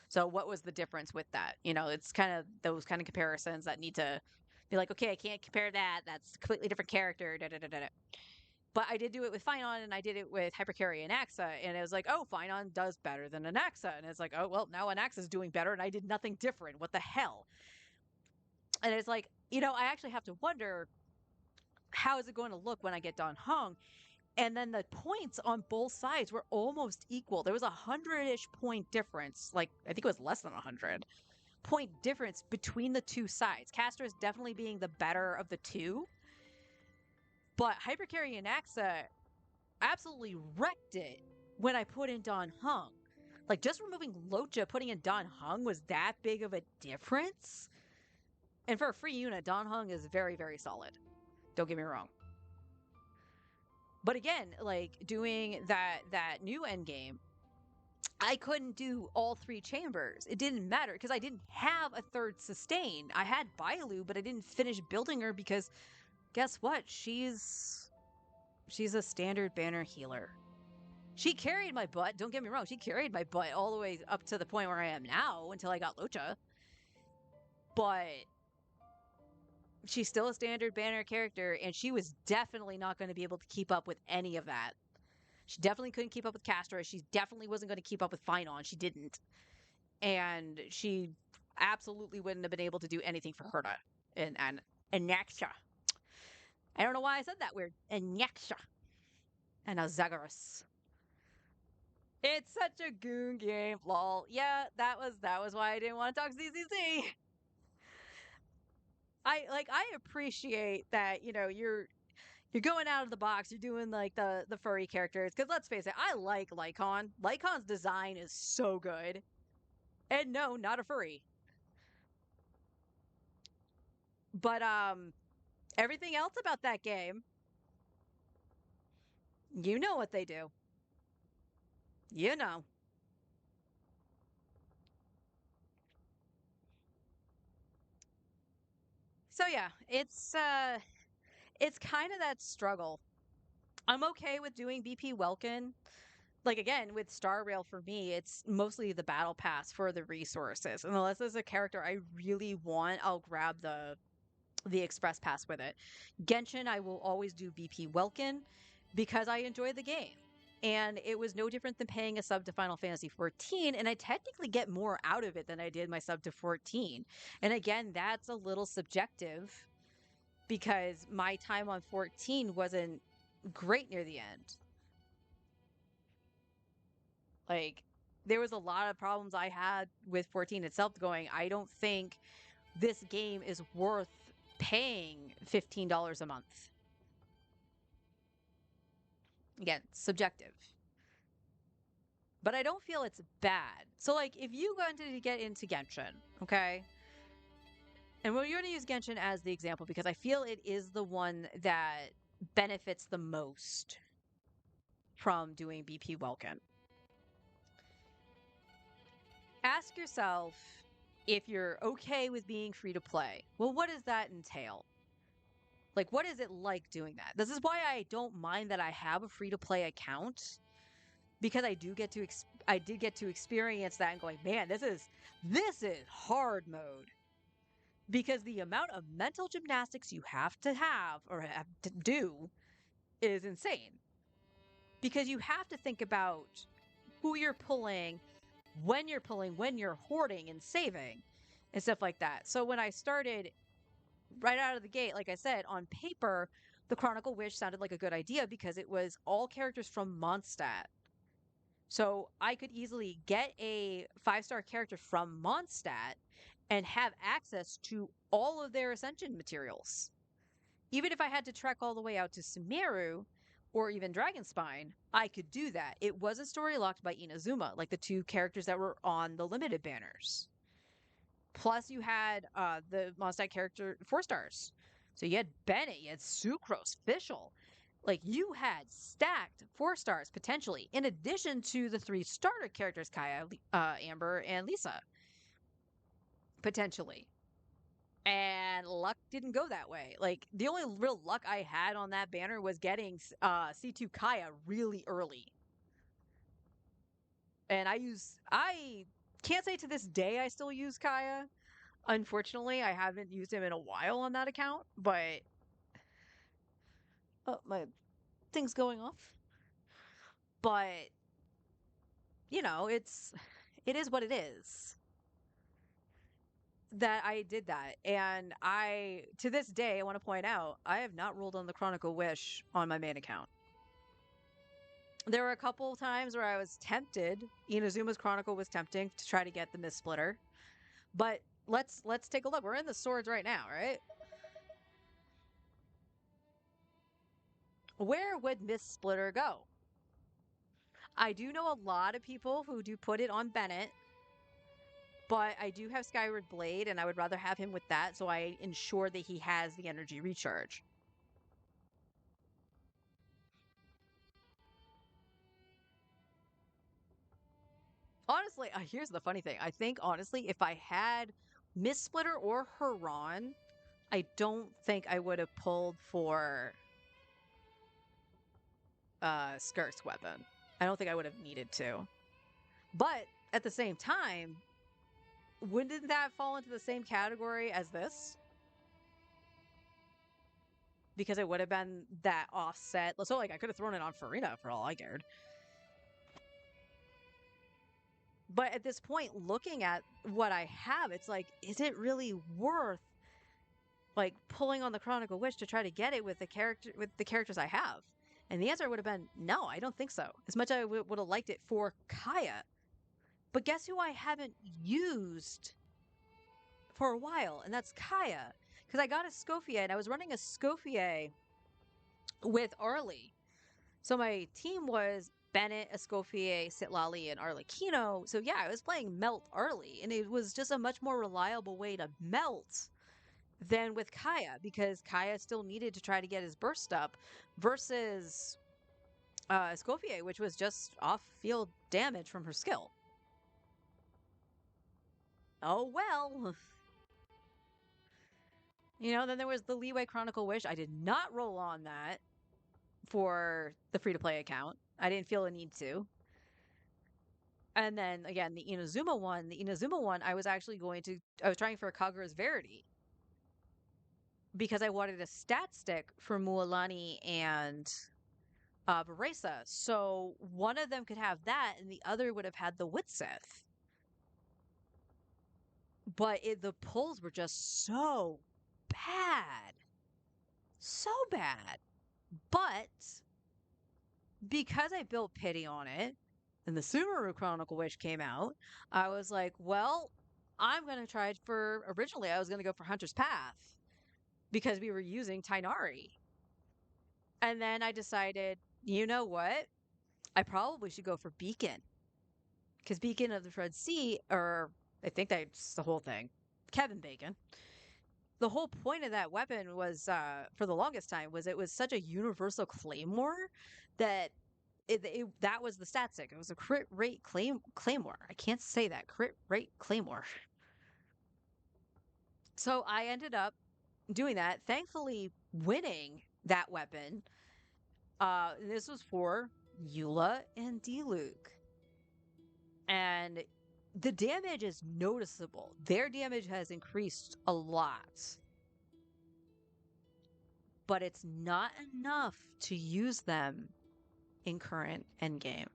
So what was the difference with that? It's kind of those kind of comparisons that need to be like, okay, I can't compare that. That's a completely different character. Da, da, da, da, da. But I did do it with Finon, and I did it with Hypercarry and Axa, and it was like, oh, Finon does better than Anaxa. And it's like, oh, well, now Anaxa's doing better, and I did nothing different. What the hell? And it's like, I actually have to wonder, how is it going to look when I get Dan Heng? And then the points on both sides were almost equal. There was 100-ish point difference. Like, I think it was less than 100-point difference between the two sides. Castor is definitely being the better of the two. But Hypercarry and Axa absolutely wrecked it when I put in Dan Heng. Like, just removing Locha, putting in Dan Heng was that big of a difference? And for a free unit, Dan Heng is very, very solid. Don't get me wrong. But again, like, doing that new endgame, I couldn't do all 3 chambers. It didn't matter because I didn't have a third sustain. I had Bailu, but I didn't finish building her because guess what? She's a standard banner healer. She carried my butt. Don't get me wrong. She carried my butt all the way up to the point where I am now until I got Locha. But she's still a standard banner character, and she was definitely not going to be able to keep up with any of that. She definitely couldn't keep up with Castor. She definitely wasn't going to keep up with Finon. She didn't. And she absolutely wouldn't have been able to do anything for Herta and Anaxa. I don't know why I said that weird. Anaxa. And a Zagreus. It's such a goon game, lol. Yeah, that was why I didn't want to talk CCC. I appreciate that, you're going out of the box, you're doing like the furry characters, because let's face it, I like Lycon. Lycon's design is so good. And no, not a furry. But everything else about that game, you know what they do. You know. So yeah, it's kind of that struggle. I'm okay with doing BP Welkin. Like, again, with Star Rail, for me, it's mostly the battle pass for the resources. And unless there's a character I really want, I'll grab the express pass with it. Genshin, I will always do BP Welkin because I enjoy the game. And it was no different than paying a sub to Final Fantasy XIV, and I technically get more out of it than I did my sub to 14. And again, that's a little subjective because my time on 14 wasn't great near the end. Like, there was a lot of problems I had with 14 itself going, I don't think this game is worth paying $15 a month. Again, subjective. But I don't feel it's bad. So, like, if you wanted to get into Genshin, okay? And we're going to use Genshin as the example because I feel it is the one that benefits the most from doing BP Welkin. Ask yourself if you're okay with being free to play. Well, what does that entail? Like, what is it like doing that? This is why I don't mind that I have a free to play account, because I did get to experience that and going, man, this is hard mode. Because the amount of mental gymnastics you have to do is insane. Because you have to think about who you're pulling, when you're hoarding and saving and stuff like that. So when I started right out of the gate, like I said, on paper, the Chronicle Wish sounded like a good idea because it was all characters from Mondstadt. So I could easily get a 5-star character from Mondstadt and have access to all of their Ascension materials. Even if I had to trek all the way out to Sumeru or even Dragonspine, I could do that. It wasn't story locked by Inazuma, like the two characters that were on the limited banners. Plus, you had the Mondstadt character 4 stars. So you had Bennett, you had Sucrose, Fischl. Like you had stacked 4 stars potentially, in addition to the 3 starter characters, Kaya, Amber, and Lisa. Potentially. And luck didn't go that way. Like the only real luck I had on that banner was getting C2 Kaya really early. And I can't say to this day I still use Kaya. Unfortunately, I haven't used him in a while on that account, but oh, my thing's going off. But you know, it is what it is. That I did that. And I, to this day, I want to point out, I have not rolled on the Chronicle Wish on my main account. There were a couple times where I was tempted. Inazuma's Chronicle was tempting to try to get the Mist Splitter. But let's take a look. We're in the swords right now, right? Where would Mist Splitter go? I do know a lot of people who do put it on Bennett, but I do have Skyward Blade, and I would rather have him with that, so I ensure that he has the energy recharge. Honestly, here's the funny thing. I think, honestly, if I had Mist Splitter or Haran, I don't think I would have pulled for Skirt's weapon. I don't think I would have needed to. But at the same time, wouldn't that fall into the same category as this? Because it would have been that offset. So, like, I could have thrown it on Farina for all I cared. But at this point, looking at what I have, it's like, is it really worth like pulling on the Chronicle Witch to try to get it with the characters I have? And the answer would have been no, I don't think so. As much as I would have liked it for Kaya. But guess who I haven't used for a while? And that's Kaya. Because I got a Scofier, and I was running a Scofier with Arlie. So my team was Bennett, Escoffier, Sitlali, and Arlecchino. So yeah, I was playing Melt Arlie, and it was just a much more reliable way to melt than with Kaya, because Kaya still needed to try to get his burst up versus Escoffier, which was just off-field damage from her skill. Oh well. You know, then there was the Leeway Chronicle Wish. I did not roll on that for the free-to-play account. I didn't feel a need to. And then again, the Inazuma one, I was trying for a Kagura's Verity. Because I wanted a stat stick for Mualani and Beresa. So one of them could have that, and the other would have had the Witsith. But the pulls were just so bad. So bad. But because I built pity on it, and the Sumeru Chronicle Wish came out, I was like, well, I'm going to try it for, originally I was going to go for Hunter's Path because we were using Tainari. And then I decided, you know what? I probably should go for Beacon. Because Beacon of the Red Sea, or I think that's the whole thing. Kevin Bacon. The whole point of that weapon was, for the longest time, was it was such a universal claymore that that was the stat stick. It was a crit rate claymore. I can't say that. Crit rate claymore. So I ended up doing that, thankfully winning that weapon. This was for Eula and Diluc. And the damage is noticeable. Their damage has increased a lot. But it's not enough to use them in current endgame.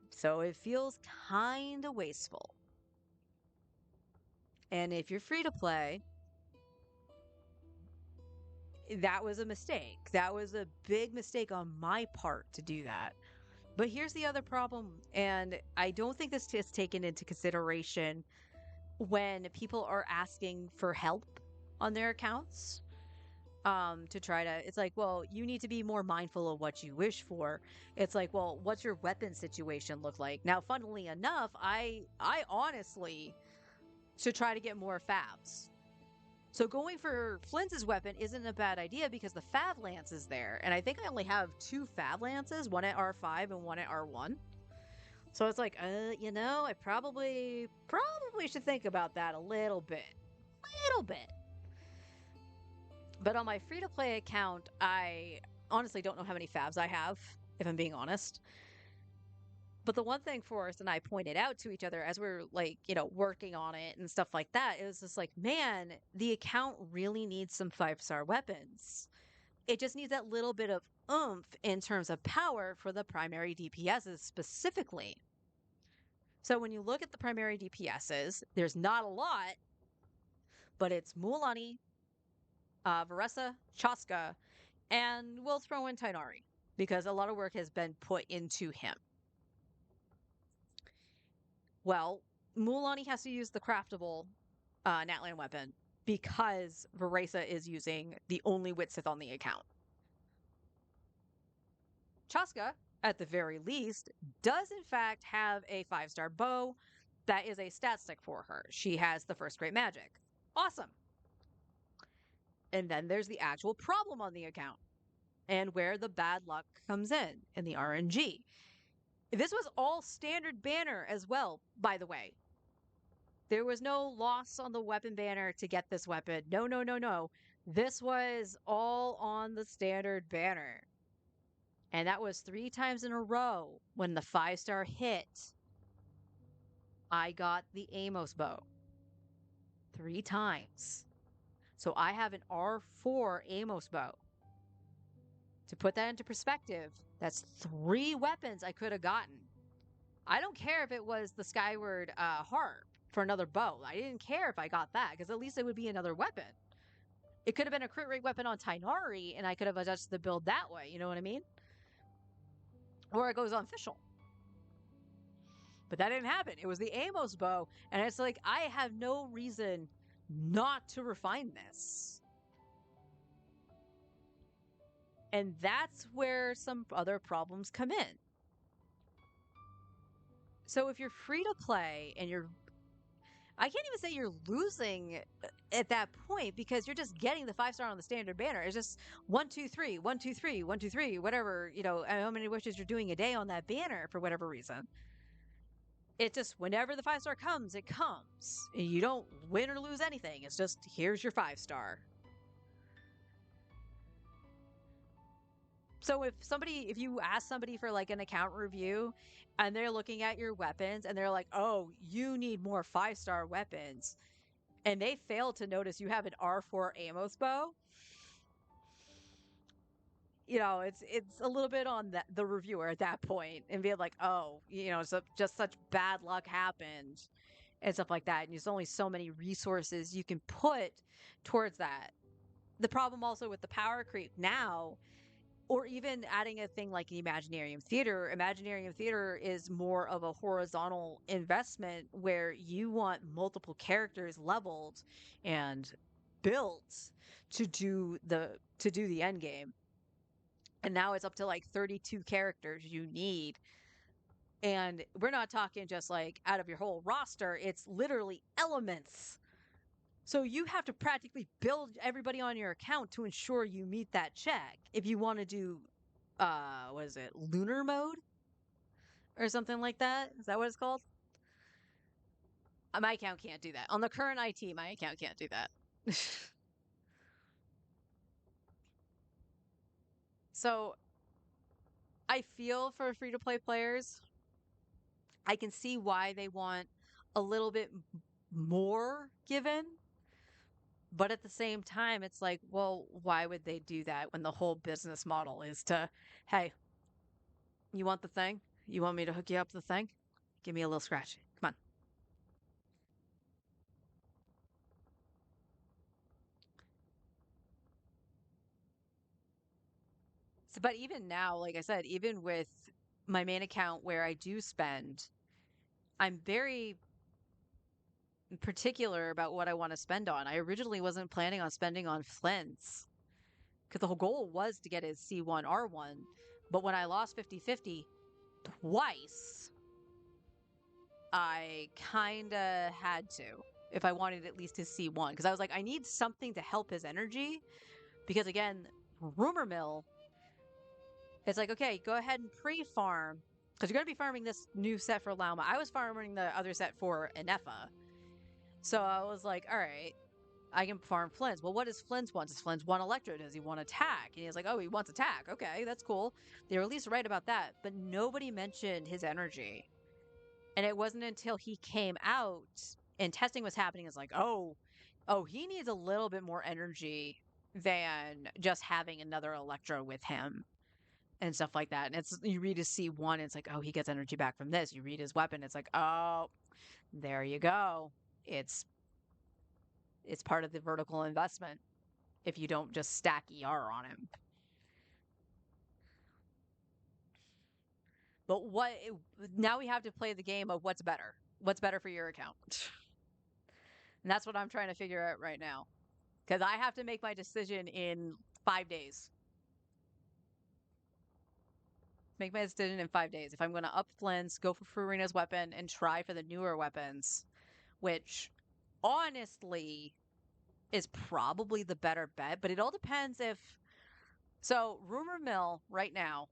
So it feels kinda wasteful. And if you're free to play, that was a mistake. That was a big mistake on my part to do that. But here's the other problem, and I don't think this is taken into consideration when people are asking for help on their accounts. To try to, it's like, well, you need to be more mindful of what you wish for. It's like, well, what's your weapon situation look like? Now, funnily enough, I honestly should try to get more favs. So going for Flynn's weapon isn't a bad idea because the Fav Lance is there. And I think I only have 2 Fav Lances, one at R5 and one at R1. So it's like, I probably should think about that a little bit. Little bit. But on my free-to-play account, I honestly don't know how many Favs I have, if I'm being honest. But the one thing Forrest and I pointed out to each other as we are like, working on it and stuff like that, it was just like, man, the account really needs some 5-star weapons. It just needs that little bit of oomph in terms of power for the primary DPSs specifically. So when you look at the primary DPSs, there's not a lot, but it's Mualani, Varessa, Chaska, and we'll throw in Tainari because a lot of work has been put into him. Well, Mualani has to use the craftable Natlan weapon because Varesa is using the only Witsith on the account. Chaska, at the very least, does in fact have a 5-star bow that is a stat stick for her. She has the first great magic. Awesome. And then there's the actual problem on the account and where the bad luck comes in the RNG. This was all standard banner as well, by the way. There was no loss on the weapon banner to get this weapon. No, no, no, no. This was all on the standard banner. And that was 3 times in a row when the 5-star hit. I got the Amos bow. 3 times. So I have an R4 Amos bow. To put that into perspective, that's 3 weapons I could have gotten. I don't care if it was the Skyward Harp for another bow. I didn't care if I got that, because at least it would be another weapon. It could have been a crit rate weapon on Tainari, and I could have adjusted the build that way, you know what I mean? Or it goes on Fischl. But that didn't happen. It was the Amos bow, and it's like, I have no reason not to refine this. And that's where some other problems come in. So if you're free to play and I can't even say you're losing at that point because you're just getting the 5-star on the standard banner. It's just 1, 2, 3, 1, 2, 3, 1, 2, 3, whatever, how many wishes you're doing a day on that banner for whatever reason. It just, whenever the 5-star comes, it comes. You don't win or lose anything. It's just, here's your 5-star. So if you ask somebody for like an account review and they're looking at your weapons and they're like, oh, you need more 5-star weapons, and they fail to notice you have an R4 Amos bow, it's a little bit on the reviewer at that point and being like, oh, so just such bad luck happened and stuff like that. And there's only so many resources you can put towards that. The problem also with the power creep now, or even adding a thing like Imaginarium Theater. Imaginarium Theater is more of a horizontal investment where you want multiple characters leveled and built to do the end game. And now it's up to like 32 characters you need. And we're not talking just like out of your whole roster. It's literally elements. So you have to practically build everybody on your account to ensure you meet that check. If you want to do, what is it, lunar mode? Or something like that? Is that what it's called? My account can't do that. On the current IT, my account can't do that. So I feel for free-to-play players. I can see why they want a little bit more given. But at the same time, it's like, well, why would they do that when the whole business model is to, hey, you want the thing? You want me to hook you up the thing? Give me a little scratch. Come on. But even now, like I said, even with my main account where I do spend, I'm very particular about what I want to spend on. I originally wasn't planning on spending on Flints because the whole goal was to get his C1R1. But when I lost 50/50 twice, I kind of had to if I wanted at least his C1 because I was like, I need something to help his energy because again, Rumor Mill, it's like, okay, go ahead and pre-farm because you're going to be farming this new set for Lauma. I was farming the other set for Inefa. So I was like, all right, I can farm Flints. Well, what does Flints want? Does Flints want Electro? Does he want attack? And he's like, oh, he wants attack. Okay, that's cool. They were at least right about that. But nobody mentioned his energy. And it wasn't until he came out and testing was happening, it's like, oh, he needs a little bit more energy than just having another Electro with him and stuff like that. And it's you read his C1, it's like, oh, he gets energy back from this. You read his weapon, it's like, oh, there you go. It's part of the vertical investment if you don't just stack ER on him. But now we have to play the game of what's better. What's better for your account? And that's what I'm trying to figure out right now. Because I have to make my decision in 5 days. Make my decision in 5 days. If I'm going to up Flints, go for Furina's weapon, and try for the newer weapons, which honestly is probably the better bet. But it all depends if. So, Rumor Mill right now,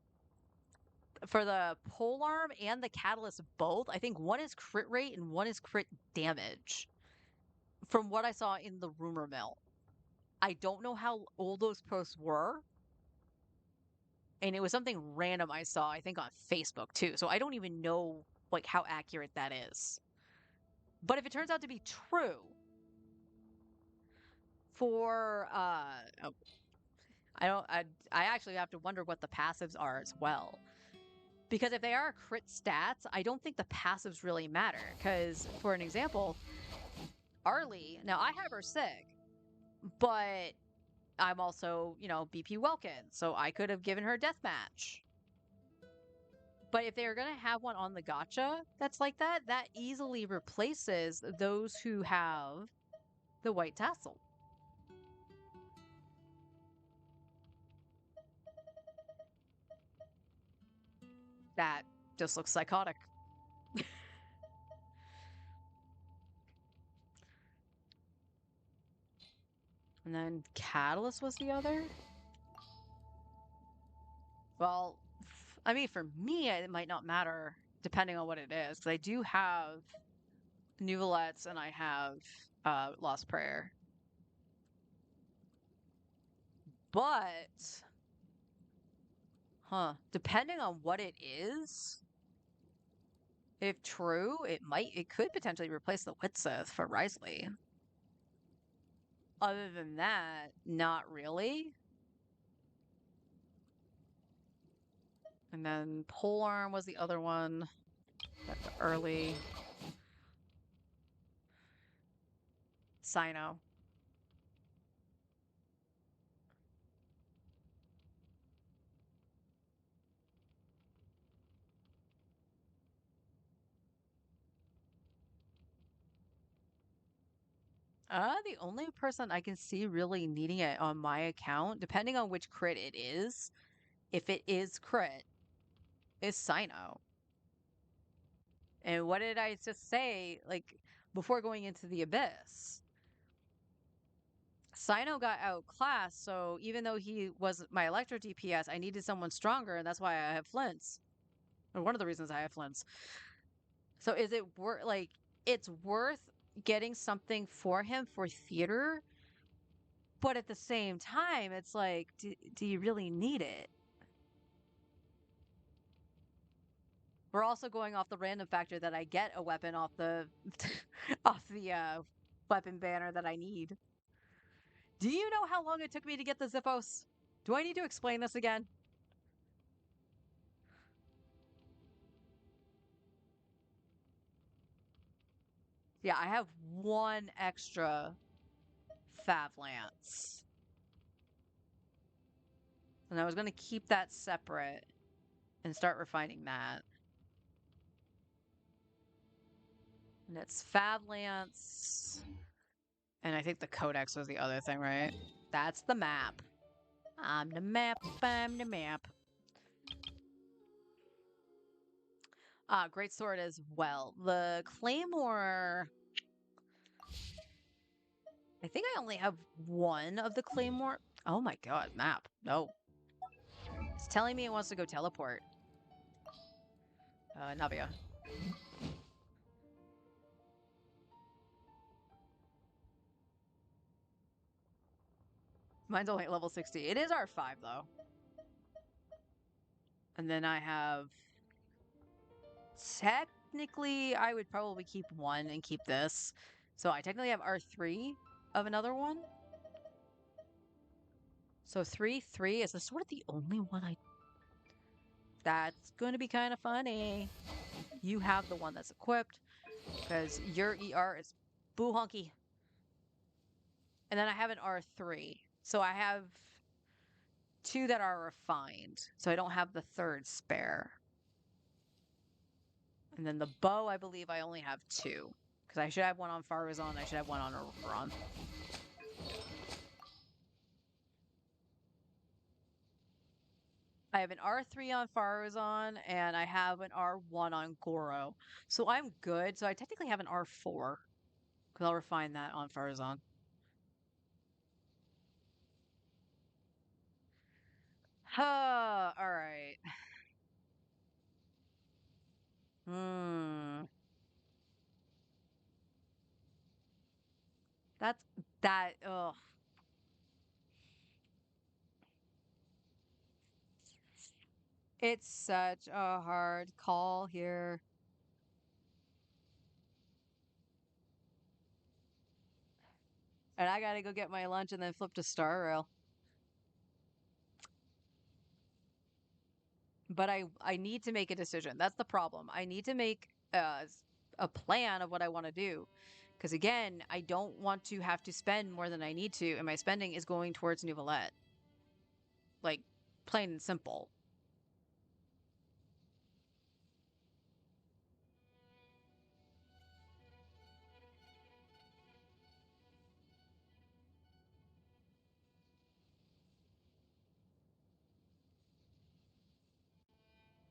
for the polearm and the catalyst both, I think one is crit rate and one is crit damage. From what I saw in the Rumor Mill. I don't know how old those posts were. And it was something random I saw, I think on Facebook too. So I don't even know like how accurate that is. But if it turns out to be true for oh, I actually have to wonder what the passives are as well. Because if they are crit stats, I don't think the passives really matter. Because, for an example, Arlie, now I have her SIG, but I'm also, BP Welkin, so I could have given her Deathmatch. But if they're going to have one on the gacha that's like that, that easily replaces those who have the white tassel. That just looks psychotic. And then Catalyst was the other? Well, I mean, for me, it might not matter depending on what it is. Because I do have Nuvelettes and I have Lost Prayer. But, depending on what it is, if true, it could potentially replace the Witsith for Risley. Other than that, not really. And then Polearm was the other one. That's early. Sino. The only person I can see really needing it on my account, depending on which crit it is, if it is crit, is Sino. And what did I just say, like, before going into the Abyss? Sino got outclassed, so even though he was my Electro DPS, I needed someone stronger, and that's why I have Flints. Or one of the reasons I have Flints. So is it worth, like, it's worth getting something for him for theater, but at the same time, it's like, do you really need it? We're also going off the random factor that I get a weapon off the off the weapon banner that I need. Do you know how long it took me to get the Ziphos? Do I need to explain this again? Yeah, I have one extra Favlance. And I was going to keep that separate and start refining that. And it's Fadlance. And I think the Codex was the other thing, right? That's the map. I'm the map. I'm the map. Great sword as well. The Claymore. I think I only have one of the Claymore. Oh my god, map. No. It's telling me it wants to go teleport. Navia. Mine's only at level 60. It is R5 though. And then I have. Technically, I would probably keep one and keep this. So I technically have R3 of another one. So 3 is this sort of the only one I. That's going to be kind of funny. You have the one that's equipped because your ER is boo honky. And then I have an R3. So I have 2 that are refined. So I don't have the third spare. And then the bow, I believe I only have 2. Because I should have one on Farazan, I should have one on Oberon. I have an R3 on Farazan, and I have an R1 on Goro. So I'm good. So I technically have an R4. Because I'll refine that on Farazan. Alright. Hmm. That's that. Ugh. It's such a hard call here. And I gotta go get my lunch and then flip to Star Rail. But I need to make a decision. That's the problem. I need to make a plan of what I want to do. Because again, I don't want to have to spend more than I need to, and my spending is going towards Nouvellette. Like, plain and simple.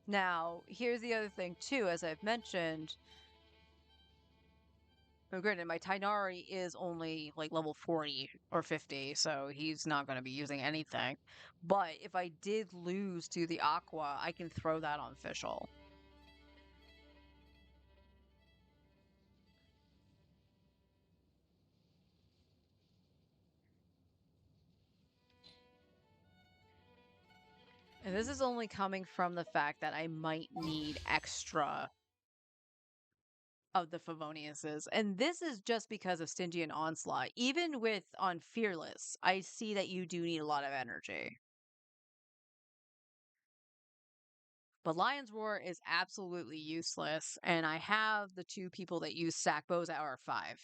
Now, here's the other thing too, as I've mentioned. Granted, my Tainari is only like level 40 or 50, so he's not going to be using anything. But if I did lose to the Aqua, I can throw that on Fischl. And this is only coming from the fact that I might need extra of the Favoniuses. And this is just because of Stingy and Onslaught. Even with on Fearless, I see that you do need a lot of energy. But Lion's Roar is absolutely useless, and I have the 2 people that use sack bows at R5.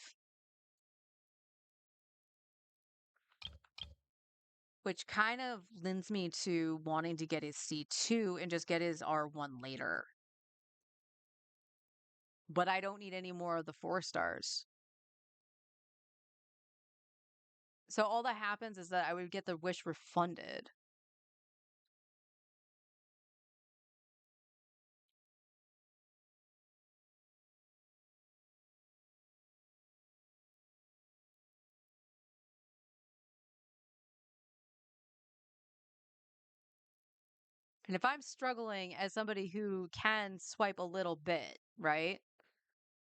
Which kind of lends me to wanting to get his C2 and just get his R1 later. But I don't need any more of the 4 stars. So all that happens is that I would get the wish refunded. And if I'm struggling as somebody who can swipe a little bit, right,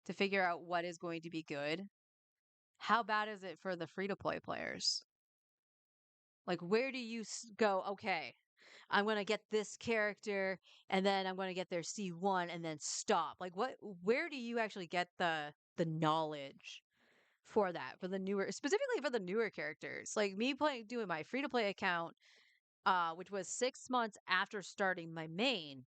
to figure out what is going to be good, how bad is it for the free to play players? Like, where do you go, okay, I'm going to get this character and then I'm going to get their C1 and then stop? Like, where do you actually get the knowledge for that, for the newer, specifically for the newer characters? Like me doing my free to play account, which was 6 months after starting my main,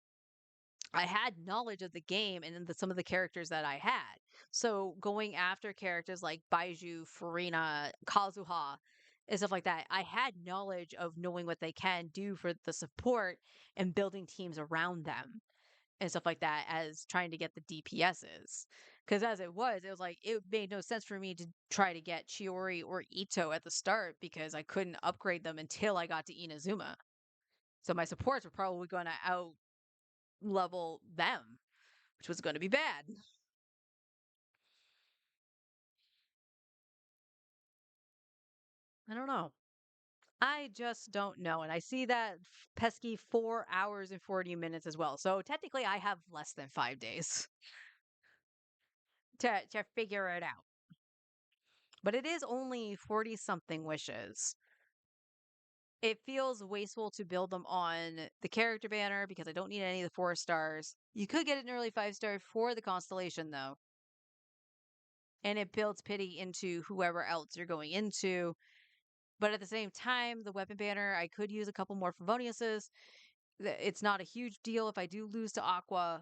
I had knowledge of the game and some of the characters that I had. So going after characters like Baiju, Furina, Kazuha, and stuff like that. I had knowledge of knowing what they can do for the support and building teams around them and stuff like that as trying to get the DPSs. Because as it was like it made no sense for me to try to get Chiori or Ito at the start because I couldn't upgrade them until I got to Inazuma. So my supports were probably going to out level them, which was going to be bad. I don't know. I just don't know. And I see that pesky 4 hours and 40 minutes as well. So technically, I have less than 5 days to figure it out. But it is only 40 something wishes. It feels wasteful to build them on the character banner because I don't need any of the 4 stars. You could get an early 5 star for the constellation, though. And it builds pity into whoever else you're going into. But at the same time, the weapon banner, I could use a couple more Favoniuses. It's not a huge deal if I do lose to Aqua,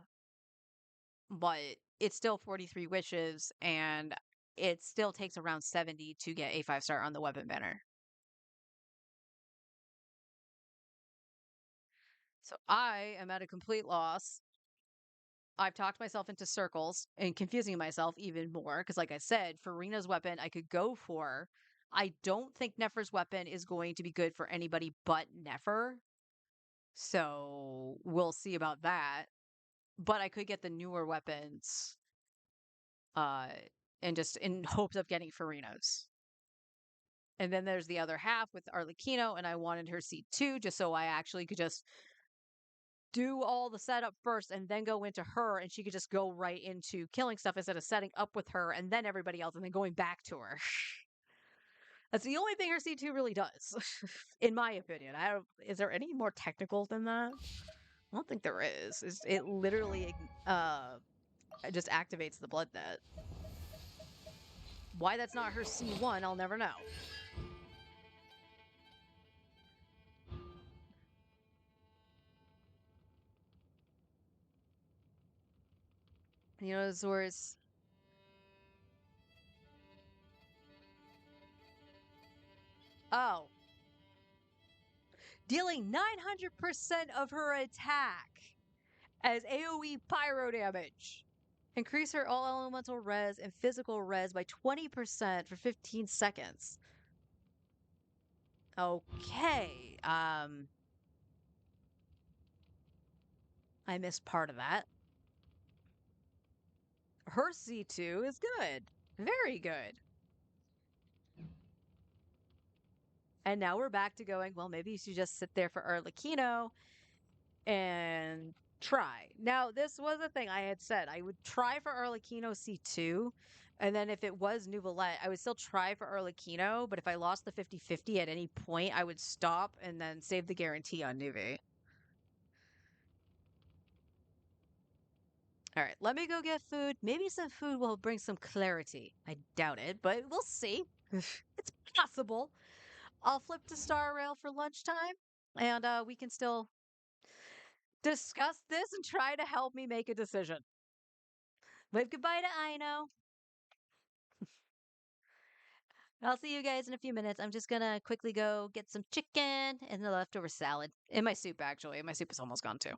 but it's still 43 wishes, and it still takes around 70 to get a 5 star on the weapon banner. So I am at a complete loss. I've talked myself into circles and confusing myself even more because, like I said, Farina's weapon I could go for. I don't think Nefer's weapon is going to be good for anybody but Nefer. So we'll see about that. But I could get the newer weapons uh and just in hopes of getting Farina's. And then there's the other half with Arlecchino, and I wanted her C2 just so I actually could just do all the setup first and then go into her, and she could just go right into killing stuff instead of setting up with her and then everybody else and then going back to her. That's the only thing her C2 really does, in my opinion. Is there any more technical than that? I don't think there is. It literally just activates the blood net. Why that's not her C1, I'll never know. You know, Zora's. Oh. Dealing 900% of her attack as AoE pyro damage. Increase her all elemental res and physical res by 20% for 15 seconds. Okay. I missed part of that. Her C2 is good. Very good. And now we're back to going, well, maybe you should just sit there for Arlecchino and try. Now, this was a thing I had said. I would try for Arlecchino C2. And then if it was Nuvolette, I would still try for Arlecchino. But if I lost the 50-50 at any point, I would stop and then save the guarantee on Nuvi. All right, let me go get food. Maybe some food will bring some clarity. I doubt it, but we'll see. It's possible. I'll flip to Star Rail for lunchtime, and we can still discuss this and try to help me make a decision. Wave goodbye to Aino. I'll see you guys in a few minutes. I'm just gonna quickly go get some chicken and the leftover salad. And my soup, actually. My soup is almost gone too.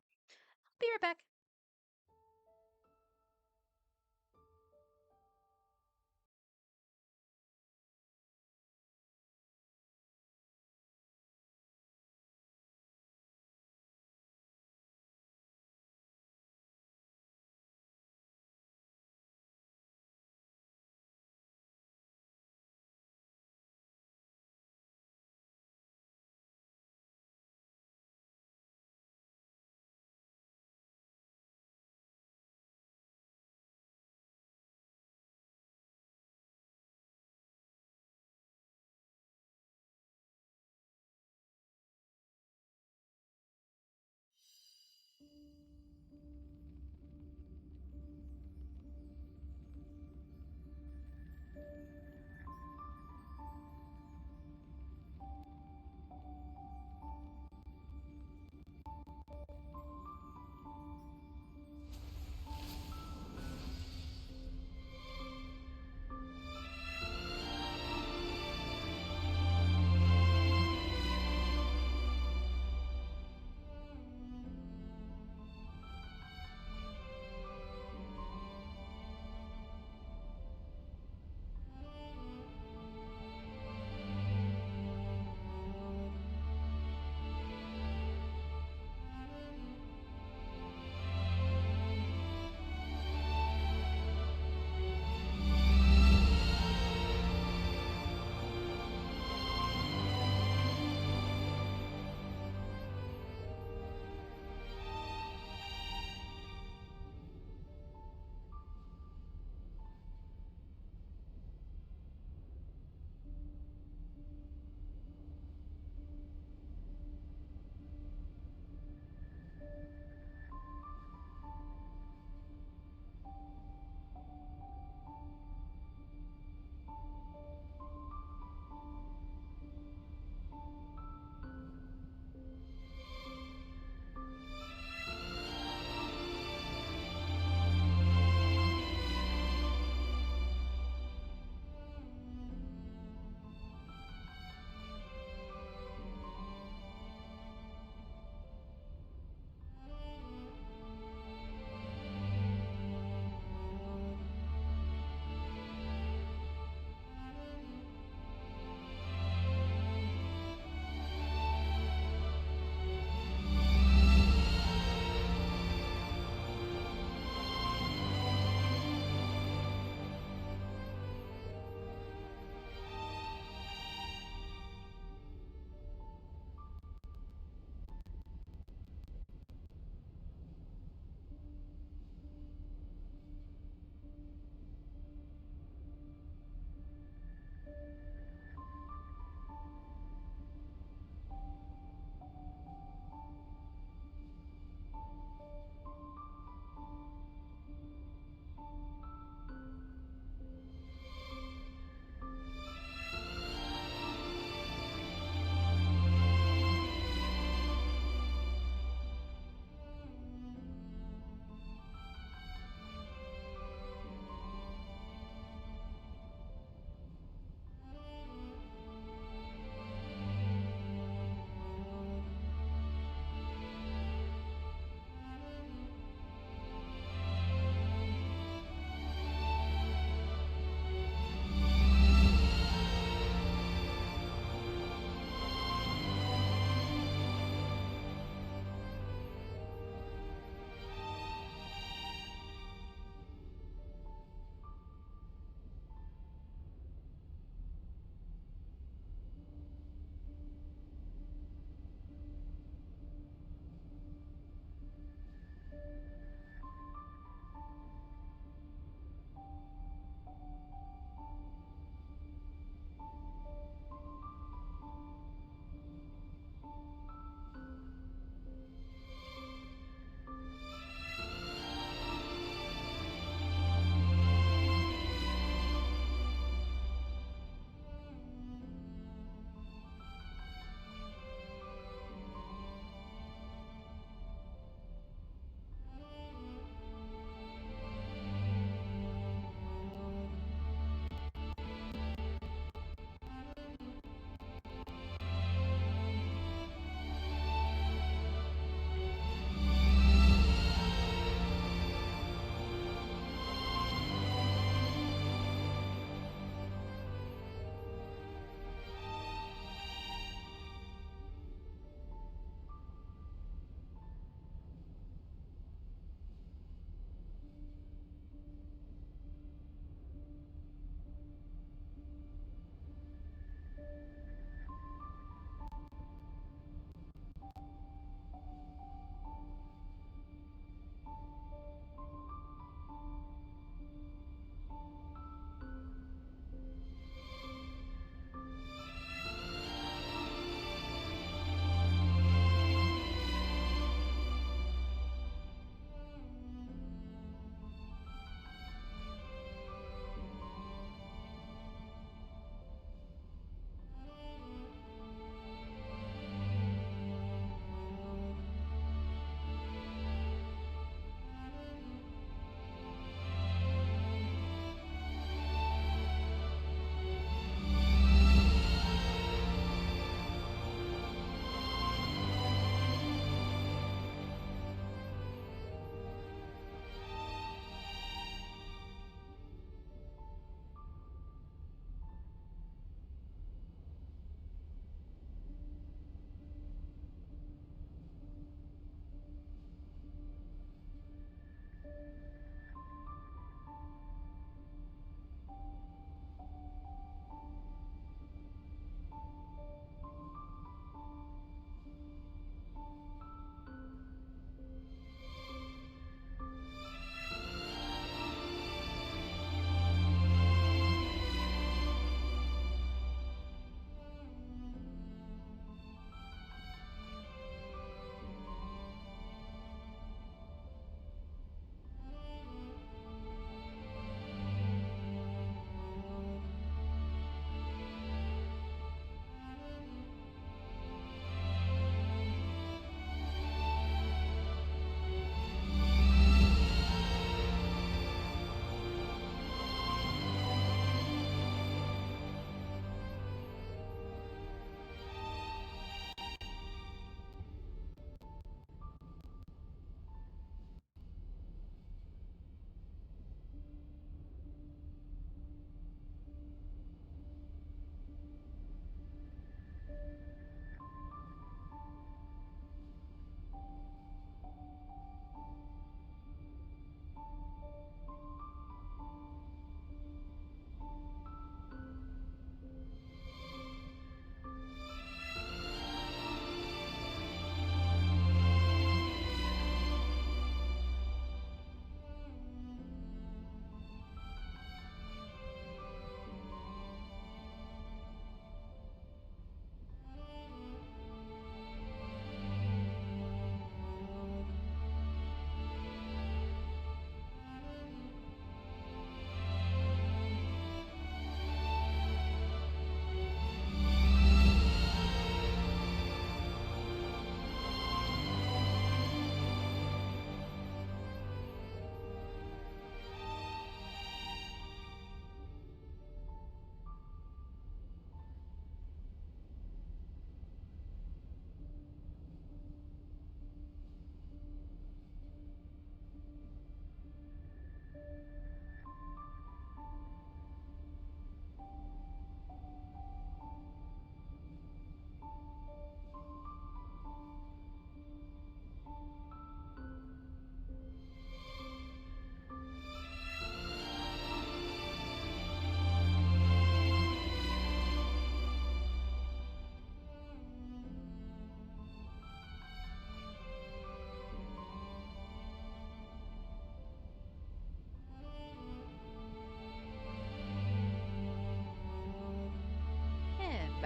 Be right back.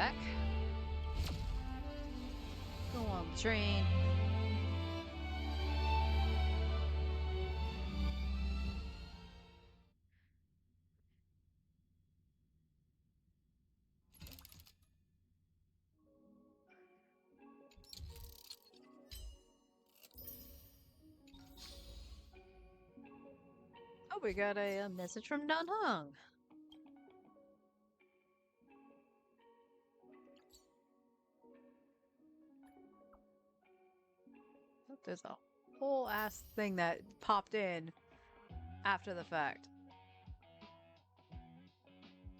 back. Go on the train. Oh, we got a message from Dan Hong. Oh, there's a whole ass thing that popped in after the fact.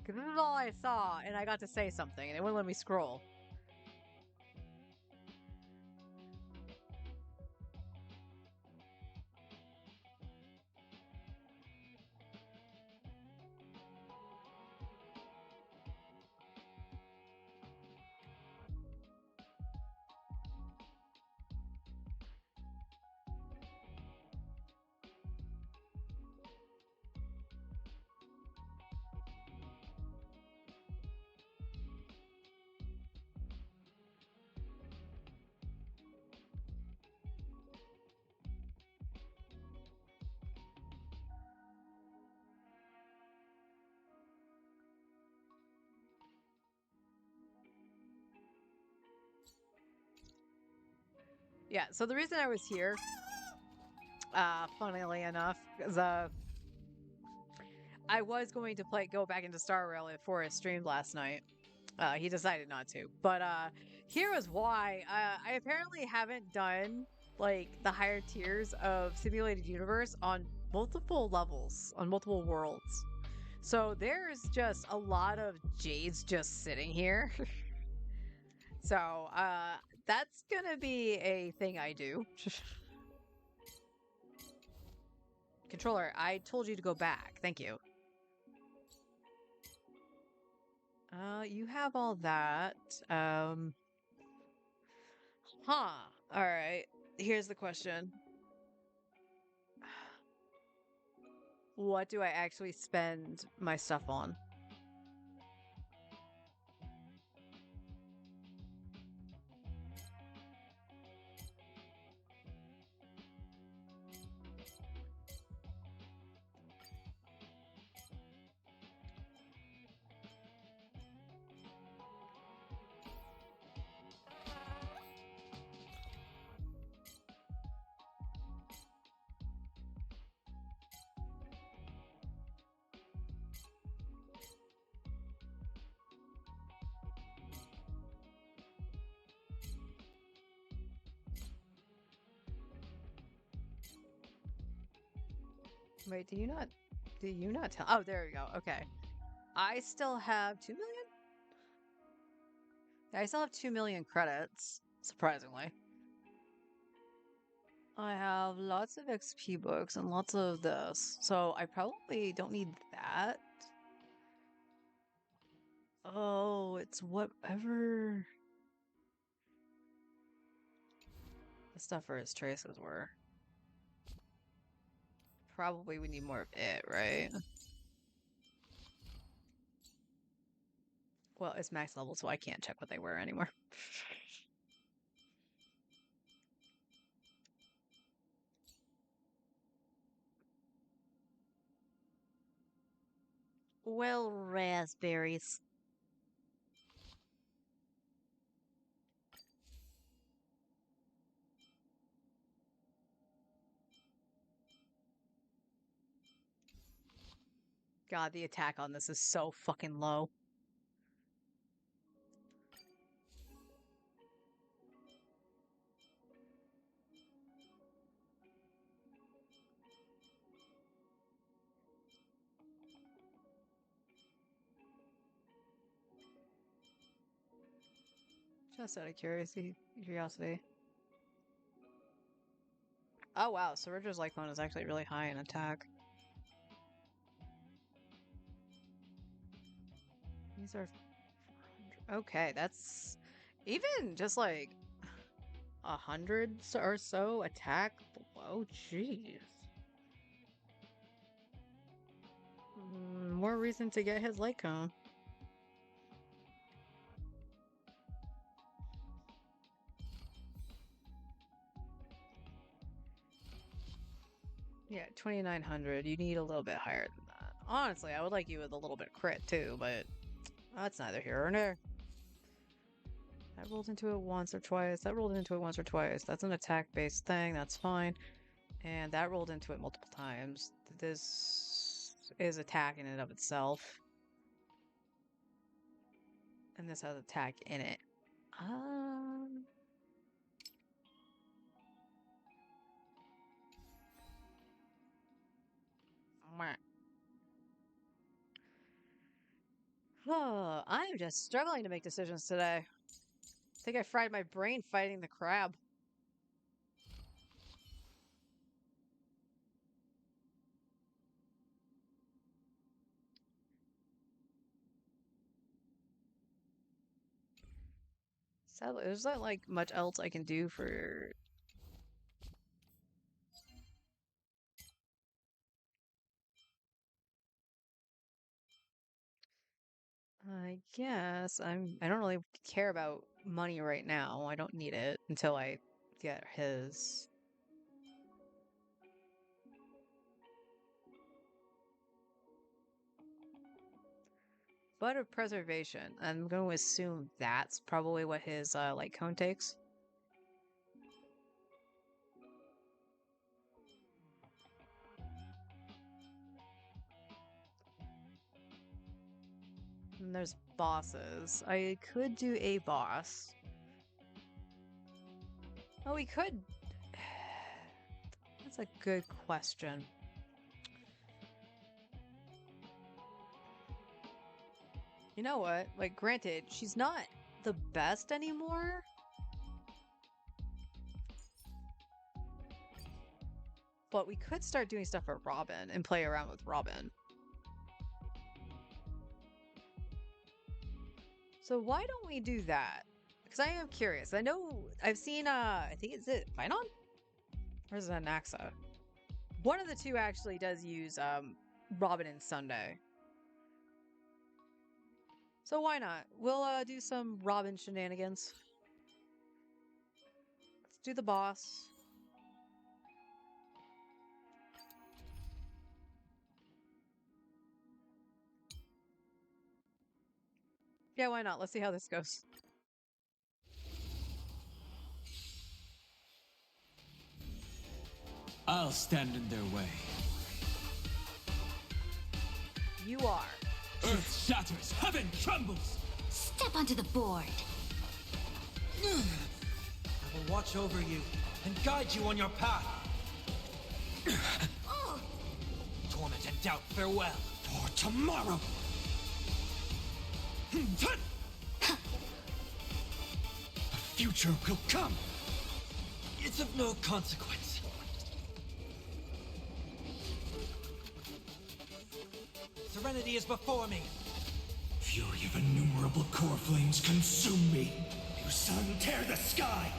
'Cause this is all I saw, and I got to say something, and it wouldn't let me scroll. Yeah, so the reason I was here, funnily enough, is I was going to go back into Star Rail for his stream last night. He decided not to. But here is why. I apparently haven't done like the higher tiers of Simulated Universe on multiple levels, on multiple worlds. So there's just a lot of Jades just sitting here. So that's gonna be a thing I do. Controller, I told you to go back. Thank you. You have all that. Alright. Here's the question. What do I actually spend my stuff on? Wait, do you not tell? Oh, there we go. Okay. I still have 2 million? I still have 2 million credits, surprisingly. I have lots of XP books and lots of this, so I probably don't need that. Oh, it's whatever the stuff for his traces were. Probably we need more of it, right? Well, it's max level, so I can't check what they were anymore. Well, raspberries. God, the attack on this is so fucking low. Just out of curiosity. Oh wow, Surger's Lycon is actually really high in attack. These are 400. Okay, that's even just like 100 or so attack below. Jeez. More reason to get his Lycon. 2900. You need a little bit higher than that. Honestly, I would like you with a little bit of crit too, but that's neither here nor there. That rolled into it once or twice. That rolled into it once or twice. That's an attack-based thing. That's fine. And that rolled into it multiple times. This is attack in and of itself. And this has attack in it. Meh. Oh, I am just struggling to make decisions today. I think I fried my brain fighting the crab. Sadly, there's not like much else I can do for. I guess I don't really care about money right now. I don't need it until I get his. But of preservation. I'm going to assume that's probably what his light cone takes. And there's bosses. I could do a boss. Oh, we could. That's a good question. You know what? Like, granted, she's not the best anymore. But we could start doing stuff for Robin and play around with Robin. So why don't we do that? Because I am curious. I know I've seen I think is it Finon? Or is it Anaxa? One of the two actually does use Robin and Sunday. So why not? We'll do some Robin shenanigans. Let's do the boss. Yeah, why not? Let's see how this goes. I'll stand in their way. You are. Earth shatters, heaven trembles! Step onto the board. I will watch over you and guide you on your path. Torment and doubt, farewell. For tomorrow! A future will come! It's of no consequence. Serenity is before me. Fury of innumerable core flames consume me! You sun, tear the sky!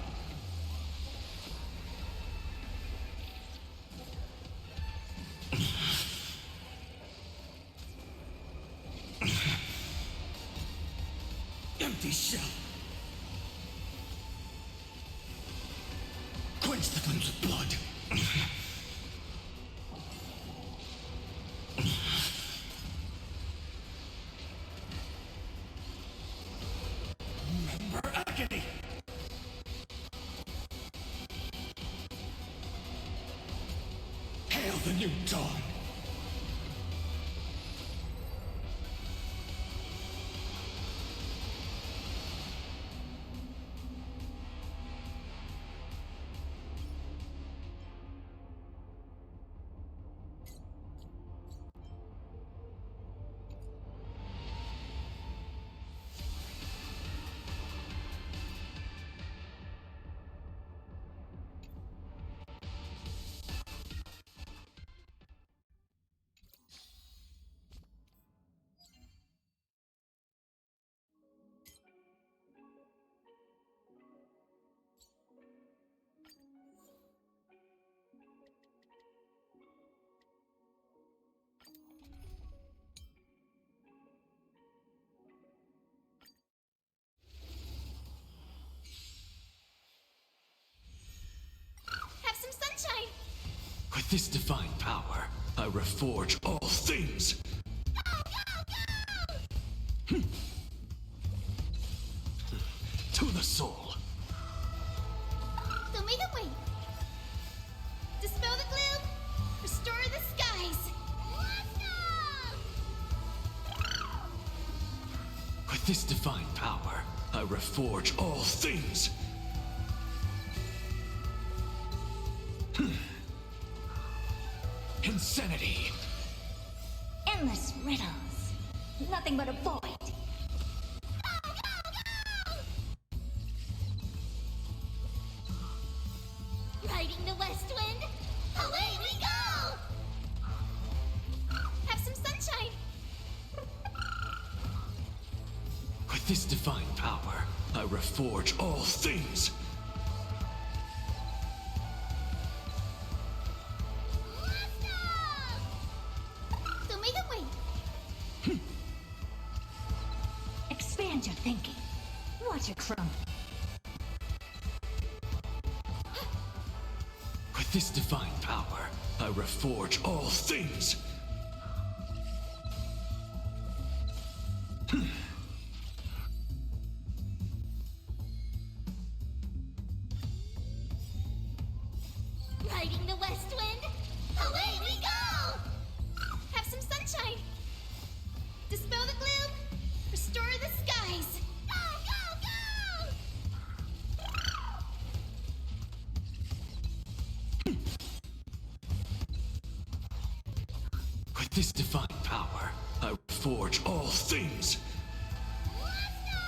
Empty shell! Quench the flames with blood! Remember agony! Hail the new dawn! With this divine power, I reforge all things. To the soul. The Omega Wave. Dispel the gloom. Restore the skies. Let's go! With this divine power, I reforge all things. Insanity. Endless riddles. Nothing but a void. Riding the west wind. Away we go! Have some sunshine. With this divine power, I reforge all things. Let's go! The Omega Wave. Expand your thinking. Watch it crumble. With this divine power, I reforge all things. Riding the west wind. Away we go! Have some sunshine. Dispel the gloom. Restore the skies. Go, go, go! With this divine power, I reforge all things. Let's go!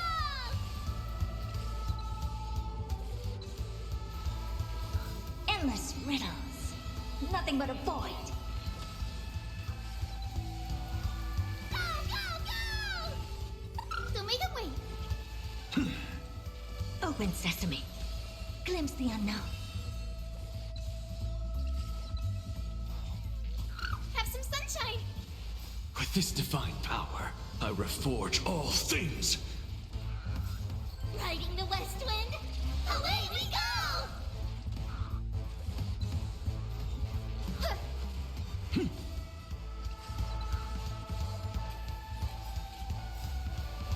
Endless riddles. Nothing but a void. Go, go, go! The Omega Wave. Open sesame. Glimpse the unknown. Have some sunshine. With this divine power, I reforge all things. Riding the west wind. Away we go! Huh.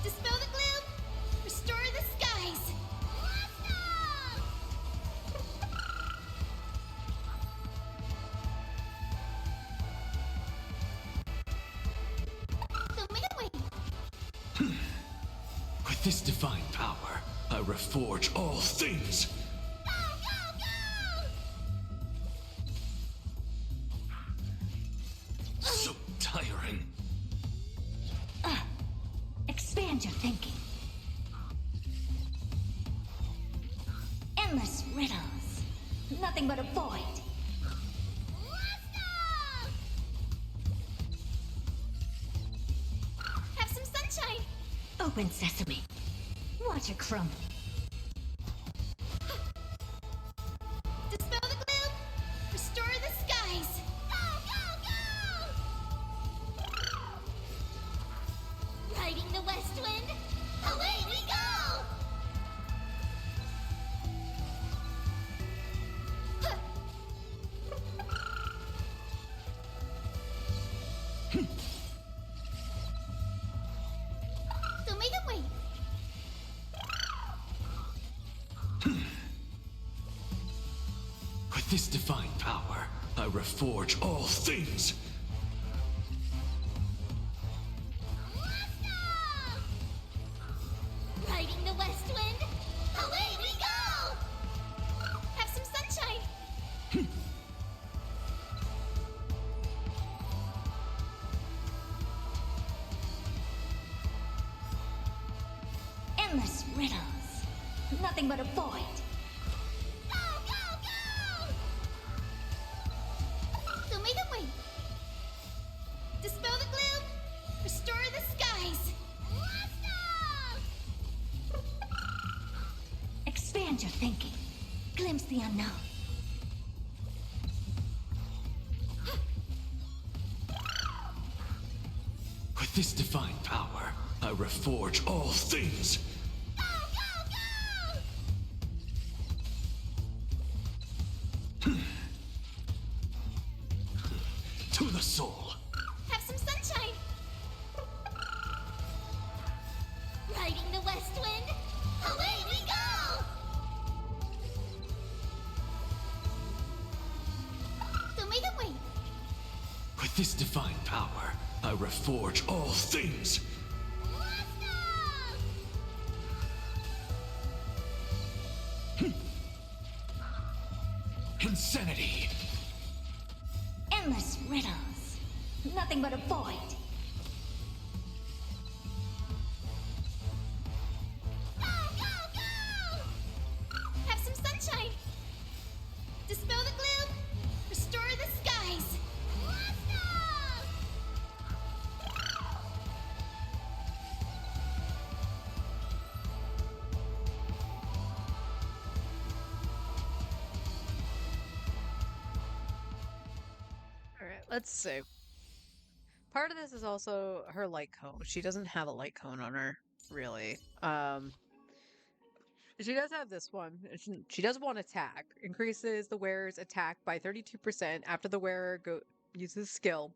Dispel the gloom. Restore the skies. Let's go! The Omega Wave. With this divine power, I reforge all things. Go, go, go! So tiring. Expand your thinking. Endless riddles. Nothing but a void. Let's go! Have some sunshine. Open sesame. Watch it crumble. Dispel the gloom. Restore the skies. Go, go, go! Riding the west wind. Away we go! Huh. The Omega Wave. With this divine power, I reforge all things. Let's go! Riding the west wind. Away we go! Have some sunshine. Endless riddles. Nothing but a void. Go, go, go! The Omega Wave. Dispel the gloom. Restore the skies. Let's go! Expand your thinking. Glimpse the unknown. With this divine power, I reforge all things. Go, go, go! soul. Have some sunshine. Riding the west wind, away we go! So make it wait. With this divine power, I reforge all things. Let's go! Insanity. Endless riddles. Nothing but a void. Go, go, go! Have some sunshine. Dispel the gloom. Restore the skies. Let's go! All right, let's see. Part of this is also her light cone. She doesn't have a light cone on her, really. She does have this one. She does one attack. Increases the wearer's attack by 32% after the wearer uses skill.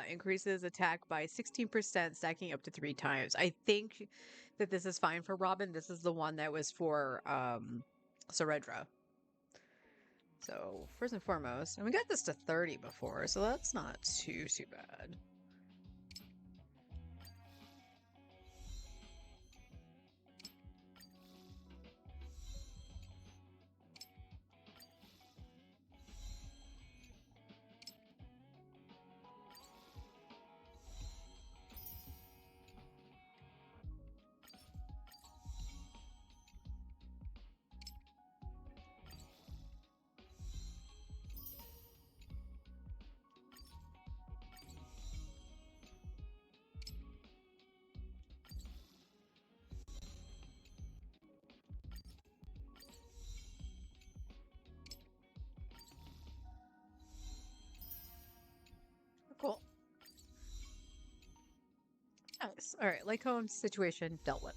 Increases attack by 16%, stacking up to 3 times. I think that this is fine for Robin. This is the one that was for Seredra. So, first and foremost, and we got this to 30 before, so that's not too bad. Cool. Nice. All right, Lycone situation dealt with.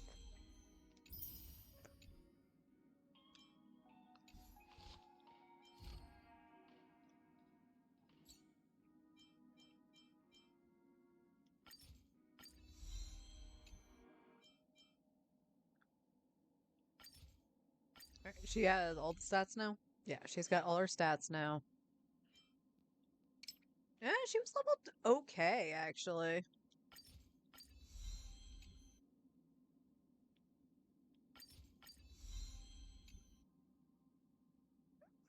All right, she has all the stats now? Yeah, she's got all her stats now. Yeah, she was leveled okay, actually.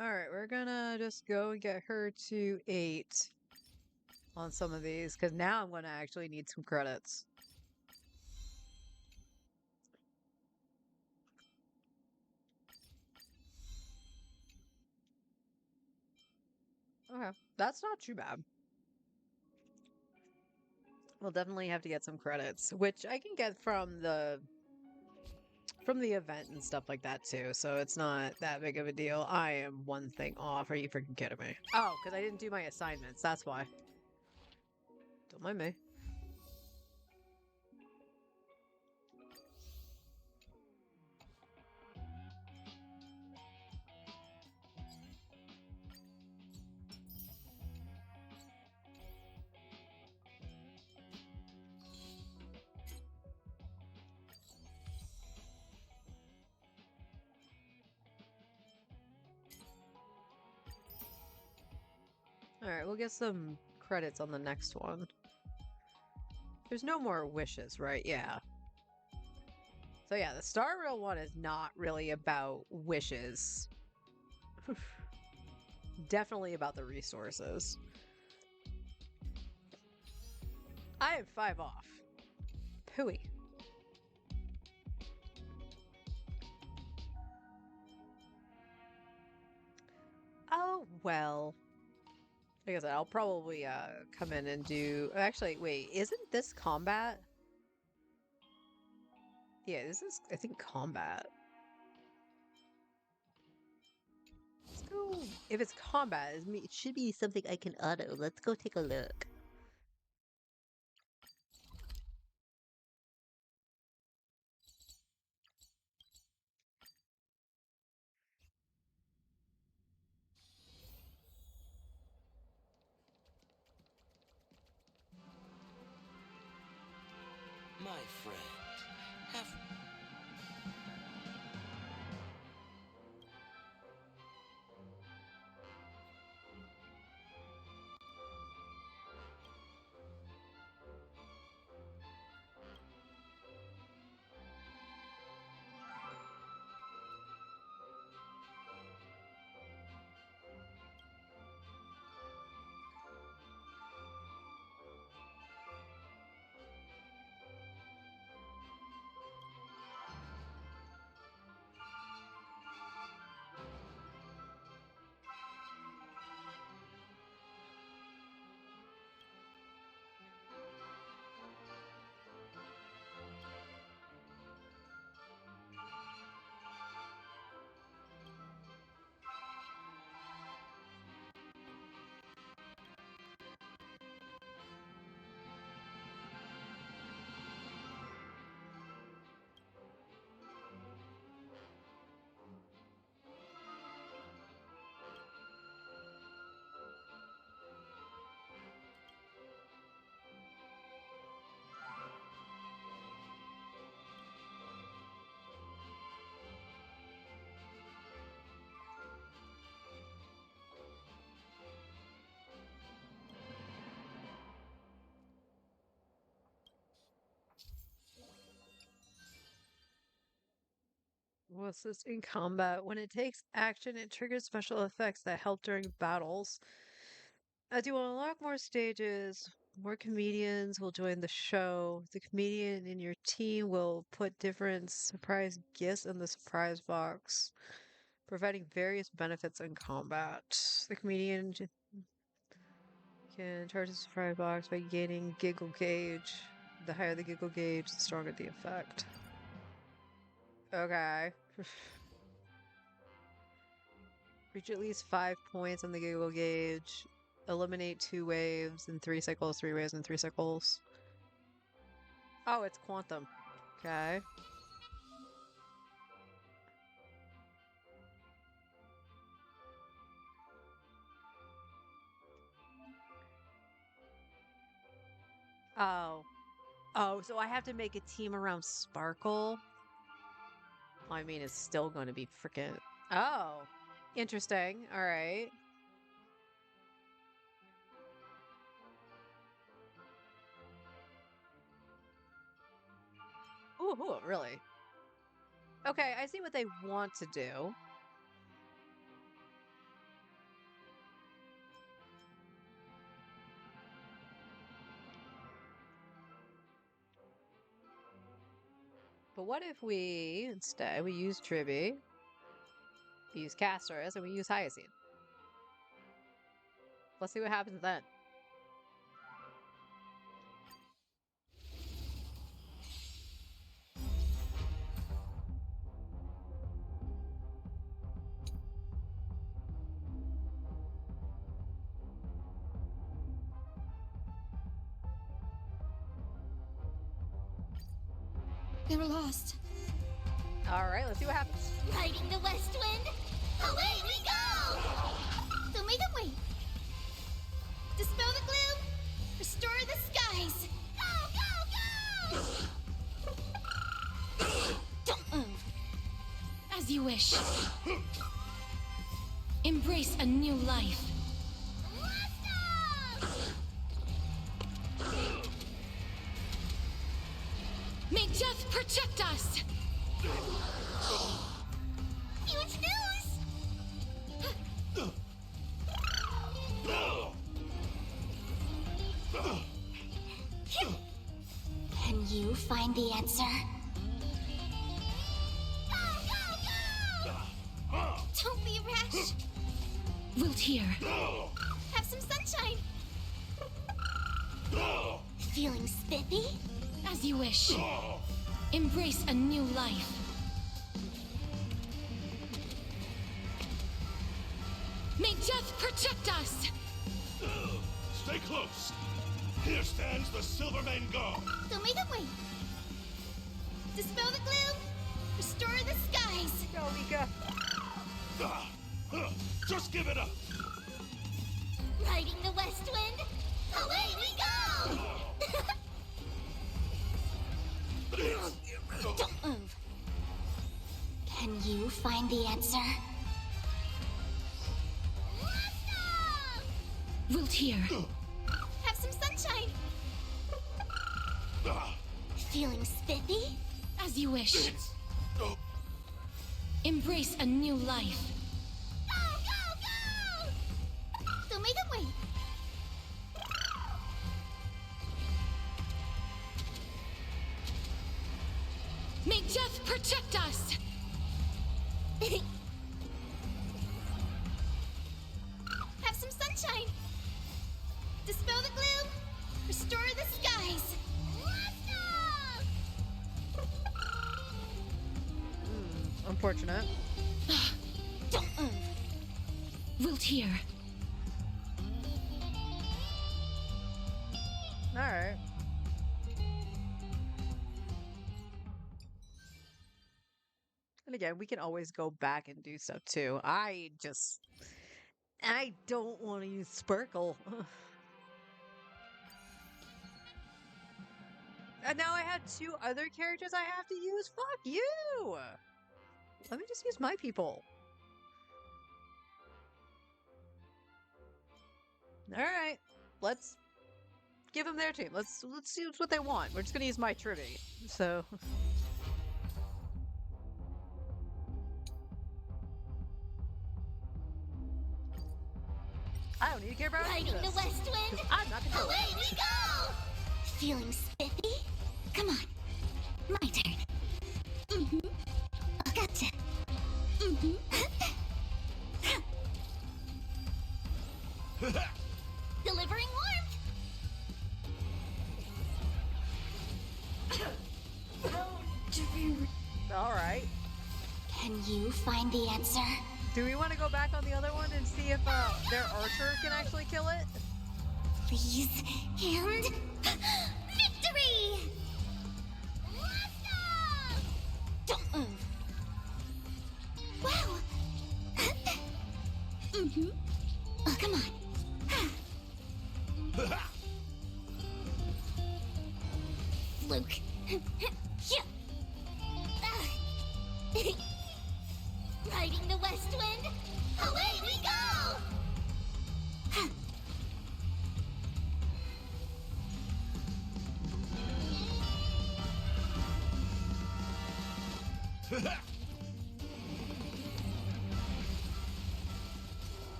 Alright, we're gonna just go and get her to 8 on some of these, because now I'm gonna actually need some credits. Okay, that's not too bad. We'll definitely have to get some credits, which I can get from the event and stuff like that too, so it's not that big of a deal. I am one thing off. Are you freaking kidding me? Oh, because I didn't do my assignments. That's why. Don't mind me. Alright, we'll get some credits on the next one. There's no more wishes, right? Yeah. So yeah, the Star Rail one is not really about wishes. Definitely about the resources. I have 5 off. Pooey. Oh, well. Like I said, I'll probably come in and do... Actually, wait, isn't this combat? Yeah, this is, I think, combat. Let's go... If it's combat, it should be something I can auto. Let's go take a look. My friend, have What's this in combat? When it takes action, it triggers special effects that help during battles. As you unlock more stages, more comedians will join the show. The comedian in your team will put different surprise gifts in the surprise box, providing various benefits in combat. The comedian can charge the surprise box by gaining giggle gauge. The higher the giggle gauge, the stronger the effect. Okay. Reach at least 5 points on the giggle gauge. Eliminate 2 waves in 3 cycles, 3 waves in 3 cycles. Oh, it's quantum. Okay. Oh. Oh, so I have to make a team around Sparkle? I mean, it's still going to be freaking. Oh. Interesting. All right. Ooh, really? Okay, I see what they want to do. But what if we, instead, we use Tribby, we use Castorus, and we use Hyacinth? Let's see what happens then. They were lost. All right, let's see what happens. Riding the west wind, away we go! So make them wait. Dispel the gloom, restore the skies. Go, go, go! Don't move. As you wish. Embrace a new life. Blast off! May death protect us! Huge news! Can you find the answer? Go, go, go! Don't be rash. Wilt hear. Have some sunshine. Feeling spiffy? As you wish. Embrace a new life. May death protect us! Stay close. Here stands the Silvermane Guard. So make them wait. Dispel the gloom, restore the skies. Go, Mika. Just give it up. Riding the west wind, away we go! you find the answer? Wiltier, Have some sunshine. Feeling spiffy? as you wish. Embrace a new life. Go, go, go! Don't make him wait. May death protect us! Have some sunshine. Dispel the gloom. Restore the skies. Unfortunate. Don't move. Wiltier, Alright. And again, we can always go back and do stuff too. I don't want to use Sparkle. And now I have two other characters I have to use? Fuck you! Let me just use my people. Alright. Let's give them their team. Let's see what they want. We're just gonna use my Trivy. So I don't need to care about any Riding of the this. west wind. I'm not controlling Away we go! Feeling spiffy? Come on. My turn. Mm-hmm. Gotcha. Mm-hmm. Delivering warmth. Alright. Can you find the answer? Do we want to go back on the other one and see if their archer can actually kill it? Please, and victory! Don't move. Wow. Mm-hmm. Oh, come on. Luke. Riding the west wind. Away we go!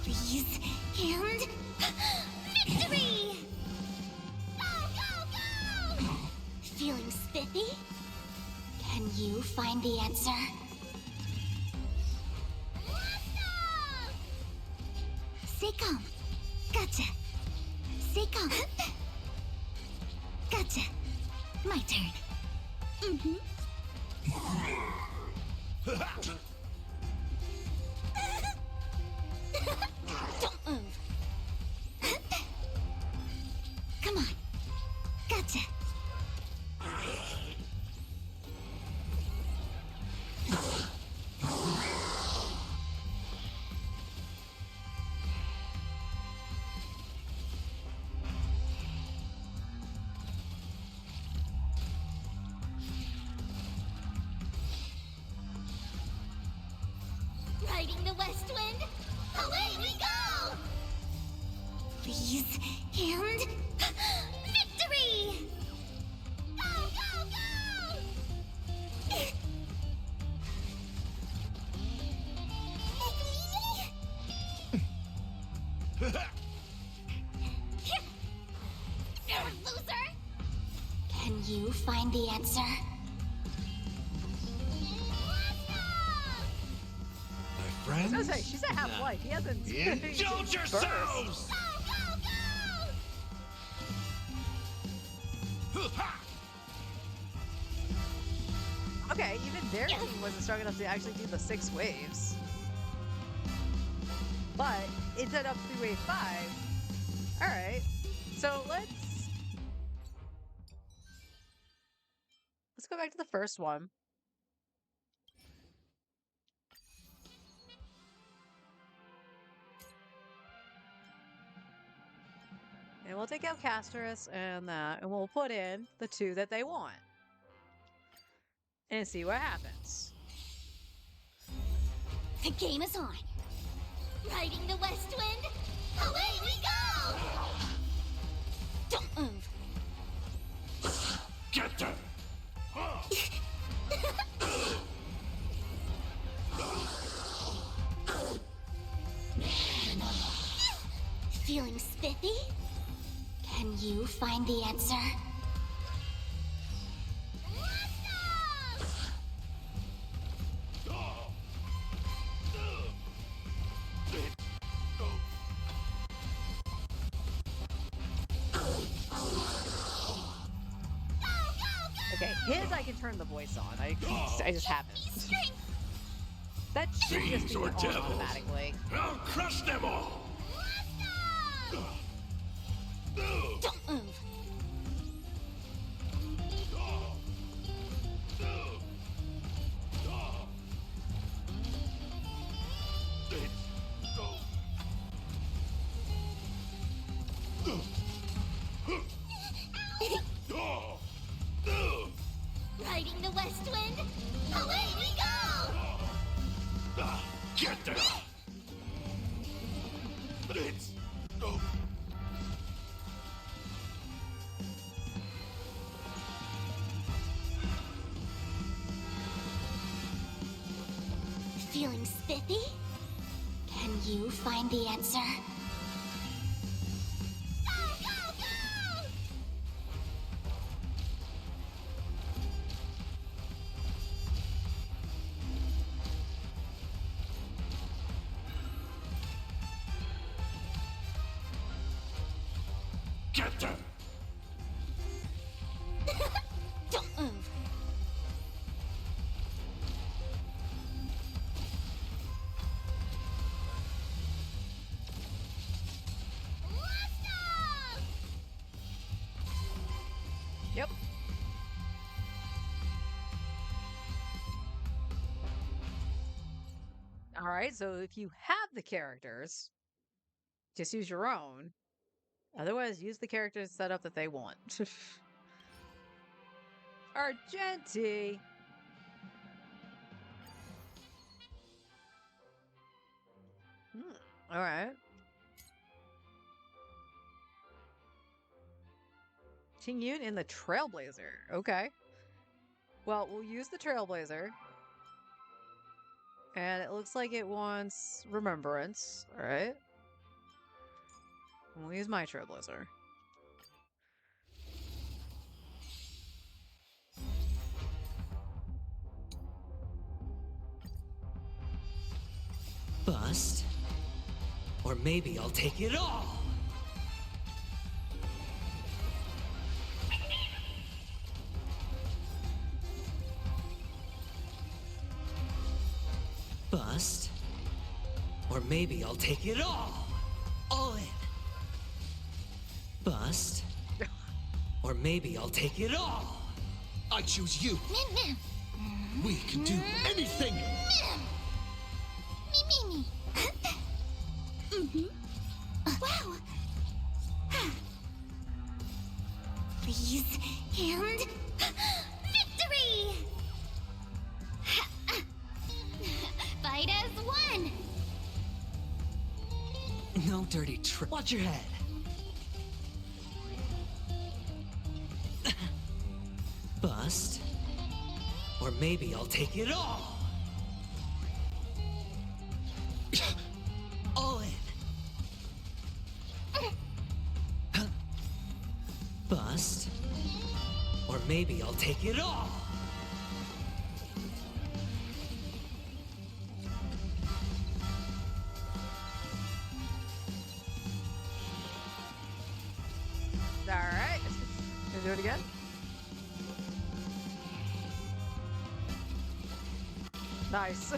Please, and victory! Go, go, go! Feeling spiffy? Can you find the answer? Stay calm. Gotcha. Stay calm. Gotcha. My turn. Mm-hmm. Don't move. Come on. Gotcha. Riding the west wind. Away we go! Please, and victory! Go, go, go! You're a loser! Can you find the answer? My I was gonna friends, say, she's a half-life. He hasn't... indulge yourselves! Okay, even their team wasn't strong enough to actually do the 6 waves. But it set up through wave 5. Alright. So let's go back to the first one. And we'll take out Castorus and that, and we'll put in the 2 that they want. and see what happens. The game is on. Riding the west wind, away we go! Don't move. Get them! Feeling spiffy? Can you find the answer? Okay, his I can turn the voice on. I just haven't. Strength! That should just Fiends be or on devils? automatically. I'll crush them all! Don't move. Riding the west wind, away we go! Get them! It's... Feeling spiffy? Can you find the answer? Go, go, go! Get them! Don't move. Yep. All right, so if you have the characters, just use your own. Otherwise, use the characters setup that they want. Argenti! All right. Ting Yun in the Trailblazer. Okay. Well, we'll use the Trailblazer. And it looks like it wants Remembrance. Alright. We'll use my Trailblazer. Bust. Or maybe I'll take it all. Bust. Or maybe I'll take it all. All in. Bust. Or maybe I'll take it all. I choose you! Mim, mim. We can do anything! Mim. Me. Wow. Please, and victory! Fight as one. No dirty trick. Watch your head. Bust. Or maybe I'll take it all. All in. Bust. Or maybe I'll take it all. Alright. Gonna do it again? Nice.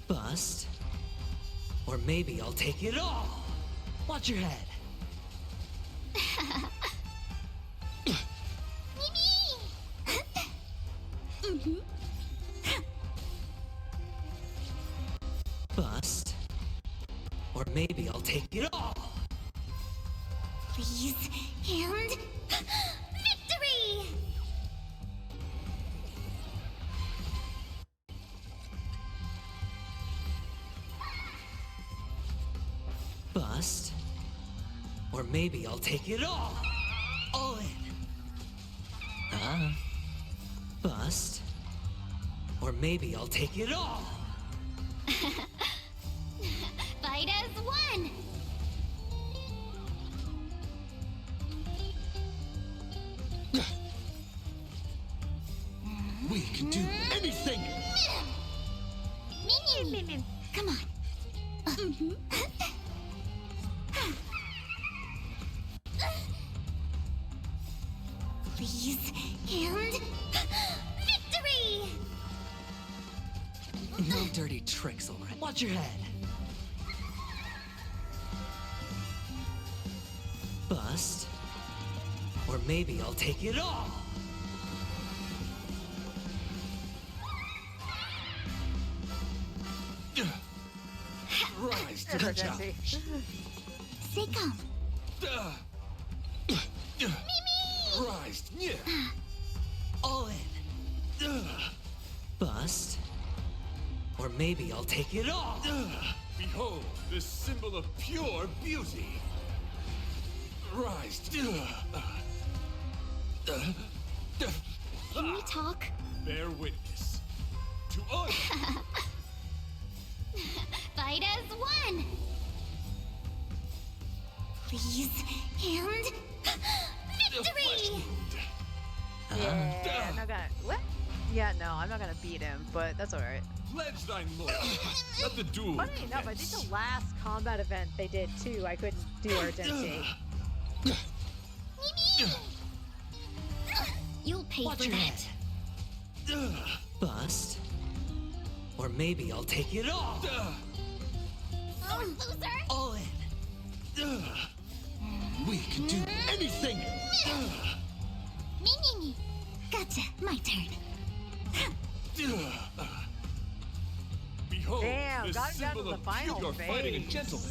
Bust. Or maybe I'll take it all. Watch your head. Bust. Or maybe I'll take it all. Freeze and victory! Bust. Or maybe I'll take it all. All in. Bust. Or maybe I'll take it all. Fight as one! We can do anything! Minion! Come on. Freeze and victory! No dirty tricks, alright? Watch your head. Bust. Or maybe I'll take it all. Rise to There's the our Jessie. challenge! Stay calm. Rise, yeah! All in. Bust. Or maybe I'll take it all. Behold, this symbol of pure beauty! Rise, Can we talk? bear witness. To us! Fight as one! Freeze and The flesh victory! wound! Yeah, I'm not gonna. What? Yeah, no, I'm not gonna beat him, but that's alright. Pledge thine loyalty! Let the duel Funny enough, I think commence. the last combat event they did too, I couldn't do urgency. You'll pay Watch for your that. head. Bust. Or maybe I'll take it all. Oh, loser! All in. We can do anything! Me. Gotcha. My turn. Behold, Damn, this got it down to symbol the of final you're fighting a phase. gentleman.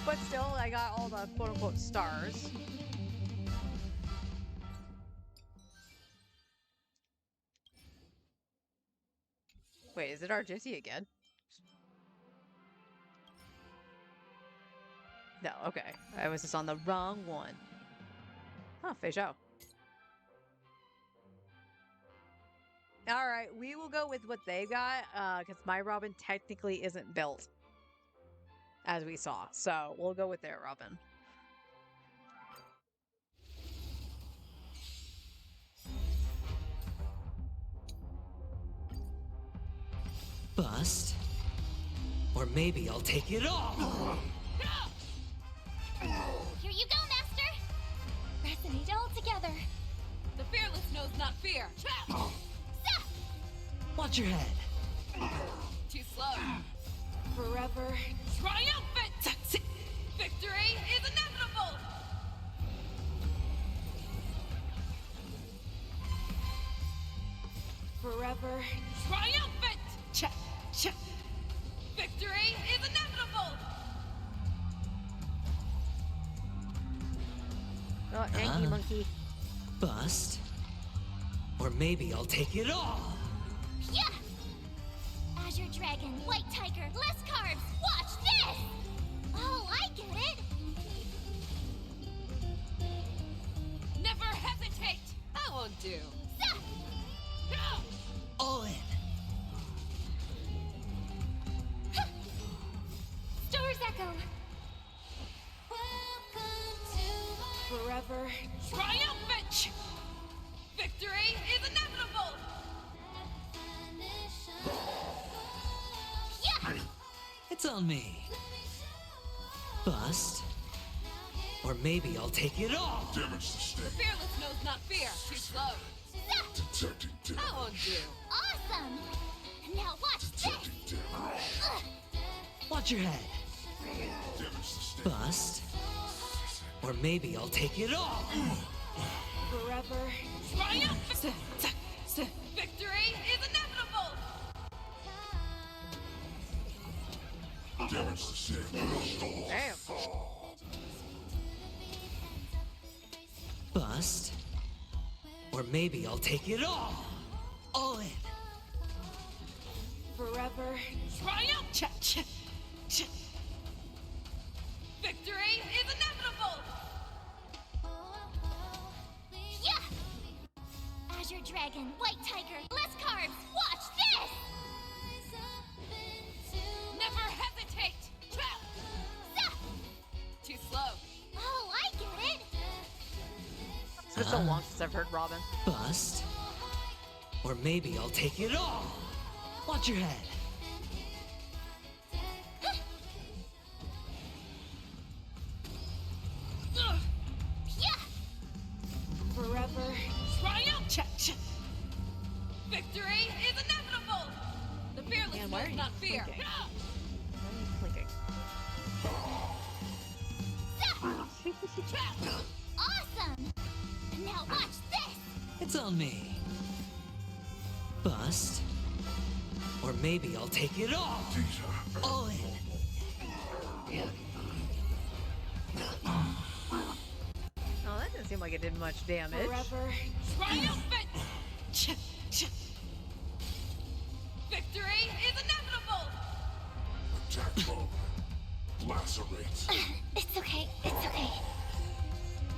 But still, I got all the quote unquote stars. Wait, is it Argenti again? No, okay. I was just on the wrong one. Huh, Feijao. Alright, we will go with what they got, because my Robin technically isn't built. As we saw. So, we'll go with their Robin. Bust. Or maybe I'll take it all. Here you go, Master. Resonate all together. The fearless knows not fear. Zap! Watch your head. Too slow. Forever triumphant! Victory is inevitable! Forever triumphant! Victory is inevitable! Oh, Anky Monkey. Bust. Or maybe I'll take it all. Yeah! Azure Dragon, White Tiger, less carbs! Watch this! Oh, I get it! Never hesitate! I won't do. Zap! All in. Stars Echo! Forever triumphant! Victory is inevitable! Yeah! It's on me. Bust. Or maybe I'll take it all. Damage sustained. Fearless knows not fear. Too slow. Zap! Detecting damage. I won't do. Awesome! Now watch this! Detecting damage. Ugh. Watch your head. Damage sustained. Bust. Or maybe I'll take it all. Forever triumphant! Victory is inevitable! Damage sustained. Damn. maybe I'll take it all. All in. Forever. Triumph! Victory is inevitable! Yeah! Azure Dragon, White Tiger, less carbs! Watch this! Never hesitate! Trap! Zap! Too slow. Oh, I get it! It's been so long since I've heard Robin. Bust. Or maybe I'll take it all. Watch your head. Yeah! Forever. Triumph! Victory is inevitable! The fearless Man, why are knows you not fear! blinking? Why are you blinking? Zap! Awesome! Now watch this! It's on me. Bust. Or maybe I'll take it all. All in. Oh, that didn't seem like it did much damage. Forever. Triumphant! Victory is inevitable! Attack mode. Lacerates. It's okay, it's okay.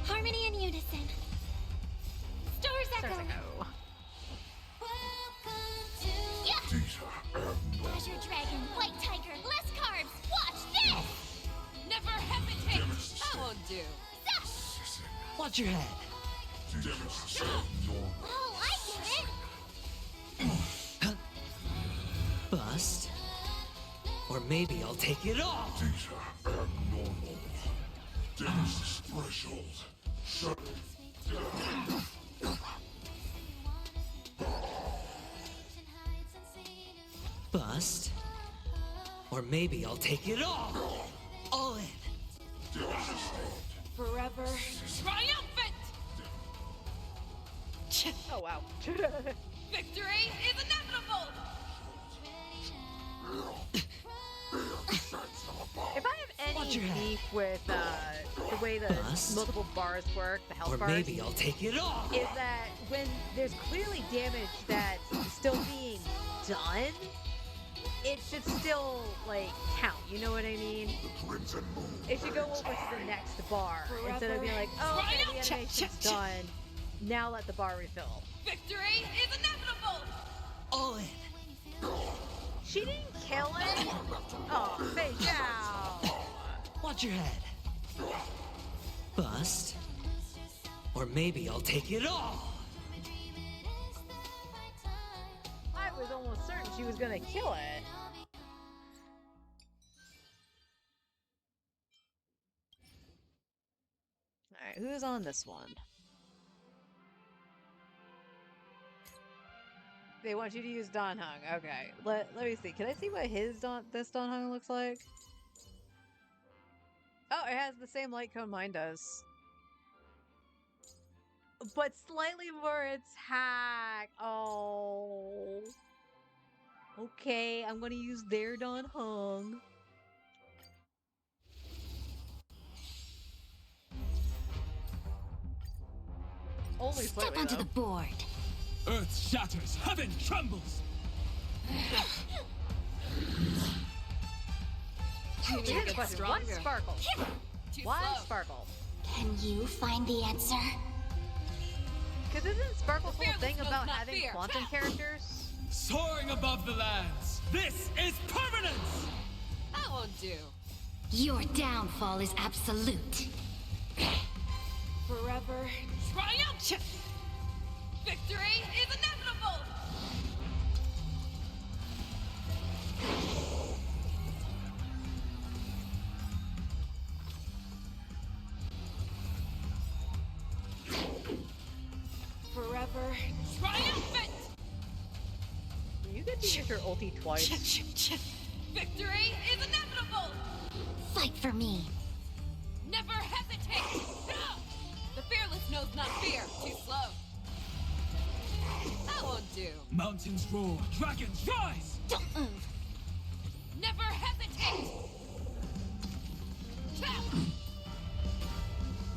Harmony and unison. Stars Stars echo. Echo. Yeah! Dita and Azure Dragon, White Tiger, less carbs! Watch this! Never hesitate! That won't do. Zap! Watch your head. Devastation normal. Oh, I get it! Bust. Or maybe I'll take it all. Dita abnormal. Demon's threshold. Shut Bust. Or maybe I'll take it all. All in. Forever. Triumphant! Oh, wow. Victory is inevitable! If I have Watch any your head. beef with the way the Bust. multiple bars work, the health Or bars, maybe I'll take it all. is that when there's clearly damage that's still being done, it should still, like, count. You know what I mean? Crimson Moon. It should go over to the next bar instead of being like, oh, okay, the Triumph! animation's done. Now let the bar refill. Victory is inevitable! All in. She didn't kill it? Oh, fake out. Watch your head. Bust. Or maybe I'll take it all. I was almost certain she was gonna kill it. Alright, who's on this one? They want you to use Don Hung. Okay. Let me see. Can I see what this Don Hung looks like? Oh, it has the same light cone mine does. But slightly more attack. Oh. Okay, I'm gonna use their Don Hung. Only Step slightly, onto though. the board. Earth shatters, heaven trembles. Here's the question. One Stronger. sparkle. Too One slow. sparkle. Can you find the answer? Because isn't Sparkle's whole fearless thing knows about not having fear. quantum characters? Soaring above the lands. This is permanence. That won't do. Your downfall is absolute. Forever. Triumph! Victory is inevitable! Forever. Triumphant! You get to use your ulti twice. Victory is inevitable! Fight for me. Never hesitate! The fearless knows not fear. Too slow. That won't do. Mountains roar, dragons rise. Don't move. Never hesitate! Trap!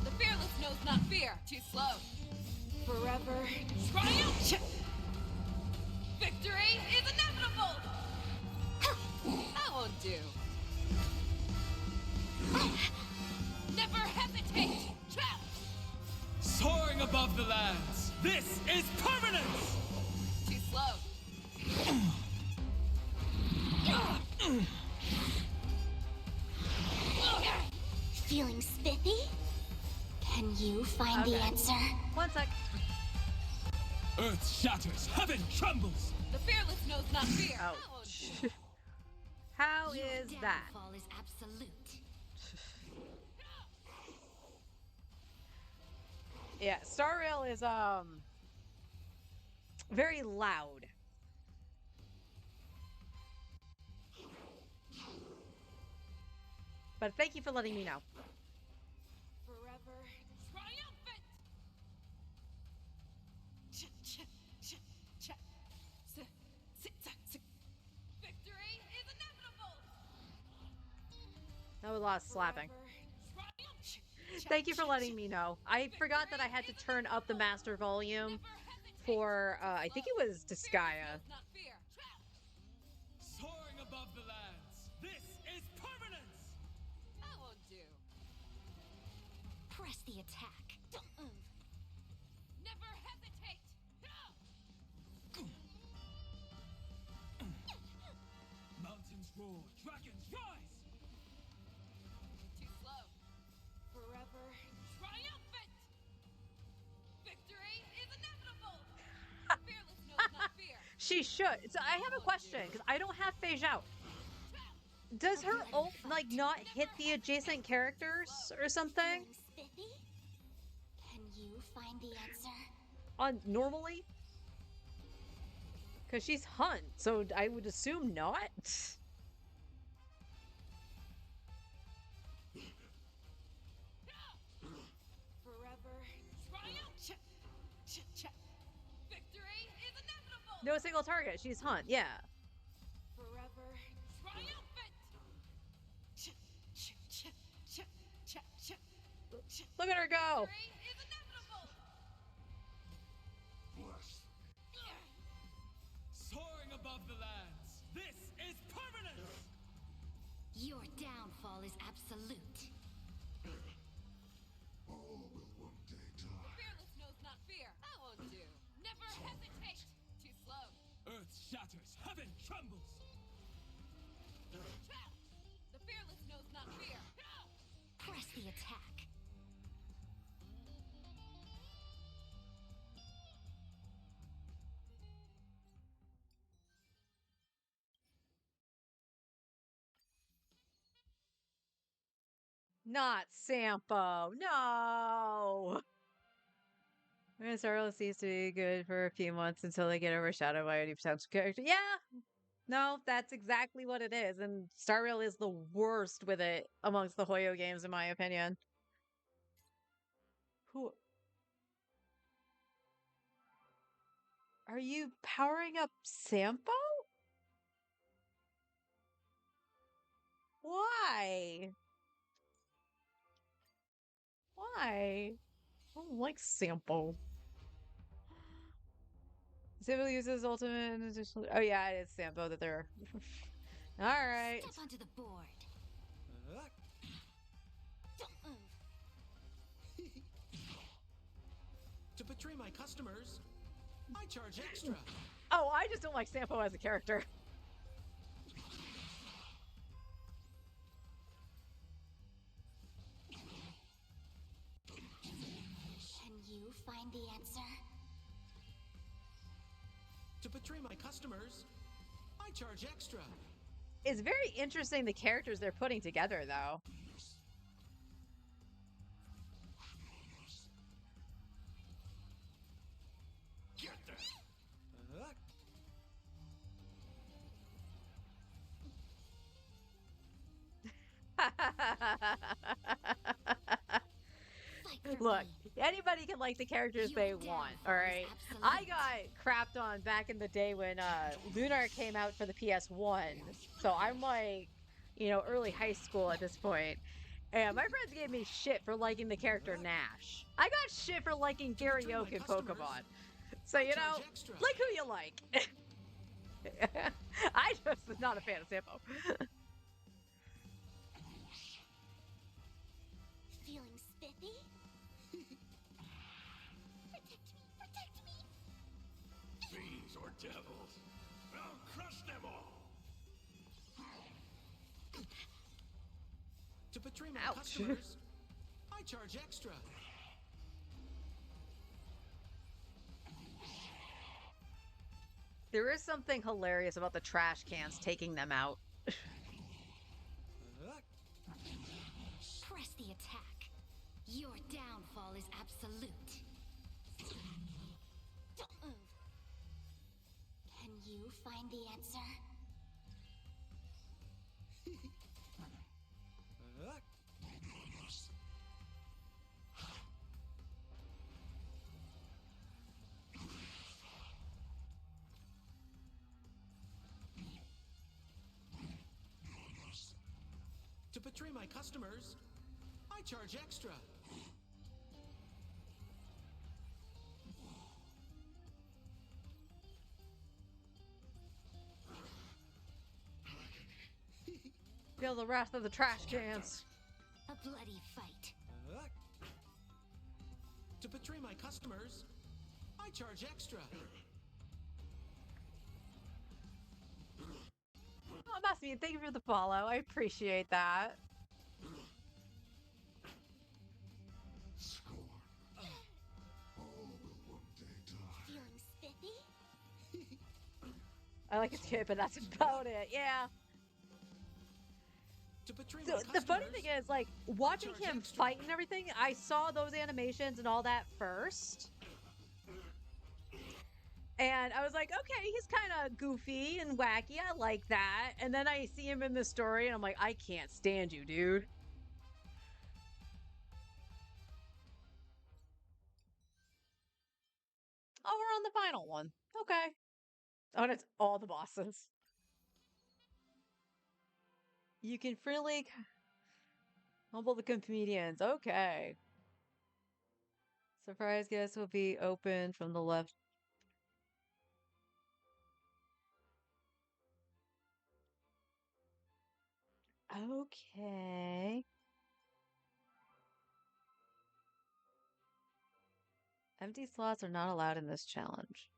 The fearless knows not fear. Too slow. Forever. Triumph! Victory is inevitable! That won't do. Never hesitate! Soaring above the lands, this is permanence! Too slow. Feeling spiffy? Can you find the Okay. answer? One sec. Earth shatters, heaven trembles! The fearless knows not fear. That won't Ouch. do. How is that? Downfall is absolute. Yeah, Star Rail is very loud. But thank you for letting me know. Forever. Triumphant! Victory is inevitable! That was a lot of slapping. Forever. Triumph! Thank you for letting me know. I forgot that I had to turn up the master volume for, I think it was Disgaea. Not fear. Soaring above the lands, this is permanence! That won't do. Press the attack. Don't move. Never hesitate. Mountains roar, dragons rise! Too slow. Forever. Triumphant! Victory is inevitable! Fearless knows not fear. She should. So I have a question, because I don't have Phase Out. Does her ult, like, not hit the adjacent characters or something? Feeling spiffy? Can you find the answer? On normally? Because she's Hunt, so I would assume not. Forever. Triumph! Victory is inevitable! No single target. She's Hunt. Yeah. Forever. Triumphant! Look at her go. Victory is inevitable! Soaring above the lands, this is permanence! Your downfall is absolute. Fearless knows not fear. That won't do. Never hesitate. Too slow. Earth shatters, heaven trembles! The fearless knows not fear. Press the attack. Not Sampo. No. Miss Earl seems to be good for a few months until they get overshadowed by any potential character. Yeah. No, that's exactly what it is. And Star Rail is the worst with it amongst the Hoyo games, in my opinion. Who are you powering up Sampo? Why? Why? I don't like Sampo. Sampo uses ultimate and additional. Oh yeah, it's Sampo that they're. All right. Step onto the board. Don't move. To betray my customers, I charge extra. Oh, I just don't like Sampo as a character. Can you find the answer? To betray my customers, I charge extra. It's very interesting the characters they're putting together, though. Get there! Fight for Look, me. anybody can like the characters they Your want, downfall all is right? absolute. I got crapped on back in the day when Lunar came out for the PS1. So I'm like, you know, early high school at this point. And my friends gave me shit for liking the character Nash. I got shit for liking Gary Oak in Pokemon. So, you know, like who you like. I just was not a fan of Sampo. Feeling spiffy? Protect me! Fiends or devils, I'll crush them all. To betray my Ouch. customers, I charge extra. There is something hilarious about the trash cans taking them out. Press the attack. Your downfall is absolute. Don't move. Can you find the answer? To betray my customers, I charge extra. Feel the wrath of the trash cans. A bloody fight. To betray my customers, I charge extra. Oh, Masumi, thank you for the follow. I appreciate that. Feeling spiffy? I like his kid, but that's about it. Yeah. To betray So my the funny customers, thing is, like, watching charge him extra. fight and everything, I saw those animations and all that first. And I was like, okay, he's kind of goofy and wacky. I like that. And then I see him in the story and I'm like, I can't stand you, dude. Oh, we're on the final one. Okay. Oh, and it's all the bosses. You can freely humble the comedians. Okay. Surprise guests will be open from the left. Okay. Empty slots are not allowed in this challenge.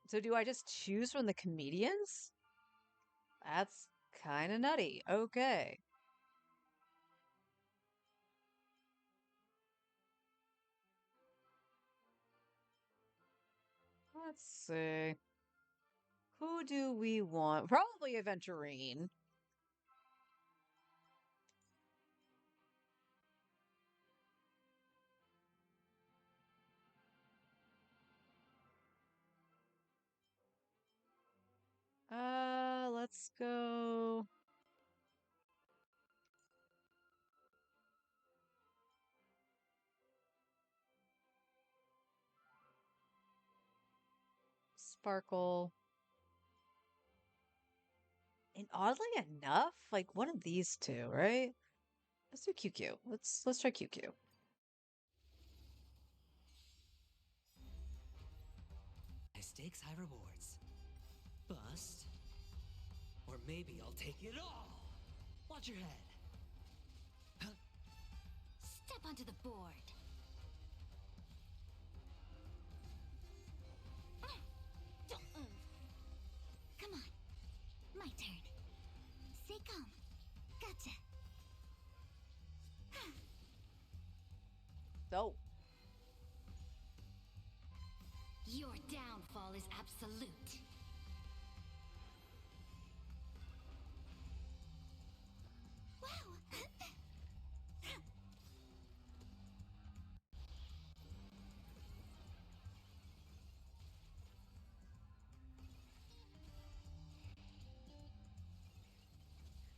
So do I just choose from the comedians? That's kind of nutty. Okay. Let's see. Who do we want? Probably Aventurine. Let's go. Sparkle. And oddly enough, like one of these two, right? Let's do QQ. Let's try QQ. High stakes, high rewards. Bust. Or maybe I'll take it all. Watch your head. Step onto the board. Don't move. Come on. My turn. Stay calm. Gotcha. So, Your downfall is absolute. Wow.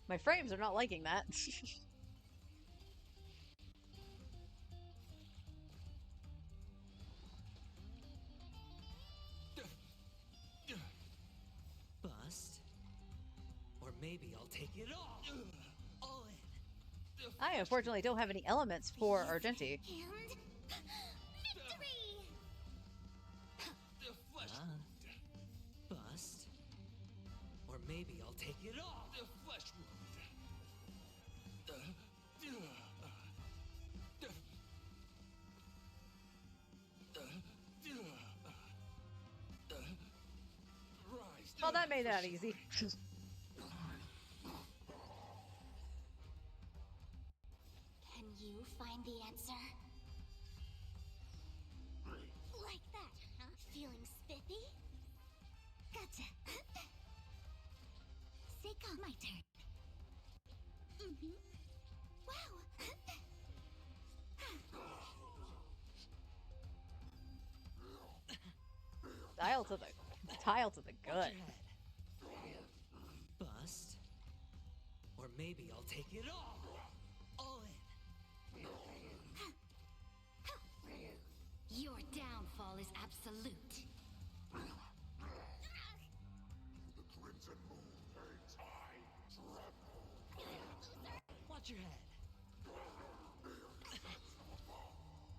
my frames are not liking that. maybe I'll take it all. All in. I unfortunately don't have any elements for Argenti. And victory! The flesh Bust. Or maybe I'll take it all. The flesh wound. Rise. Well, that made that easy. Can you find the answer? Like that, huh? Feeling spiffy? Gotcha. Seiko, my turn. Wow. Tile to the Watch gut. your head. Bust. Or maybe I'll take it all. All in. Your downfall is absolute. Watch your head.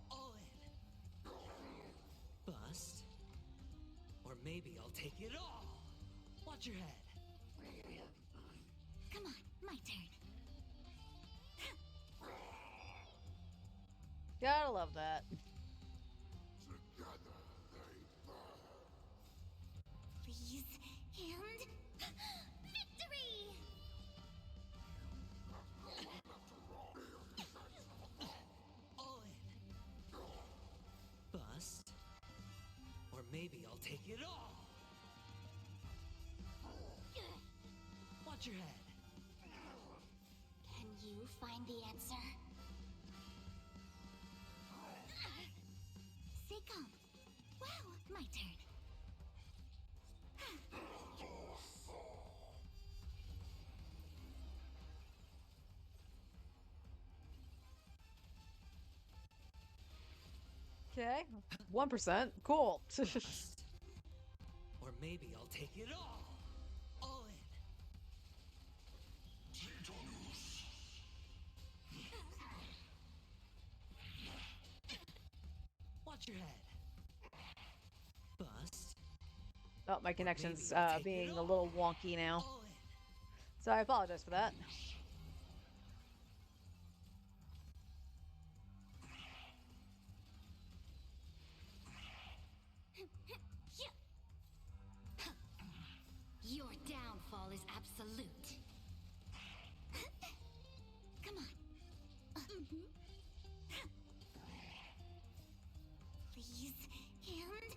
All in. Bust. Or maybe I'll take it all. Watch your head. Come on, my turn. Gotta love that. Freeze and victory! All in. Bust. Or maybe I'll take it all. Watch your head. Can you find the answer? Seiko. Wow, my turn. Okay. 1%. Cool. Or maybe I'll take it all. All in. Watch your head. Bust. Oh, my connection's maybe I'll take it being a all. little wonky now. All in. So I apologize for that. Your downfall is absolute. Come on. Please and victory!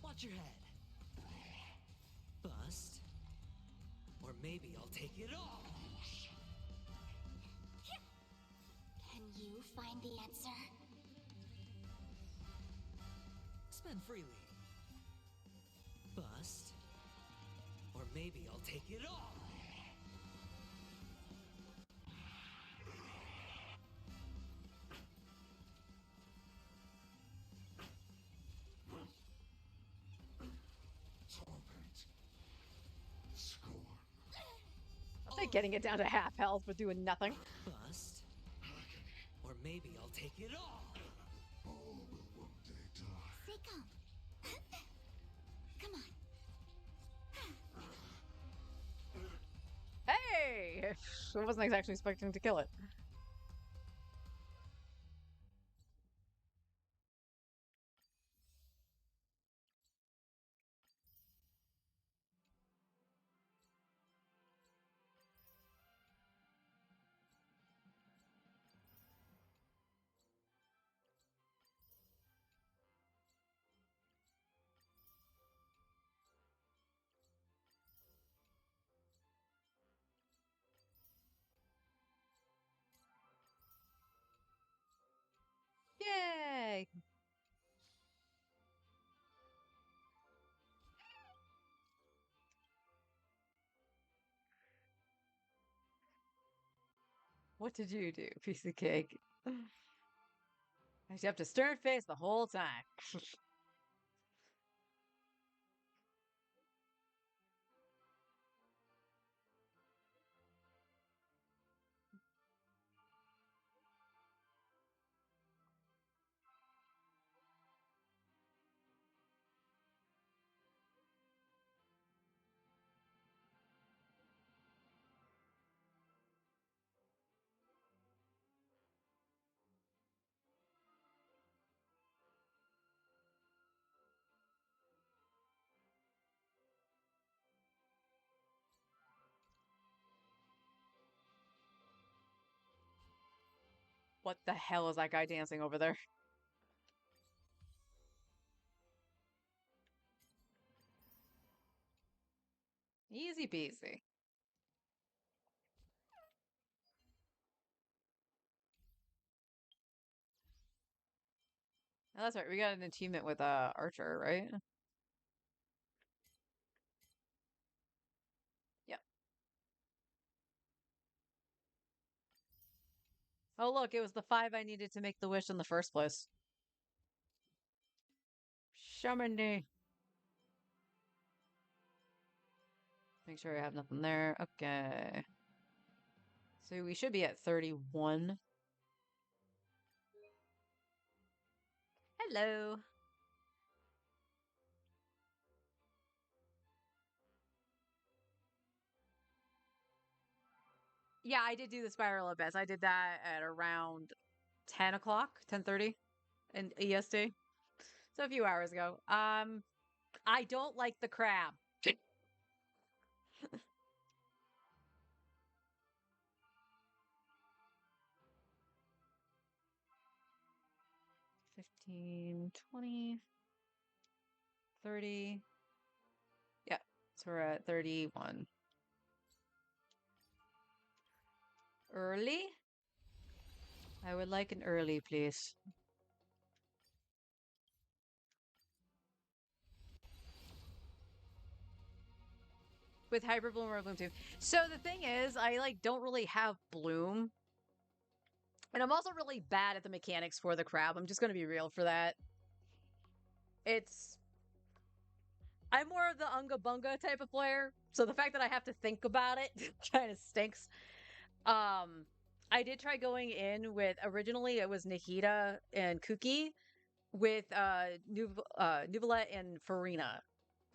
Watch your head. Bust. Or maybe I'll take it all. Can you find the answer? Spend freely. Bust. Or maybe I'll take it all. I think getting it down to half health but doing nothing. Bust. Or maybe I'll take it all. Seiko. Come on. Hey! I wasn't actually expecting to kill it. Yay! What did you do, piece of cake? I have to stern face the whole time. What the hell is that guy dancing over there? Easy peasy. Oh, that's right. We got an achievement with Archer, right? Yep. Oh, look, it was the 5 I needed to make the wish in the first place. Shamandi. Make sure I have nothing there. Okay. So we should be at 31. Hello. Yeah, I did do the Spiral Abyss. I did that at around 10 o'clock, 10:30 in EST. So a few hours ago. I don't like the crab. 15, 20, 30. Yeah, so we're at 31. Early? I would like an early, please. With Hyper Bloom or Bloom 2. So the thing is, I like don't really have Bloom. And I'm also really bad at the mechanics for the crab. I'm just gonna be real for that. I'm more of the Unga Bunga type of player. So the fact that I have to think about it kind of stinks. I did try going in with originally it was Nahida and Kuki with Nuvolette and Farina.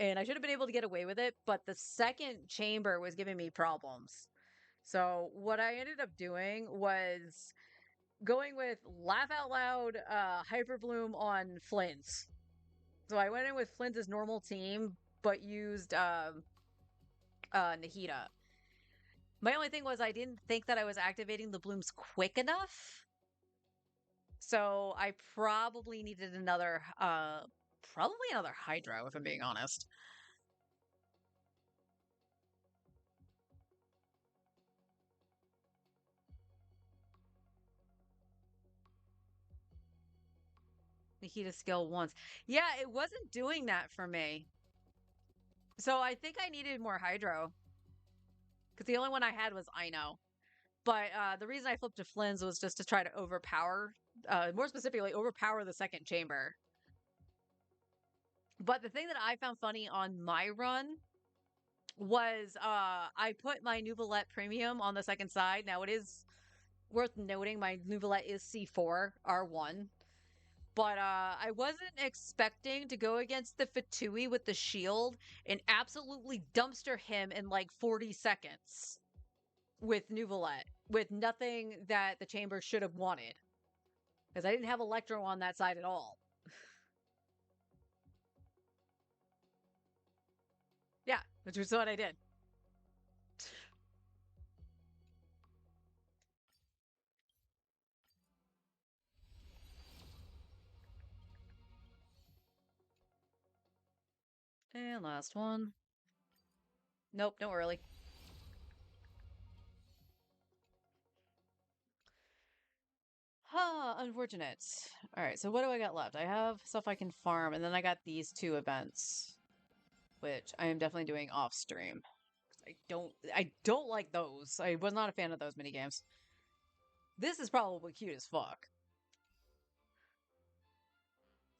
And I should have been able to get away with it, but the second chamber was giving me problems. So what I ended up doing was going with Laugh Out Loud Hyper Bloom on Flint's. So I went in with Flint's normal team, but used Nahida. My only thing was I didn't think that I was activating the blooms quick enough. So I probably needed another Hydro, if I'm being honest. Nahida skill once. Yeah, it wasn't doing that for me. So I think I needed more Hydro. Because the only one I had was Ino. But the reason I flipped to Flynn's was just to try to overpower, more specifically, overpower the second chamber. But the thing that I found funny on my run was I put my Nuvolette Premium on the second side. Now, it is worth noting my Nuvolette is C4, R1. But I wasn't expecting to go against the Fatui with the shield and absolutely dumpster him in like 40 seconds with Nuvolette, with nothing that the chamber should have wanted. Because I didn't have Electro on that side at all. Yeah, which was what I did. And last one. Nope, no early. Huh, unfortunate. Alright, so what do I got left? I have stuff I can farm, and then I got these 2 events. Which I am definitely doing off stream. I don't like those. I was not a fan of those minigames. This is probably cute as fuck.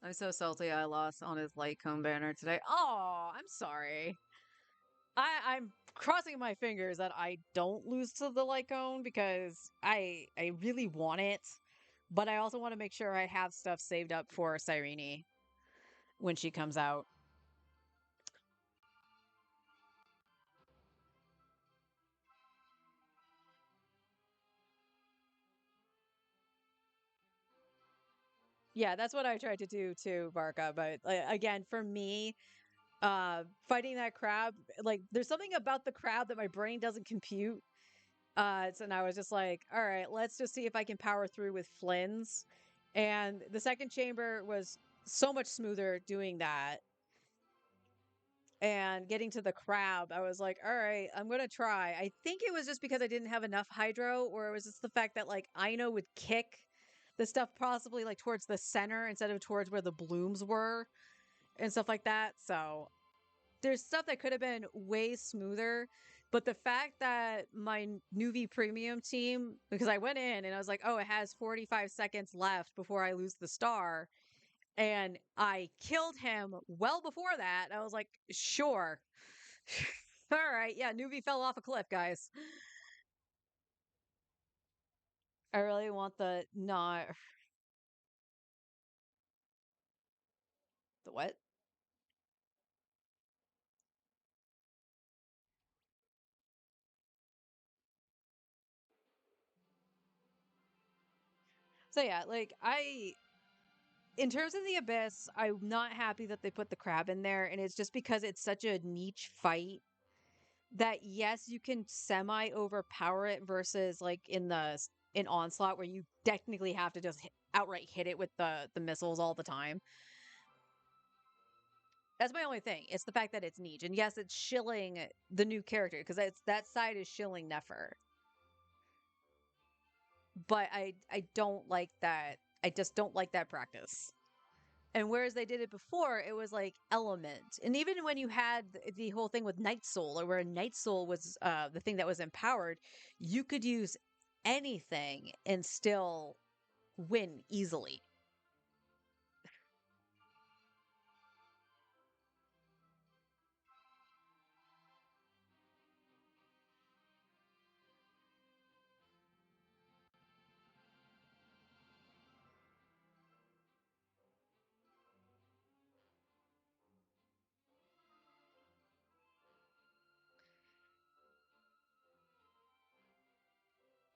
I'm so salty I lost on his light cone banner today. Oh, I'm sorry. I'm crossing my fingers that I don't lose to the light cone because I really want it, but I also want to make sure I have stuff saved up for Cyrene when she comes out. Yeah, that's what I tried to do too, Barca. But again, for me, fighting that crab, like there's something about the crab that my brain doesn't compute. So now I was just like, all right, let's just see if I can power through with Flynn's. And the second chamber was so much smoother doing that. And getting to the crab, I was like, all right, I'm gonna try. I think it was just because I didn't have enough hydro, or it was just the fact that like Aino would kick the stuff possibly like towards the center instead of towards where the blooms were and stuff like that. So there's stuff that could have been way smoother, but the fact that my Nuvi premium team, because I went in and I was like, oh, it has 45 seconds left before I lose the star, and I killed him well before that. I was like, sure. All right, yeah, Nuvi fell off a cliff, guys. I really want the not the what? So yeah, like in terms of the abyss, I'm not happy that they put the crab in there, and it's just because it's such a niche fight that yes, you can semi overpower it versus like in onslaught where you technically have to just outright hit it with the missiles all the time. That's my only thing. It's the fact that it's niche, and yes, it's shilling the new character because that side is shilling Nefer. But I don't like that. I just don't like that practice. And whereas they did it before, it was like element. And even when you had the whole thing with Night Soul, or where Night Soul was the thing that was empowered, you could use anything and still win easily.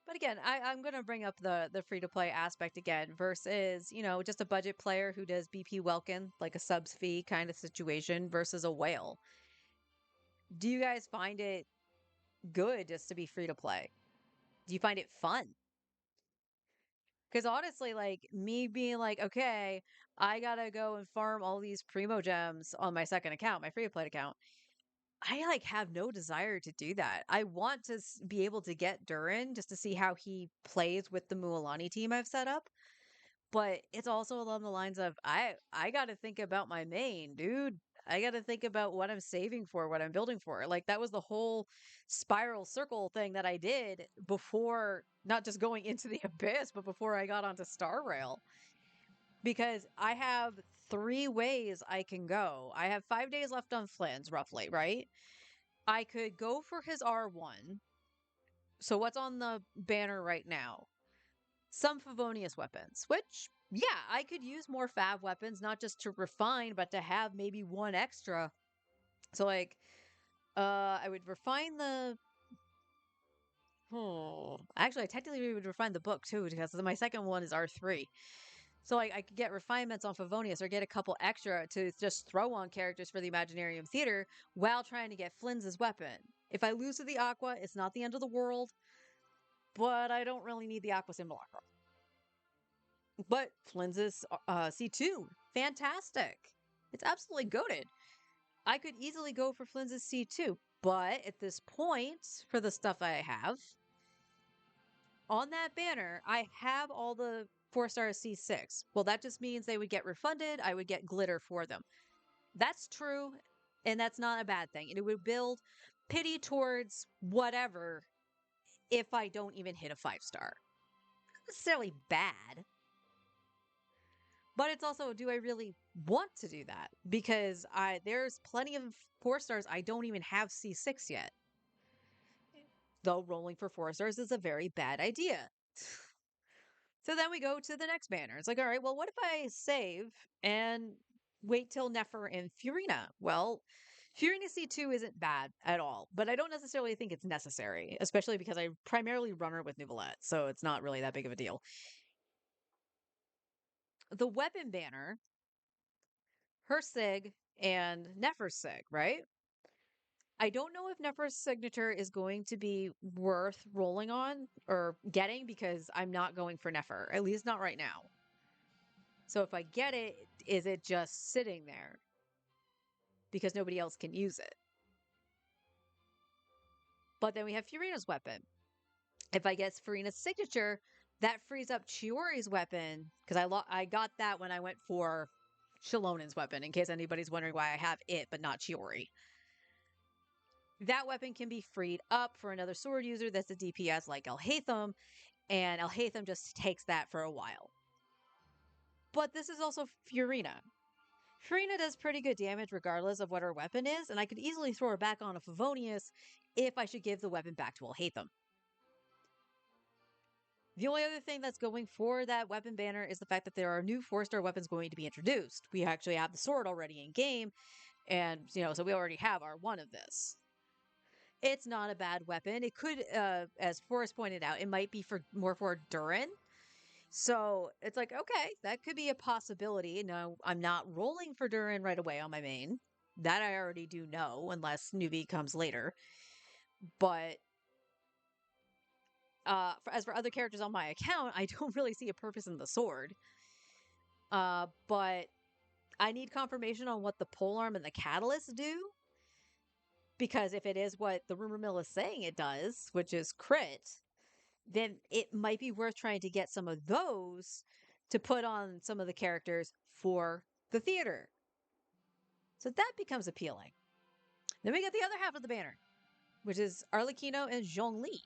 But again, I'm going to bring up the free to play aspect again versus, just a budget player who does BP Welkin, like a subs fee kind of situation versus a whale. Do you guys find it good just to be free to play? Do you find it fun? Because honestly, like me being like, okay, I gotta go and farm all these primo gems on my second account, my free to play account. I like have no desire to do that. I want to be able to get Durin just to see how he plays with the Mualani team I've set up. But it's also along the lines of I got to think about my main, dude. I got to think about what I'm saving for, what I'm building for. Like that was the whole spiral circle thing that I did before, not just going into the abyss, but before I got onto Star Rail. Because I have 3 ways I can go. I have 5 days left on Flynn's, roughly, right? I could go for his R1. So what's on the banner right now? Some Favonius weapons, which, yeah, I could use more Fav weapons, not just to refine, but to have maybe one extra. So, like, I would refine the. Actually, I technically would refine the book too, because my second one is R3. So, like, I could get refinements on Favonius or get a couple extra to just throw on characters for the Imaginarium Theater while trying to get Flynn's weapon. If I lose to the Aqua, it's not the end of the world, but I don't really need the Aqua Simulacra. But Flynn's C2, fantastic. It's absolutely goated. I could easily go for Flynn's C2, but at this point, for the stuff I have, on that banner, I have all the 4-star C6. Well, that just means they would get refunded. I would get glitter for them. That's true, and that's not a bad thing. And it would build pity towards whatever if I don't even hit a 5-star. Not necessarily bad. But it's also, do I really want to do that? Because there's plenty of 4-stars I don't even have C6 yet. Though rolling for 4-stars is a very bad idea. So then we go to the next banner. It's like, all right, well, what if I save and wait till Nefer and Furina? Well, Furina C2 isn't bad at all, but I don't necessarily think it's necessary, especially because I primarily run her with Neuvillette, so it's not really that big of a deal. The weapon banner, her Sig and Nefer's Sig, right? I don't know if Nefer's signature is going to be worth rolling on or getting because I'm not going for Nefer, at least not right now. So if I get it, is it just sitting there because nobody else can use it? But then we have Furina's weapon. If I get Furina's signature, that frees up Chiori's weapon because I got that when I went for Shalonen's weapon, in case anybody's wondering why I have it but not Chiori. That weapon can be freed up for another sword user that's a DPS like Alhaitham, and Alhaitham just takes that for a while. But this is also Furina. Furina does pretty good damage regardless of what her weapon is, and I could easily throw her back on a Favonius if I should give the weapon back to Alhaitham. The only other thing that's going for that weapon banner is the fact that there are new 4-star weapons going to be introduced. We actually have the sword already in game, and, so we already have our one of this. It's not a bad weapon. It could, as Forrest pointed out, it might be more for Durin. So it's like, okay, that could be a possibility. No, I'm not rolling for Durin right away on my main. That I already do know, unless newbie comes later. But as for other characters on my account, I don't really see a purpose in the sword. But I need confirmation on what the polearm and the catalyst do. Because if it is what the rumor mill is saying it does, which is crit, then it might be worth trying to get some of those to put on some of the characters for the theater. So that becomes appealing. Then we get the other half of the banner, which is Arlecchino and Zhongli.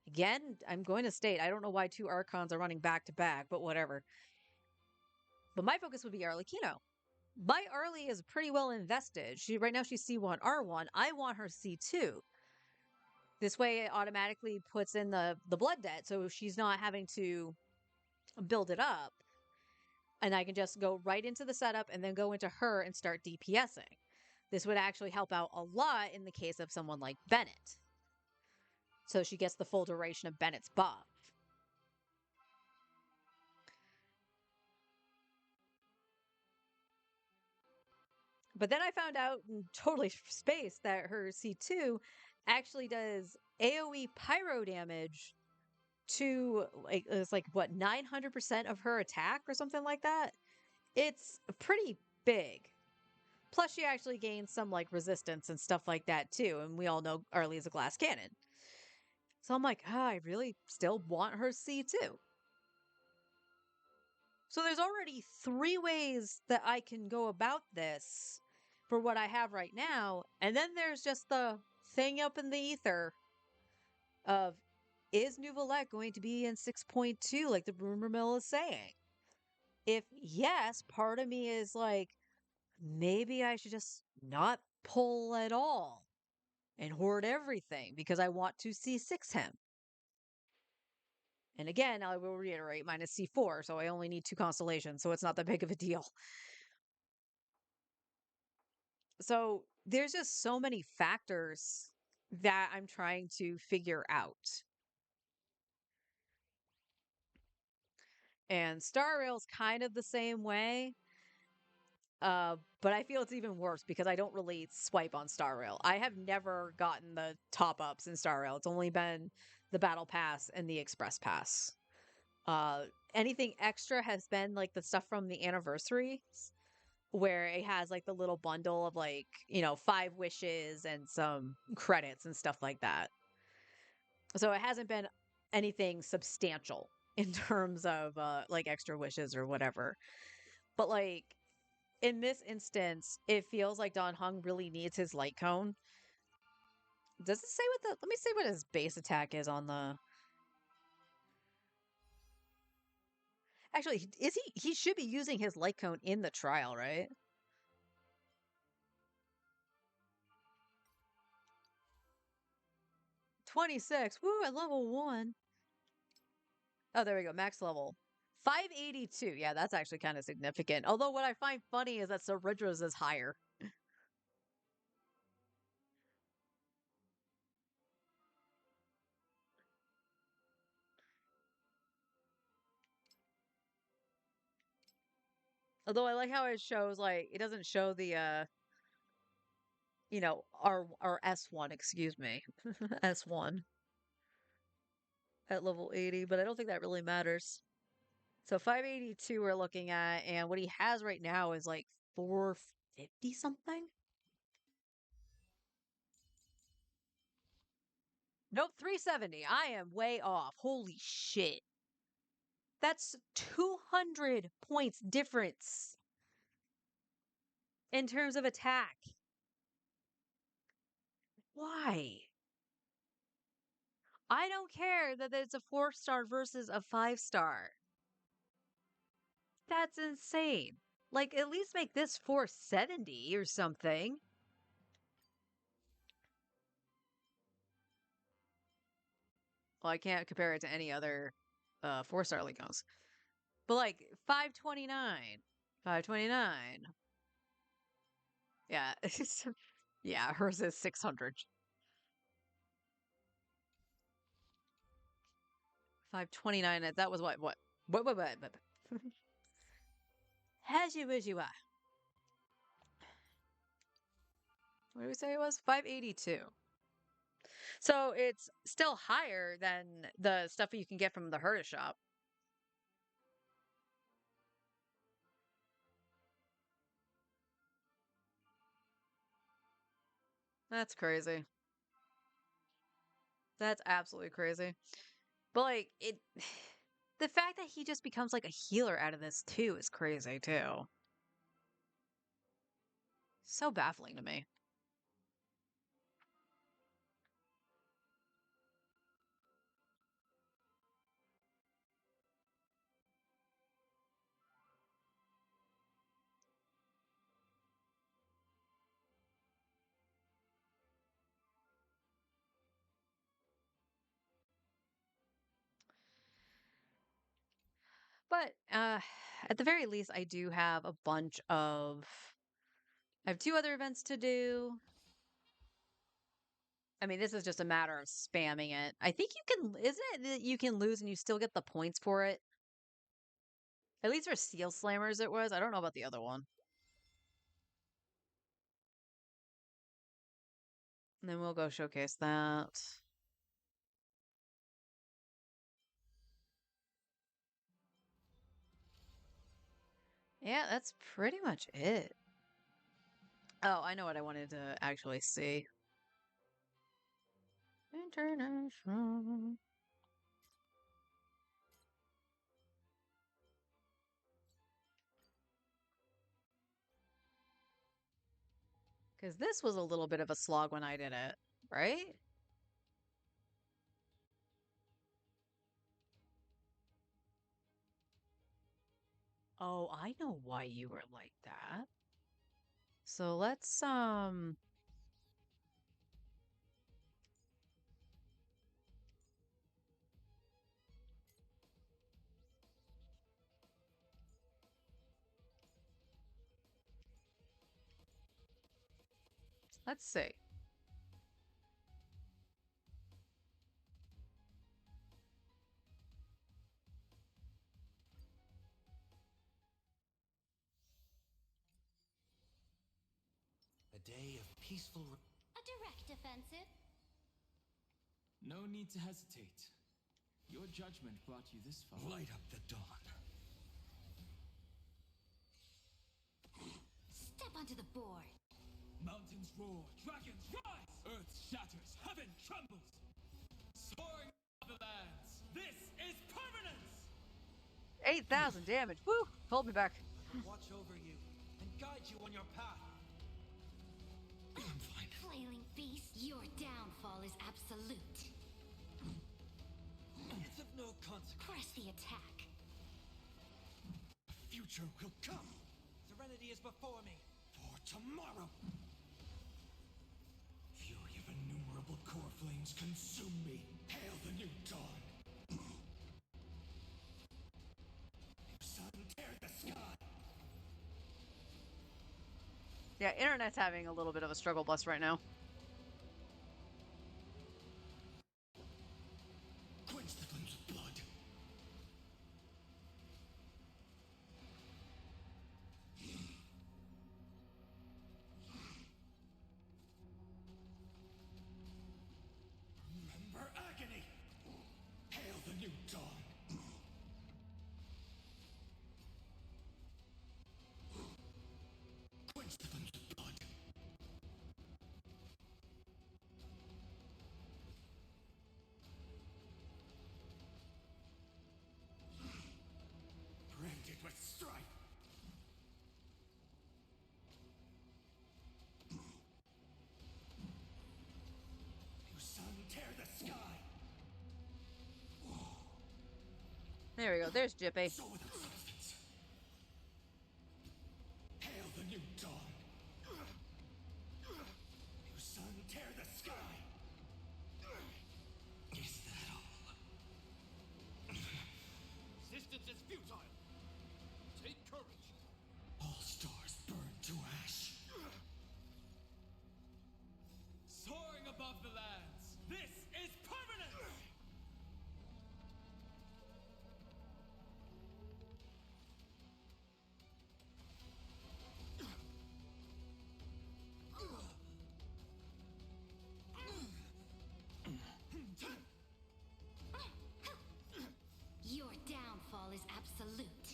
Again, I'm going to state, I don't know why 2 Archons are running back to back, but whatever. But my focus would be Arlecchino. My Arlie is pretty well invested. Right now she's C1 R1. I want her C2. This way it automatically puts in the blood debt, so she's not having to build it up. And I can just go right into the setup and then go into her and start DPSing. This would actually help out a lot in the case of someone like Bennett. So she gets the full duration of Bennett's buff. But then I found out in totally space that her C2 actually does AoE pyro damage to, like, it's like, what, 900% of her attack or something like that? It's pretty big. Plus, she actually gains some, like, resistance and stuff like that, too. And we all know Arlie is a glass cannon. So I'm like, I really still want her C2. So there's already 3 ways that I can go about this for what I have right now. And then there's just the thing up in the ether of, is Neuvillette going to be in 6.2 like the rumor mill is saying? If yes, part of me is like, maybe I should just not pull at all and hoard everything because I want to C6 him. And again, I will reiterate, mine is C4, so I only need 2 constellations, so it's not that big of a deal. So there's just so many factors that I'm trying to figure out. And Star Rail's kind of the same way. But I feel it's even worse because I don't really swipe on Star Rail. I have never gotten the top-ups in Star Rail. It's only been the Battle Pass and the Express Pass. Anything extra has been like the stuff from the anniversaries, where it has like the little bundle of like, 5 wishes and some credits and stuff like that. So it hasn't been anything substantial in terms of like extra wishes or whatever. But like in this instance, it feels like Dan Heng really needs his light cone. Does it say let me see what his base attack is on the... Actually, is he? He should be using his light cone in the trial, right? $26. Woo, at level 1. Oh, there we go. Max level. 582. Yeah, that's actually kind of significant. Although what I find funny is that Ceredra's is higher. Although I like how it shows, like, it doesn't show the our S1, excuse me. S1 at level 80, but I don't think that really matters. So 582 we're looking at, and what he has right now is like 450 something. Nope, 370. I am way off. Holy shit. That's 200 points difference in terms of attack. Why? I don't care that it's a 4-star versus a 5-star. That's insane. Like, at least make this 470 or something. Well, I can't compare it to any other 4-star Legos. But like 529. 529. Yeah. Yeah, hers is 600. 529. That was what? What? What? Hejibujua. What did we say it was? 582. So it's still higher than the stuff you can get from the Herta shop. That's crazy. That's absolutely crazy. But like it the fact that he just becomes like a healer out of this too is crazy too. So baffling to me. But at the very least I do have a bunch of I have 2 other events to do. I mean, this is just a matter of spamming it. I think you can, isn't it that you can lose and you still get the points for it? At least for Steel Slammers it was. I don't know about the other one. And then we'll go showcase that. Yeah, that's pretty much it. Oh, I know what I wanted to actually see. International. Because this was a little bit of a slog when I did it, right? Oh, I know why you were like that. So let's see. A day of peaceful. A direct offensive. No need to hesitate. Your judgment brought you this far. Light up the dawn. Step onto the board. Mountains roar, dragons rise! Earth shatters, heaven trembles! Soaring over the lands, this is permanence! 8,000 damage. Woo! Hold me back. Watch over you and guide you on your path. I'm fine. Flailing beast, your downfall is absolute. It's of no consequence. Press the attack. future will come. Serenity is before me. For tomorrow. Fury of innumerable core flames consume me. Hail the new dawn. Sun, tear the sky. Yeah, internet's having a little bit of a struggle bus right now. Quench the flames of blood. Remember agony. Hail the new dawn. Quench the flames of blood. Branded with strife. You sun, tear the sky. There we go. There's Jippy. Soul without substance. Hail the new dawn. You sun, tear the sky. Is that all? Resistance is futile. Take courage. All stars burn to ash. Soaring above the lands. This is permanent. Your downfall is absolute.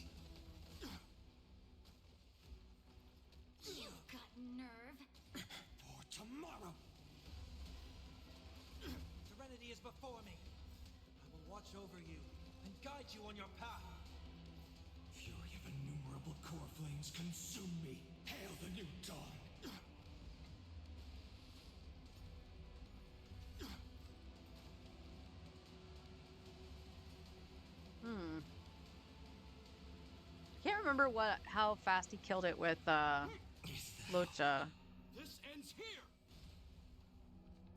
You've got nerve. For tomorrow. Serenity is before me. I will watch over you and guide you on your path. Fury of innumerable core flames consume me. Hail the new dawn. Can't remember how fast he killed it with Is that Locha. This ends here.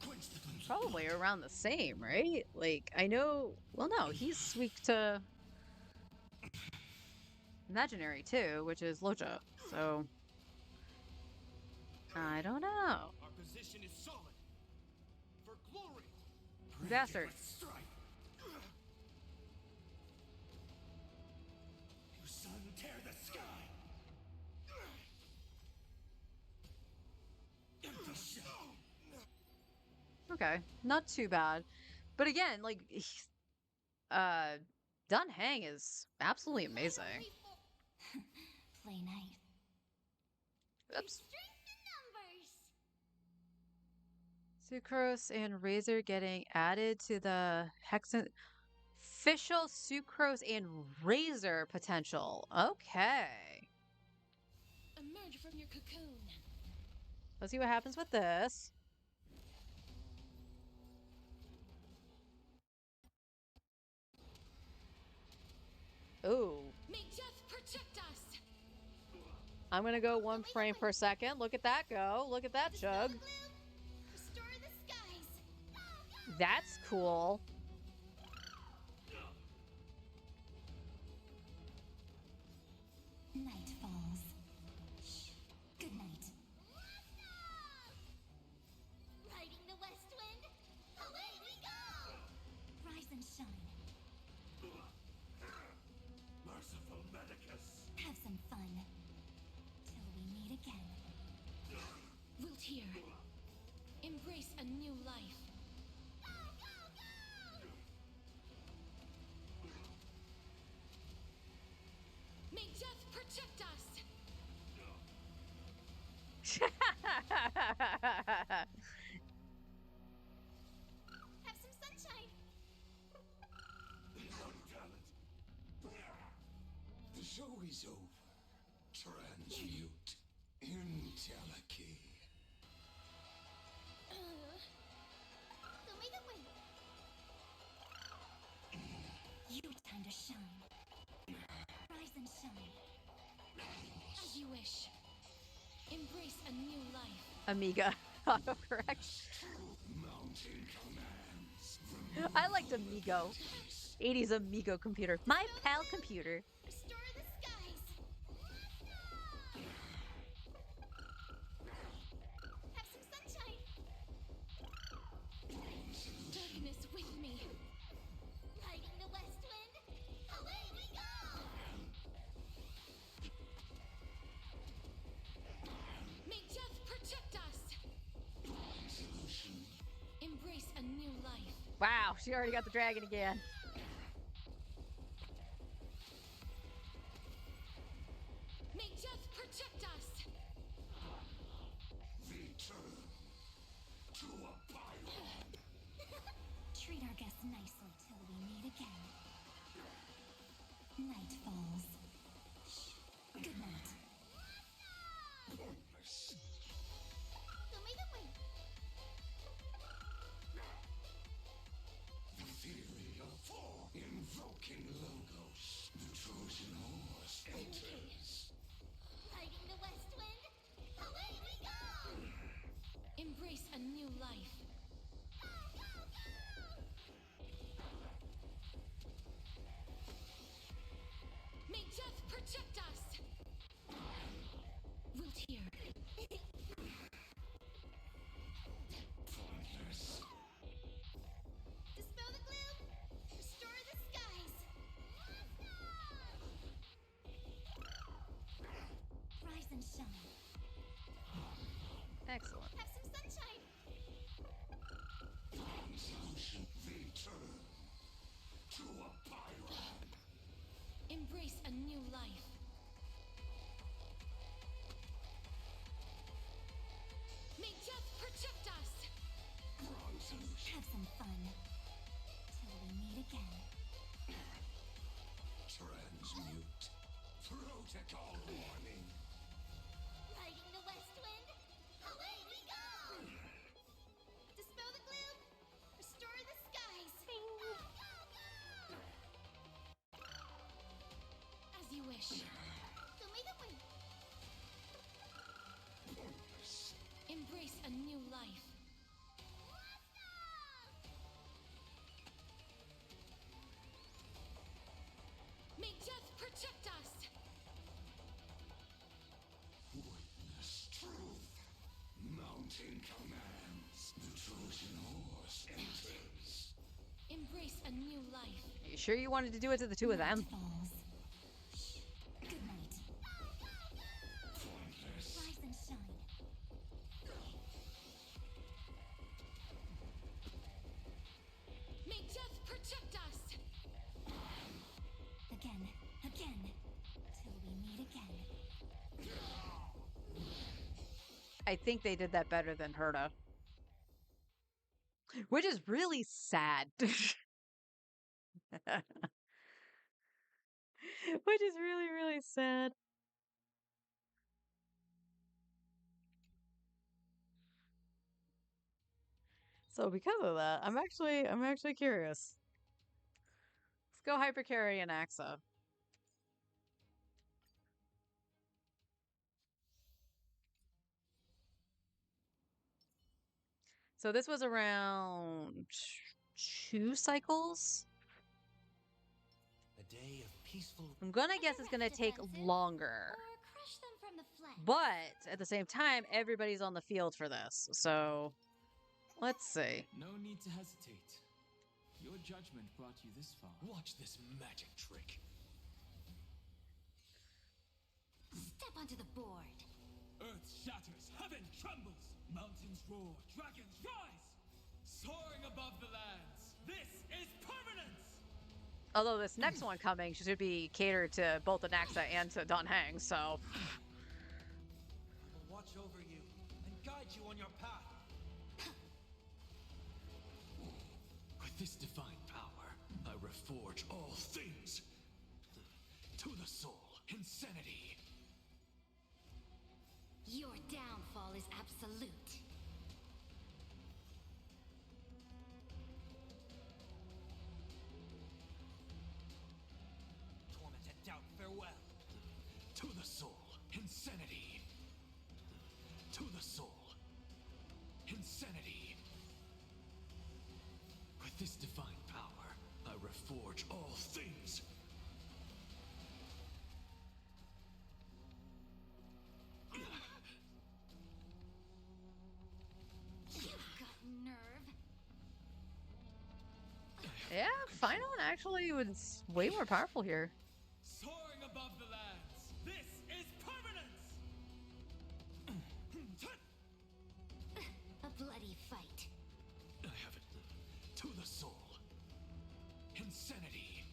Quench the flames of Probably blood. around the same, right? Like, I know... Well, no, he's weak to... Imaginary, too, which is Locha. So... I don't know. Our position is solid. For glory. Branded Bastard. with strife. You sun, tear the sky. Empty shell. Okay, not too bad. But again, like... Dun Hang is absolutely amazing. Play night. Oops. Strength in numbers. Sucrose and Razor getting added to the Hexen... Official Sucrose and Razor potential. Okay. Emerge from your cocoon. Let's see what happens with this. Ooh. May death protect us. I'm gonna go 1 frame per second. Look at that go. Look at that chug. Restore the skies. That's cool. Night falls. Good night. Riding the west wind. Away we go. Rise and shine. Merciful Medicus. Have some fun. Till we meet again. Wiltier. Embrace a new life. Go, go, go! May death protect us. Have some sunshine. Young talent. The show is over. Transmute. Intellectual. Show me the way. Your time to shine. Rise and shine. you wish. Embrace a new life. Amiga. Autocorrect. Mountain commands. I liked Amigo. 80s Amigo computer. My pal computer. Restore the skies. Have some sunshine. Darkness with me. Riding the west wind. Away we go. May death protect us. Embrace a new life. Wow, she already got the dragon again. May death protect us. Return to a pylon. Treat our guests nicely till we meet again. Night falls. Good night. Pointless. The theory of four invoking logos. The Trojan horse enters. Riding the west wind. Away we go. Embrace a new life. May death protect us. Wilt hear. Pointless. Dispel the gloom. Restore the skies. Rise and shine. Excellent. Have some sunshine. Solution. Return to a pylon. Embrace a new life. May death protect us. Bronze solution. Have some fun. Till we meet again. Transmute. Protocol warning. Riding the west wind. Away we go. Dispel the gloom. Restore the skies. Go, go, go. As you wish. Show me the way. Pointless. Embrace a new life. May death protect us. Witness truth. Mountain commands. The Trojan horse enters. Embrace a new life. You sure you wanted to do it to the two of them? Falls. Good night. Pointless. Rise and shine. May death protect us. Again. Till we meet again. I think they did that better than Herta. Which is really sad. Which is really, really sad. So because of that, I'm actually curious. Let's go Hypercarry and Axa. So this was around 2 cycles. A day of peaceful. I'm gonna guess it's gonna take longer. Or crush them from the flank. But at the same time, everybody's on the field for this. So let's see. No need to hesitate. Your judgment brought you this far. Watch this magic trick. Step onto the board. Earth shatters, heaven trembles, mountains roar, dragons rise, soaring above the lands. This is permanence! Although this next one coming should be catered to both Anaxa and to Don Hang, so. I will watch over you and guide you on your path. With this divine power, I reforge all things. To the soul, insanity. Your downfall is absolute. Tormented doubt, farewell. To the soul, insanity. Insanity. To the soul. Insanity. With this divine power, I reforge all things. You've got nerve. Yeah, Phynon actually was way more powerful here. Soaring above the lands, this is permanence! A bloody fight. I have it. To the soul. Insanity.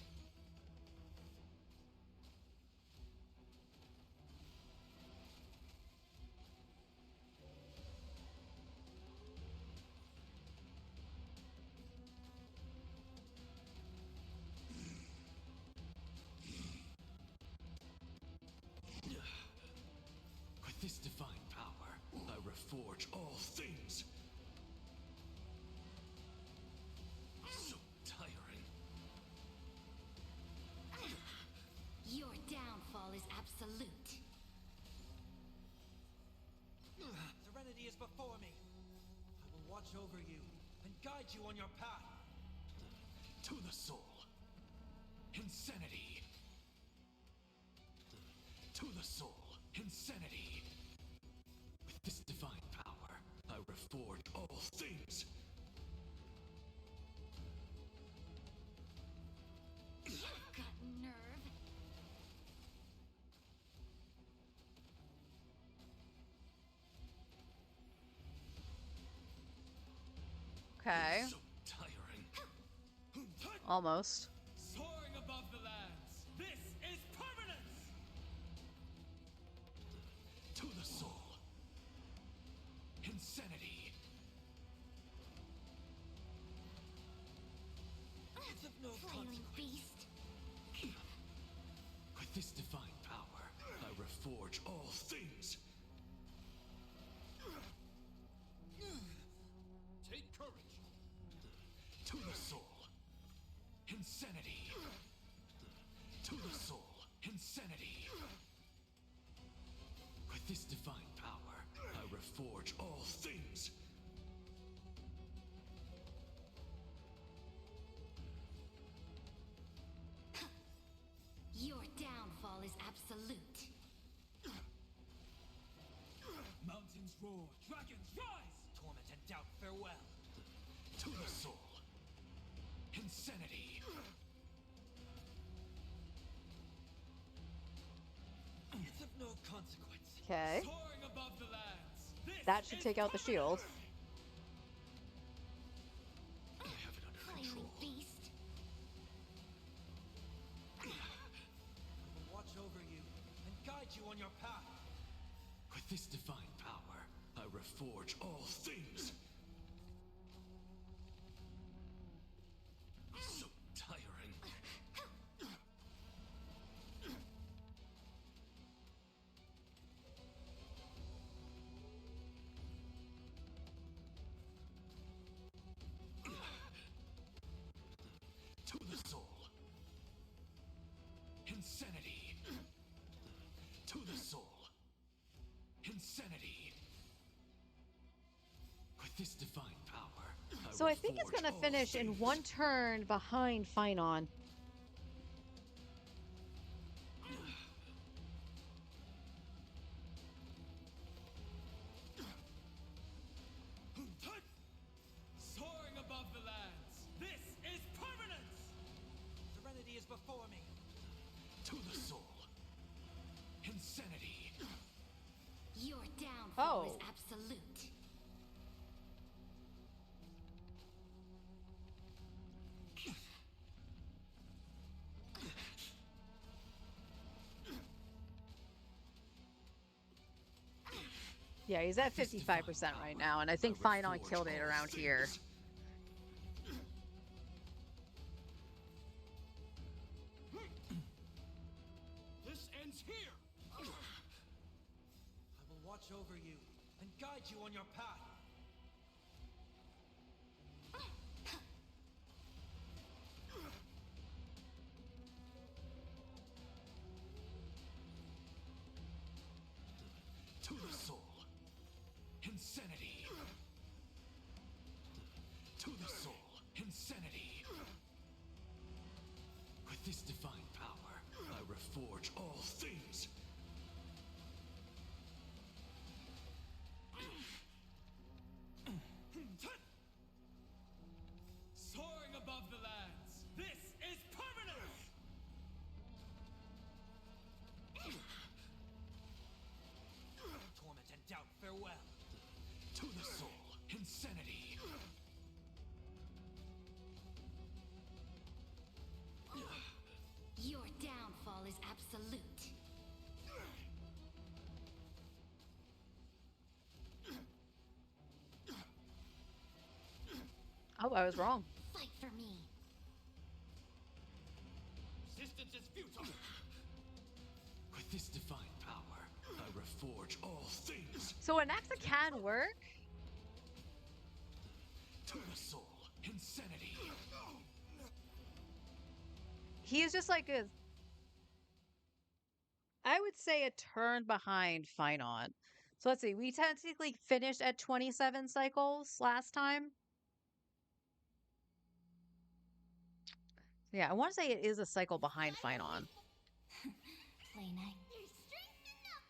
With this divine power, I reforge all things. So tiring. Your downfall is absolute. Serenity is before me. I will watch over you and guide you on your path. To the soul. Insanity. To the soul. Insanity. With this divine power, I reforge all things. You've got nerve. Okay, So tiring. almost. Soaring above the lands, this is permanence! To the soul. Insanity. It's of no Flailing consequence. beast. With this divine power, I reforge all things. Take courage! To the soul. Insanity. To the soul. Insanity. With this divine power, I reforge all things. Your downfall is absolute. Mountains roar, dragons rise! Torment and doubt, farewell. To the soul. Insanity. It's of no consequence. Okay, Soaring above the lands, this that should is take out the shield. I have it under Flailing control. beast. I will watch over you and guide you on your path. With this divine power, I reforge all things. So tiring. To the soul. Insanity. To the soul. Insanity. With this divine power, So I think it's reforge gonna all finish in things. one turn behind Phynon. Soaring above the lands, this is permanence! Serenity is before me. To the soul. Insanity. Your downfall is Oh. absolute. Yeah, he's at 55% right now, and I think Phynon reforge killed it all around here. things. This ends here! I will watch over you and guide you on your path. To the soul, insanity. With this divine power, I reforge all things. Soaring above the lands, this is permanence! Torment and doubt, farewell. To the soul, insanity. Your downfall is absolute. Oh, I was wrong. Fight for me. Resistance is futile. With this divine power, I reforge all things. So Anaxa can work. To the soul, insanity. He is just like a, I would say, a turn behind Finon. So let's see. We technically finished at 27 cycles last time. Yeah, I want to say it is a cycle behind Finon. Play night. There's strength enough.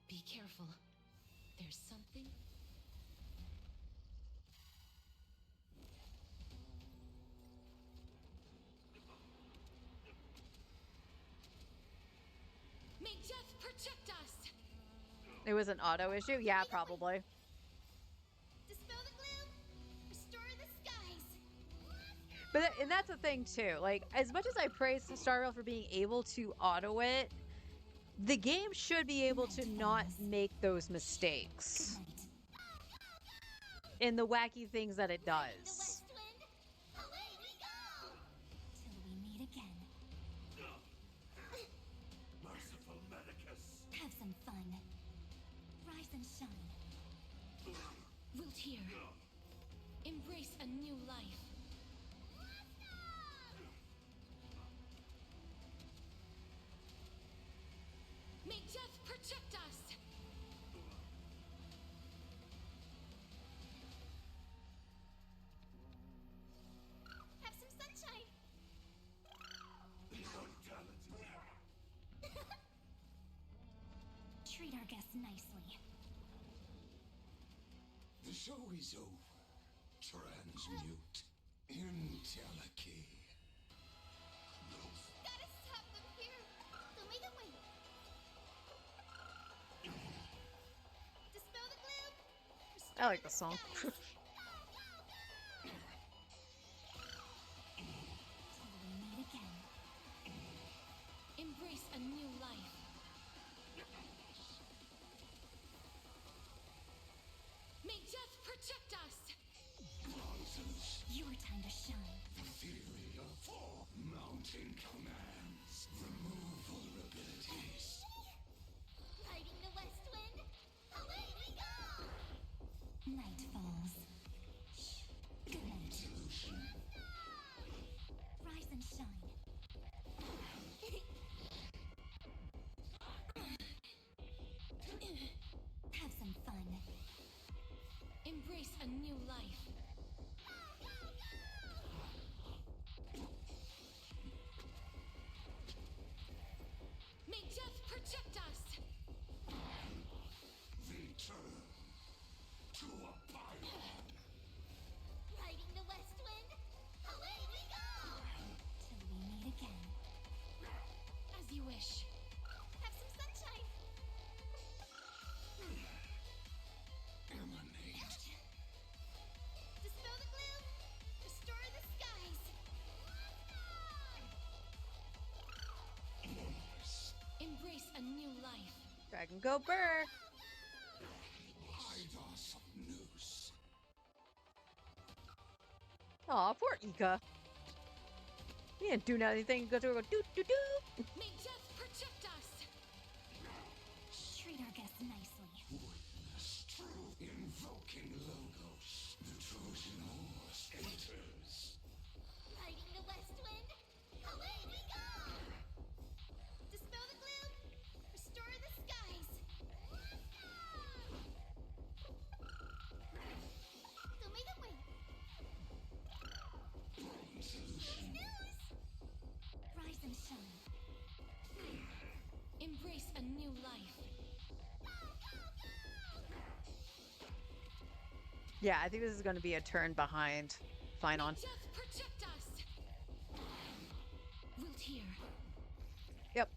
Be careful. There's something. May death protect us! It was an auto issue? Yeah, probably. Dispel the gloom. Restore the skies. But and that's the thing too. Like, as much as I praise Star Rail for being able to auto it, the game should be able to not make those mistakes in the wacky things that it The does. west wind. Away we go. Till we meet again. Merciful Medicus. Have some fun. Rise and shine. Wiltir, embrace a new life. May death protect us! Have some sunshine. Treat our guests nicely. The show is over. Transmute. Intellechy. Gotta stop them here. Show me the way. Dispel the gloom. I like the song. Till we meet again. Embrace a new life. May death protect us! Your time to shine. Theory of four mounting commands. Remove vulnerabilities. Riding the west wind. Away we go. Night falls. Good night. Rise and shine. Have some fun. Embrace a new life. May death protect us! Return to a pylon. Riding the west wind. Away we go. Till we meet again. As you wish. Have some sunshine. Emanate. Dispel the gloom. Restore the skies. Embrace a new life. Dragon Go Burr. Idos of Noose. Aw, poor Ika. He didn't do anything. He goes to go doo doo doo. May death protect us! Treat our guests nicely. Witness true invoking logos. The Trojan horse enters. Riding the west wind. Away we go. Dispel the gloom. Restore the skies. Show me the way. Yeah, I think this is going to be a turn behind Finon. Just protect us. Wilt here. Yep.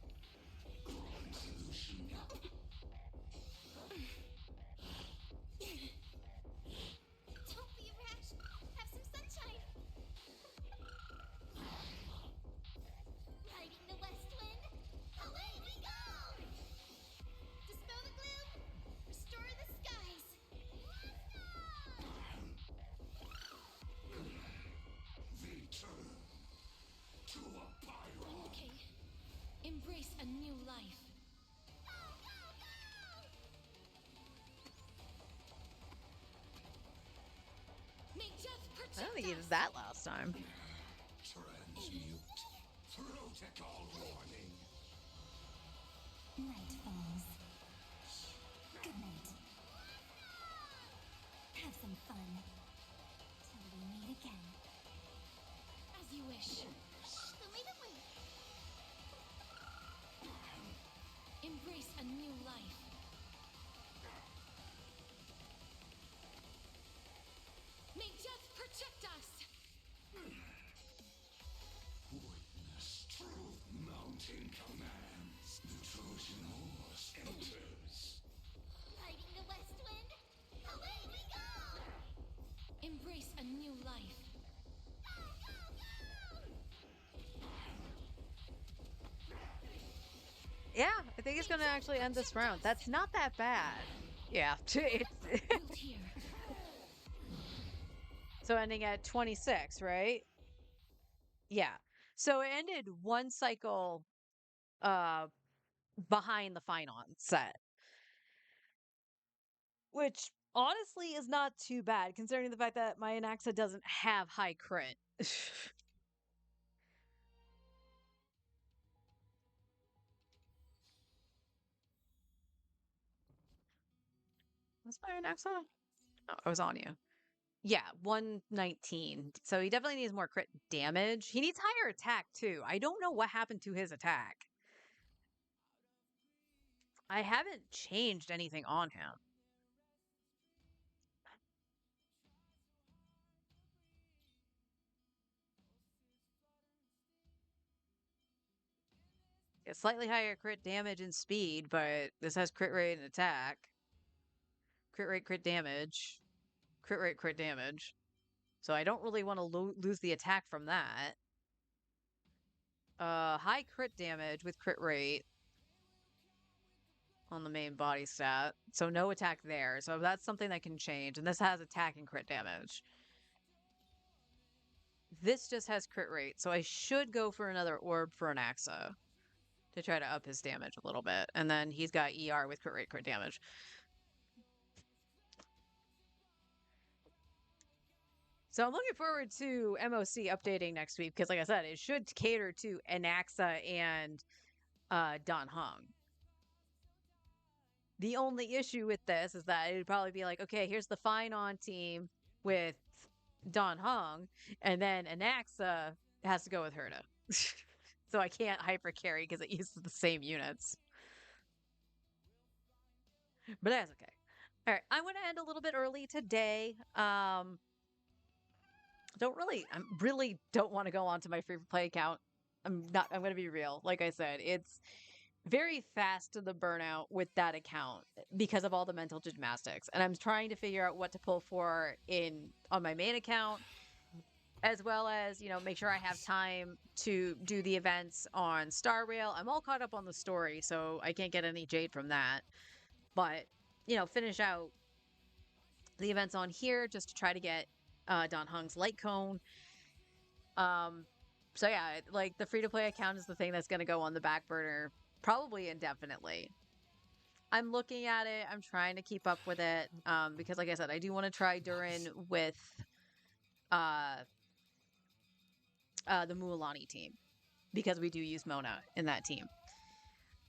Don't be rash. Have some sunshine. Riding the west wind. Away we go! Dispel the gloom. Restore the skies. Return to a pyro. Okay. Embrace a new life. May just protect I don't think he us. did that last time. Transmute. Protocol warning. Night falls. Good night. Have some fun. Till we meet again. As you wish. Show me the way. Embrace a new life. May just protect us. Witness truth mounting commands. The Trojan horse enters. Riding the west wind. Away we go! Embrace a new life. Yeah, I think he's going to actually end this round. That's not that bad. Yeah. It's, Wilt here. so ending at 26, right? Yeah. So it ended one cycle uh behind the Finon set. Which honestly is not too bad considering the fact that my Anaxa doesn't have high crit. What's my Anaxa? Oh, I was on you. Yeah, 119. So he definitely needs more crit damage. He needs higher attack too. I don't know what happened to his attack. I haven't changed anything on him. It's slightly higher crit damage and speed, but this has crit rate and attack. Crit rate, crit damage. Crit rate, crit damage. So I don't really want to lose the attack from that. High crit damage with crit rate on the main body stat. So no attack there. So that's something that can change. And this has attack and crit damage. This just has crit rate. So I should go for another orb for Anaxa to try to up his damage a little bit. And then he's got ER with crit rate, crit damage. So I'm looking forward to MOC updating next week because, like I said, it should cater to Anaxa and Dan Heng. The only issue with this is that it would probably be like, okay, here's the Finon team with Dan Heng, and then Anaxa has to go with Herta. So I can't hyper carry because it uses the same units. But that's okay. All right, I'm going to end a little bit early today. I really don't want to go onto my free play account. I'm going to be real. Like I said, it's very fast to the burnout with that account because of all the mental gymnastics. And I'm trying to figure out what to pull for on my main account, as well as, make sure I have time to do the events on Star Rail. I'm all caught up on the story, so I can't get any jade from that. But, finish out the events on here just to try to get Dan Heng's light cone. So yeah, like the free-to-play account is the thing that's going to go on the back burner probably indefinitely. I'm looking at it. I'm trying to keep up with it because, like I said, I do want to try Durin with the Mualani team because we do use Mona in that team.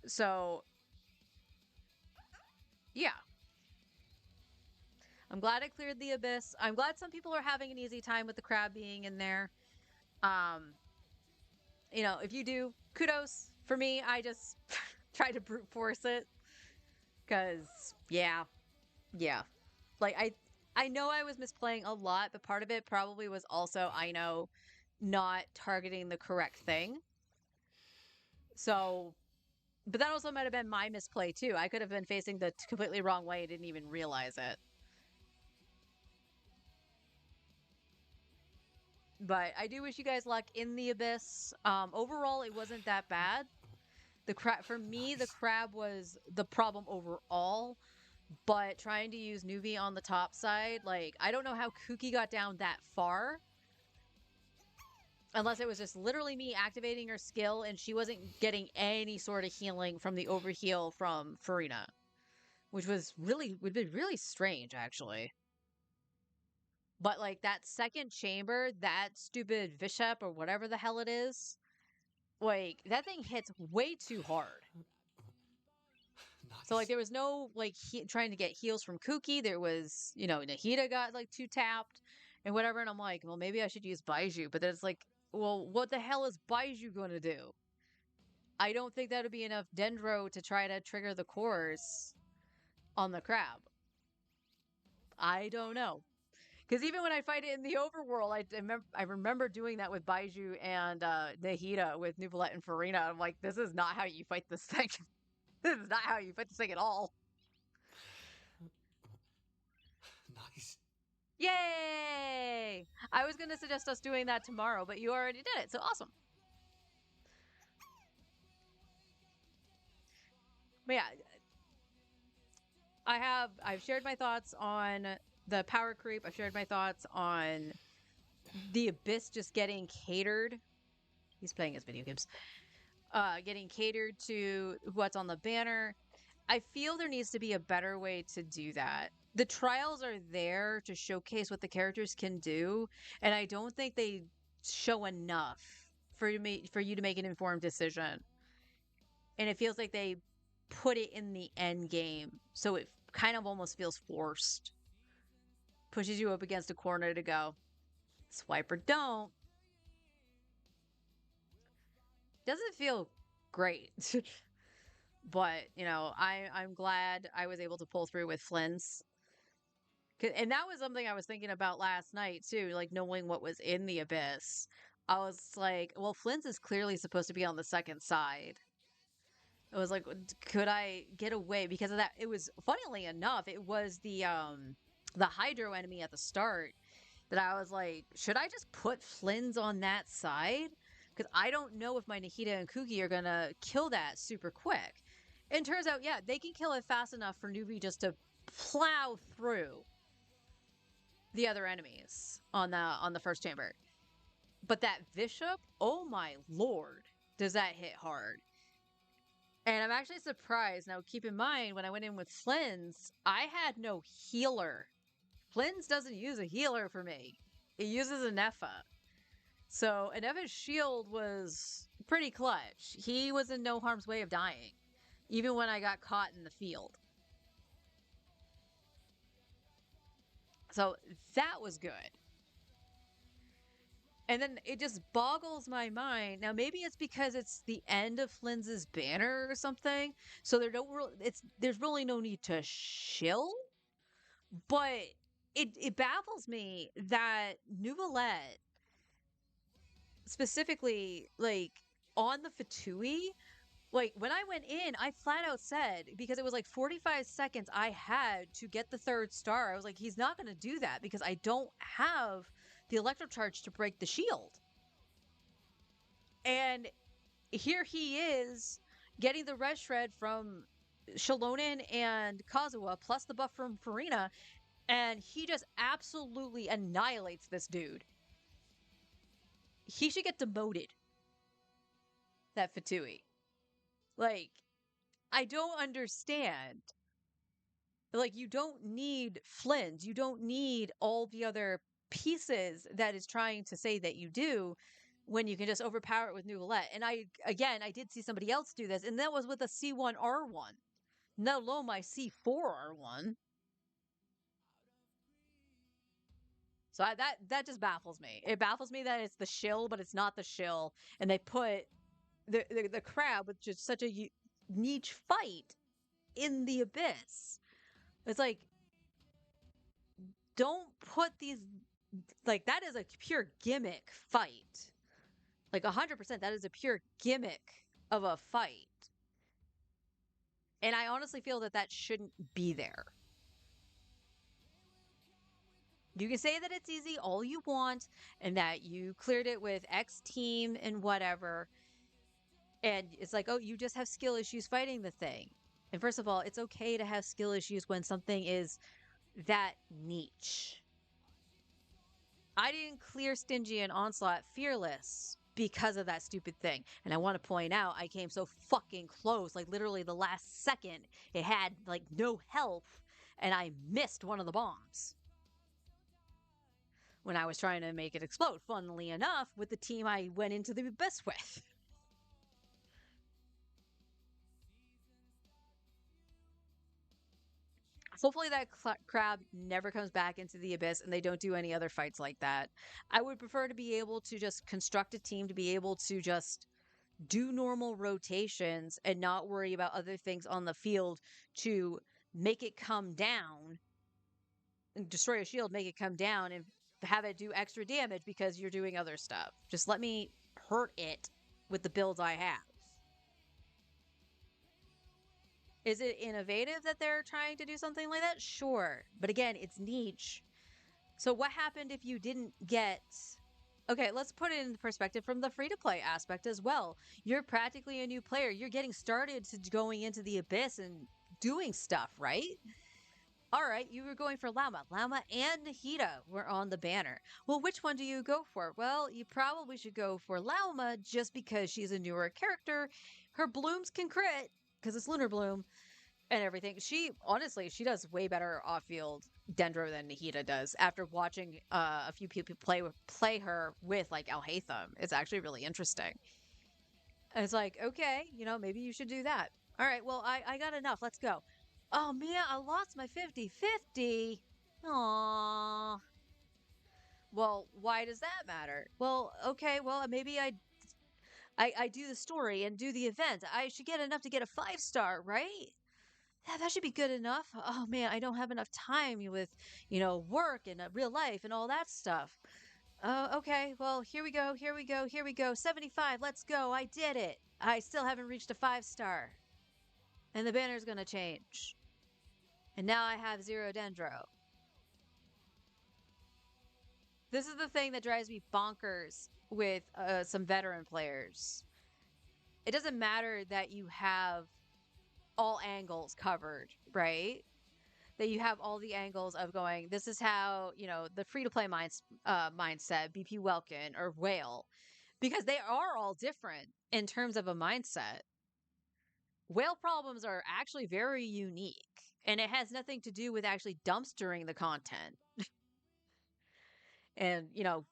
So yeah. I'm glad I cleared the Abyss. I'm glad some people are having an easy time with the crab being in there. If you do, kudos. For me, I just try to brute force it. Because, yeah. Like, I know I was misplaying a lot, but part of it probably was also I know not targeting the correct thing. So, but that also might have been my misplay too. I could have been facing the completely wrong way and didn't even realize it. But I do wish you guys luck in the abyss. Overall, it wasn't that bad. The crab for me, the crab was the problem overall. But trying to use Nuvi on the top side, like I don't know how Kuki got down that far. Unless it was just literally me activating her skill and she wasn't getting any sort of healing from the overheal from Farina. Which would be really strange, actually. But like that second chamber, that stupid Bishop or whatever the hell it is, like that thing hits way too hard. So like there was no like trying to get heals from Kuki. There was, Nahida got like 2 tapped and whatever. And I'm like, well, maybe I should use Baiju. But then it's like, well, what the hell is Baiju going to do? I don't think that would be enough Dendro to try to trigger the cores on the crab. I don't know. Because even when I fight it in the overworld, I remember doing that with Baiju and Nahida with Nuvolette and Farina. I'm like, this is not how you fight this thing. This is not how you fight this thing at all. Nice. Yay! I was going to suggest us doing that tomorrow, but you already did it, so awesome. But yeah, I've shared my thoughts on the power creep. I've shared my thoughts on the Abyss just getting catered. He's playing his video games. Getting catered to what's on the banner. I feel there needs to be a better way to do that. The trials are there to showcase what the characters can do, and I don't think they show enough for you to make an informed decision. And it feels like they put it in the end game, so it kind of almost feels forced. Pushes you up against a corner to go, swipe or don't. Doesn't feel great. But, I'm glad I was able to pull through with Flynn's. And that was something I was thinking about last night, too, like knowing what was in the Abyss. I was like, well, Flynn's is clearly supposed to be on the second side. It was like, could I get away? Because of that, it was, funnily enough, it was the Hydro enemy at the start that I was like, should I just put Flynn's on that side? Because I don't know if my Nahida and Kuki are going to kill that super quick. And turns out, yeah, they can kill it fast enough for Nuvi just to plow through the other enemies on the first chamber. But that Bishop, oh my lord, does that hit hard. And I'm actually surprised. Now, keep in mind, when I went in with Flynn's, I had no healer. Flynn's doesn't use a healer for me. It uses a Nepha. So, Nepha's shield was pretty clutch. He was in no harm's way of dying, even when I got caught in the field. So, that was good. And then it just boggles my mind. Now, maybe it's because it's the end of Flynn's banner or something. So there's really no need to shill. But it baffles me that Nuvolette, specifically, like, on the Fatui, like, when I went in, I flat out said, because it was like 45 seconds I had to get the 3rd star, I was like, he's not going to do that because I don't have the electro charge to break the shield. And here he is getting the red shred from Shalonen and Kazuha, plus the buff from Farina, and he just absolutely annihilates this dude. He should get demoted. That Fatui. Like, I don't understand. Like, you don't need Flynn's. You don't need all the other pieces that is trying to say that you do when you can just overpower it with Nuvolette. And I did see somebody else do this, and that was with a C1R1. Let alone my C4R1. So that just baffles me. It baffles me that it's the shill, but it's not the shill. And they put the crab, which is such a niche fight, in the Abyss. It's like, don't put these, like, that is a pure gimmick fight. Like 100%, that is a pure gimmick of a fight. And I honestly feel that that shouldn't be there. You can say that it's easy all you want and that you cleared it with X team and whatever. And it's like, oh, you just have skill issues fighting the thing. And first of all, it's okay to have skill issues when something is that niche. I didn't clear Stingy and Onslaught Fearless because of that stupid thing. And I want to point out, I came so fucking close, like literally the last second. It had like no health, and I missed one of the bombs when I was trying to make it explode, funnily enough, with the team I went into the abyss with. Hopefully that crab never comes back into the abyss and they don't do any other fights like that. I would prefer to be able to just construct a team to be able to just do normal rotations and not worry about other things on the field to make it come down and destroy a shield, make it come down and have it do extra damage because you're doing other stuff. Just let me hurt it with the builds I have. Is it innovative that they're trying to do something like that? Sure. But again, it's niche. So what happened if you didn't get... Okay, let's put it in perspective from the free-to-play aspect as well. You're practically a new player. You're getting started to going into the abyss and doing stuff, right? All right, you were going for Llama. Llama and Nahida were on the banner. Well, which one do you go for? Well, you probably should go for Llama just because she's a newer character. Her blooms can crit because it's Lunar Bloom and everything. She, honestly, she does way better off-field Dendro than Nahida does. After watching a few people play her with, like, Alhaitham, it's actually really interesting. And it's like, okay, you know, maybe you should do that. All right, well, I got enough. Let's go. Oh, man, I lost my 50-50. Aww. Well, why does that matter? Well, okay, well, maybe I do the story and do the event. I should get enough to get a 5-star, right? Yeah, that should be good enough. Oh man, I don't have enough time with, you know, work and real life and all that stuff. Okay, well, here we go, here we go, here we go. 75, let's go. I did it. I still haven't reached a 5-star. And the banner's gonna change. And now I have 0 Dendro. This is the thing that drives me bonkers with some veteran players. It doesn't matter that you have all angles covered, right? That you have all the angles of going, this is how, you know, the free-to-play mindset, BP Welkin or Whale, because they are all different in terms of a mindset. Whale problems are actually very unique, and it has nothing to do with actually dumpstering the content. And, you know,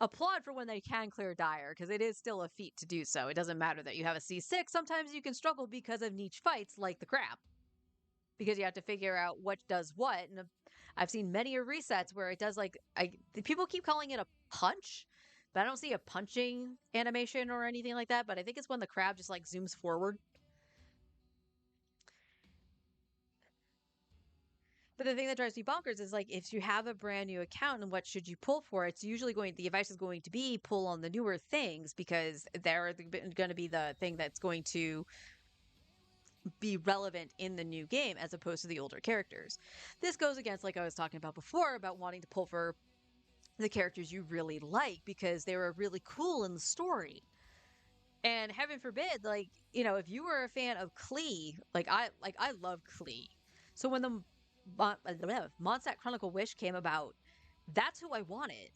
applaud for when they can clear Dire, because it is still a feat to do so. It doesn't matter that you have a C6. Sometimes you can struggle because of niche fights like the crab. Because you have to figure out what does what. And I've seen many resets where it does like... people keep calling it a punch, but I don't see a punching animation or anything like that. But I think it's when the crab just like zooms forward. But the thing that drives me bonkers is like, if you have a brand new account and what should you pull for, it's usually the advice is going to be pull on the newer things because they're going to be the thing that's going to be relevant in the new game as opposed to the older characters. This goes against, like I was talking about before, about wanting to pull for the characters you really like because they were really cool in the story. And heaven forbid, like, you know, if you were a fan of Klee, like I love Klee. So when the Mondstadt Chronicle Wish came about, that's who I wanted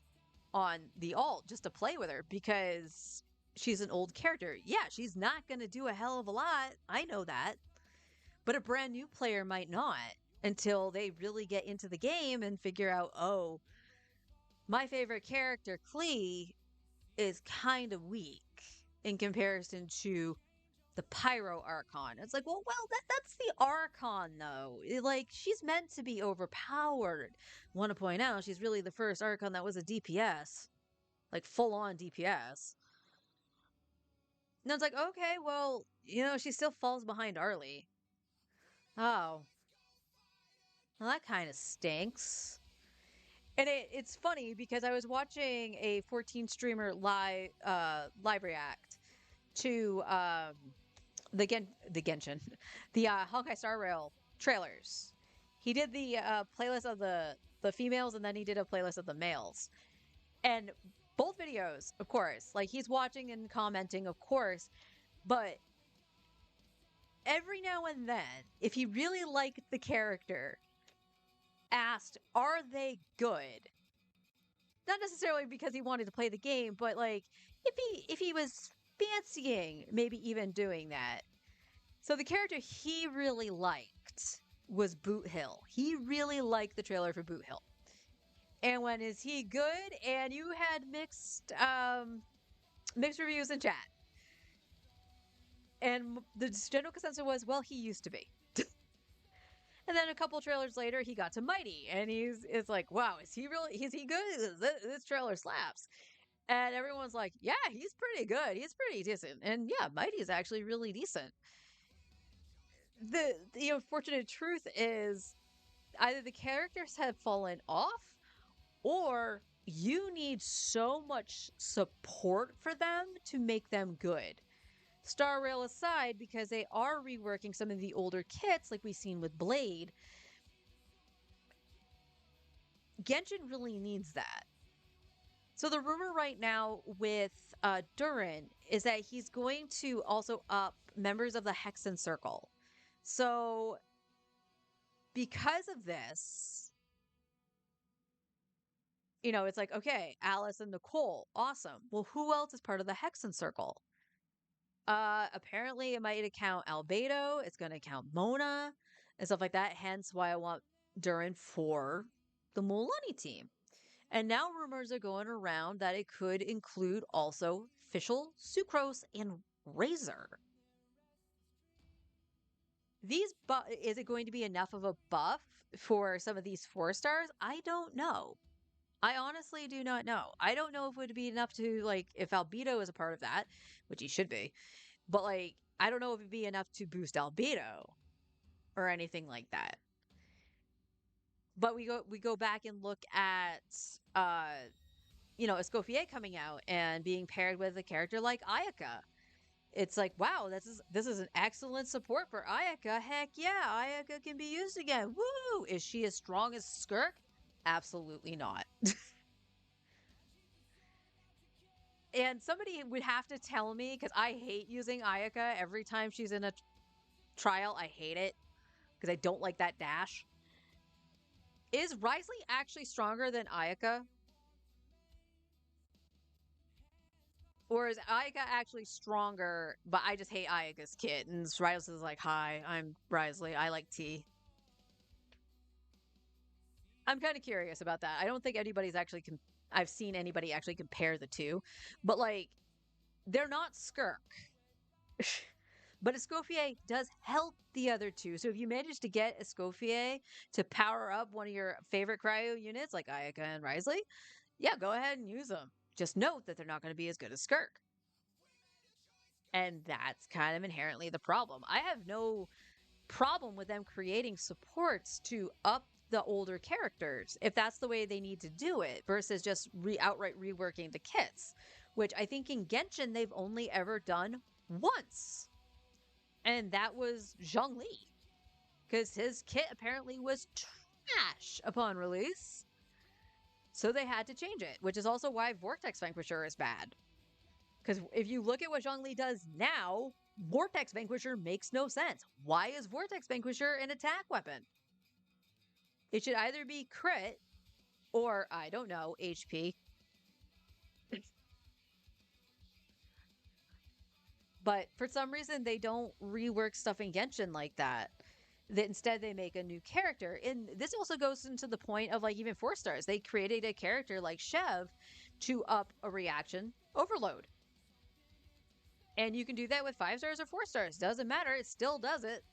on the alt just to play with her because she's an old character. Yeah, she's not going to do a hell of a lot. I know that. But a brand new player might not until they really get into the game and figure out, oh, my favorite character, Klee, is kind of weak in comparison to the Pyro Archon. It's like, well, that's the Archon, though. Like, she's meant to be overpowered. Want to point out, she's really the first Archon that was a DPS. Like, full-on DPS. And it's like, okay, well, you know, she still falls behind Arlie. Oh. Well, that kind of stinks. And it's funny because I was watching a 14 streamer live react to the Genshin, the Honkai Star Rail trailers. He did the playlist of the females, and then he did a playlist of the males. And both videos, of course, like he's watching and commenting, of course, but every now and then, if he really liked the character, asked, "Are they good?" Not necessarily because he wanted to play the game, but like if he was fancying maybe even doing that. So the character he really liked was Boot Hill. He really liked the trailer for Boot Hill. And when is he good? And you had mixed reviews in chat. And the general consensus was, well, he used to be. And then a couple trailers later, he got to Mighty, and it's like, wow, is he good? This trailer slaps. And everyone's like, yeah, he's pretty good. He's pretty decent. And yeah, Mighty is actually really decent. The unfortunate truth is either the characters have fallen off, or you need so much support for them to make them good. Star Rail aside, because they are reworking some of the older kits, like we've seen with Blade, Genshin really needs that. So the rumor right now with Durin is that he's going to also up members of the Hexen Circle. So because of this, it's like, okay, Alice and Nicole, awesome. Well, who else is part of the Hexen Circle? Apparently it might account Albedo, it's going to count Mona and stuff like that. Hence why I want Durin for the Mulaney team. And now rumors are going around that it could include also Fischl, Sucrose, and Razor. Is it going to be enough of a buff for some of these 4-stars? I don't know. I honestly do not know. I don't know if it would be enough to, like, if Albedo is a part of that, which he should be, but, like, I don't know if it'd be enough to boost Albedo or anything like that. But we go back and look at, Escoffier coming out and being paired with a character like Ayaka. It's like, wow, this is an excellent support for Ayaka. Heck yeah, Ayaka can be used again. Woo! Is she as strong as Skirk? Absolutely not. And somebody would have to tell me, because I hate using Ayaka every time she's in a trial. I hate it because I don't like that dash. Is Wriothesley actually stronger than Ayaka? Or is Ayaka actually stronger, but I just hate Ayaka's kit? And Wriothesley's like, hi, I'm Wriothesley. I like tea. I'm kind of curious about that. I don't think anybody's actually... I've seen anybody actually compare the two. But, like, they're not Skirk. But Escoffier does help the other two. So if you manage to get Escoffier to power up one of your favorite cryo units, like Ayaka and Wriothesley, yeah, go ahead and use them. Just note that they're not going to be as good as Skirk. And that's kind of inherently the problem. I have no problem with them creating supports to up the older characters if that's the way they need to do it, versus just outright reworking the kits, which I think in Genshin they've only ever done once. And that was Zhongli, because his kit apparently was trash upon release. So they had to change it, which is also why Vortex Vanquisher is bad. Because if you look at what Zhongli does now, Vortex Vanquisher makes no sense. Why is Vortex Vanquisher an attack weapon? It should either be crit or, I don't know, HP. But for some reason, they don't rework stuff in Genshin like that. Instead, they make a new character. And this also goes into the point of, like, even 4-stars. They created a character like Shev to up a reaction overload. And you can do that with 5-stars or 4-stars. Doesn't matter. It still does it.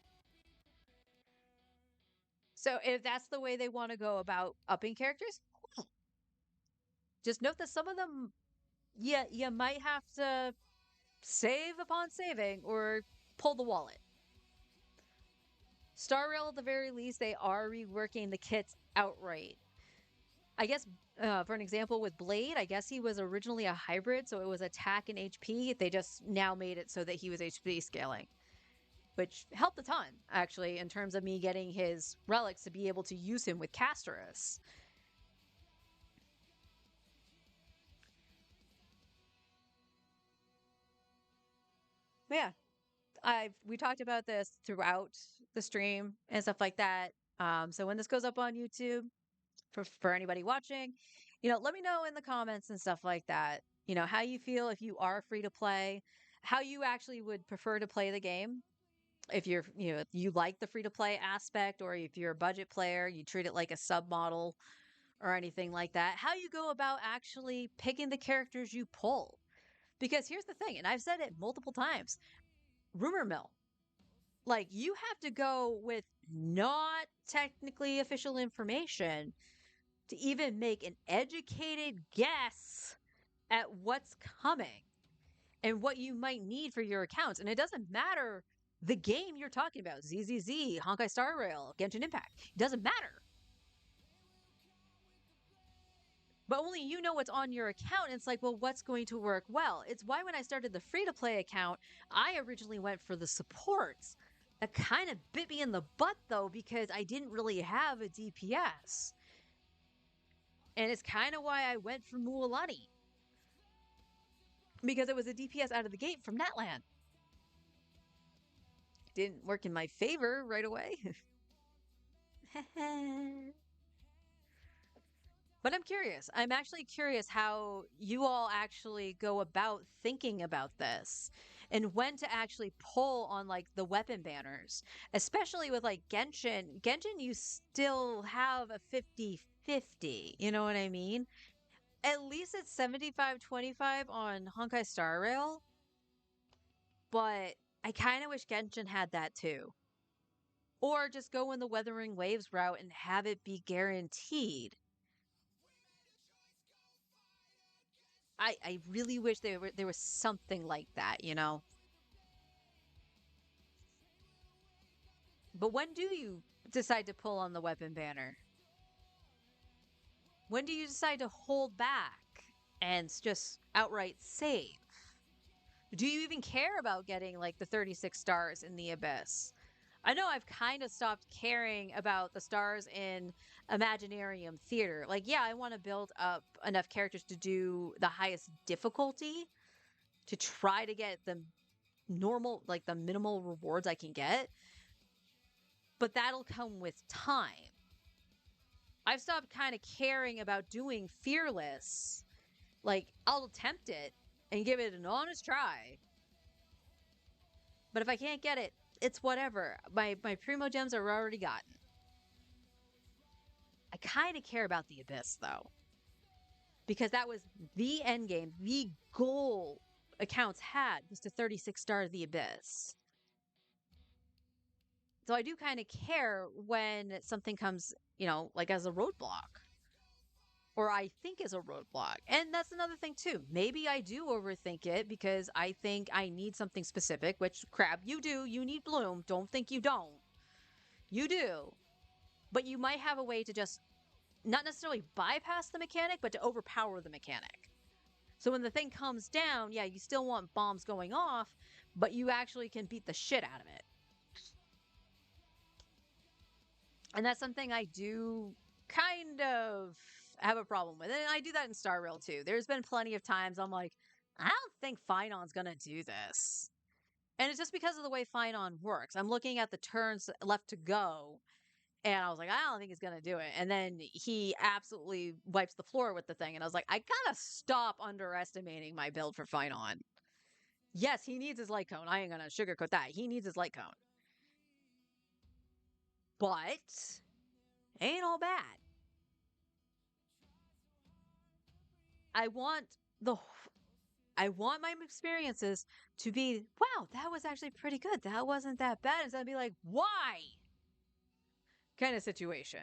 So if that's the way they want to go about upping characters, cool. Just note that some of them, yeah, you might have to save upon saving or pull the wallet. Star Rail, at the very least, they are reworking the kits outright. I guess for an example with Blade, I guess he was originally a hybrid, so it was attack and HP. They just now made it so that he was HP scaling, which helped a ton, actually, in terms of me getting his relics to be able to use him with Casterus. But yeah, we talked about this throughout the stream and stuff like that. So when this goes up on YouTube, for anybody watching, let me know in the comments and stuff like that. How you feel if you are free to play, how you actually would prefer to play the game. If you're, you like the free to play aspect, or if you're a budget player, you treat it like a sub model or anything like that. How you go about actually picking the characters you pull. Because here's the thing, and I've said it multiple times, rumor mill. Like, you have to go with not technically official information to even make an educated guess at what's coming and what you might need for your accounts. And it doesn't matter the game you're talking about, ZZZ, Honkai Star Rail, Genshin Impact. It doesn't matter. But only you know what's on your account. And it's like, well, what's going to work well? It's why when I started the free-to-play account, I originally went for the supports. That kind of bit me in the butt, though, because I didn't really have a DPS. And it's kind of why I went for Mualani. Because it was a DPS out of the gate from Netland. Didn't work in my favor right away. But I'm curious. I'm actually curious how you all actually go about thinking about this and when to actually pull on like the weapon banners, especially with like Genshin. Genshin, you still have a 50-50. You know what I mean? At least it's 75-25 on Honkai Star Rail. But I kind of wish Genshin had that too. Or just go in the Weathering Waves route and have it be guaranteed. I really wish there was something like that, But when do you decide to pull on the weapon banner? When do you decide to hold back and just outright save? Do you even care about getting like the 36 stars in the Abyss? I know I've kind of stopped caring about the stars in Imaginarium Theater. Like, yeah, I want to build up enough characters to do the highest difficulty to try to get the normal, like the minimal rewards I can get. But that'll come with time. I've stopped kind of caring about doing Fearless. Like, I'll attempt it and give it an honest try. But if I can't get it, it's whatever. My Primo Gems are already gotten. I kind of care about the Abyss, though. Because that was the end game. The goal accounts had was to 36 star the Abyss. So I do kind of care when something comes, like as a roadblock. Or I think is a roadblock. And that's another thing too. Maybe I do overthink it because I think I need something specific, which crap, you do. You need Bloom. Don't think you don't. You do. But you might have a way to just not necessarily bypass the mechanic, but to overpower the mechanic. So when the thing comes down, yeah, you still want bombs going off, but you actually can beat the shit out of it. And that's something I do kind of have a problem with. And I do that in Star Rail too. There's been plenty of times I'm like, I don't think Finon's going to do this. And it's just because of the way Finon works. I'm looking at the turns left to go, and I was like, I don't think he's going to do it. And then he absolutely wipes the floor with the thing. And I was like, I got to stop underestimating my build for Finon. Yes, he needs his light cone. I ain't going to sugarcoat that. He needs his light cone. But ain't all bad. I want my experiences to be, wow, that was actually pretty good. That wasn't that bad. Instead of be like, why? Kind of situation.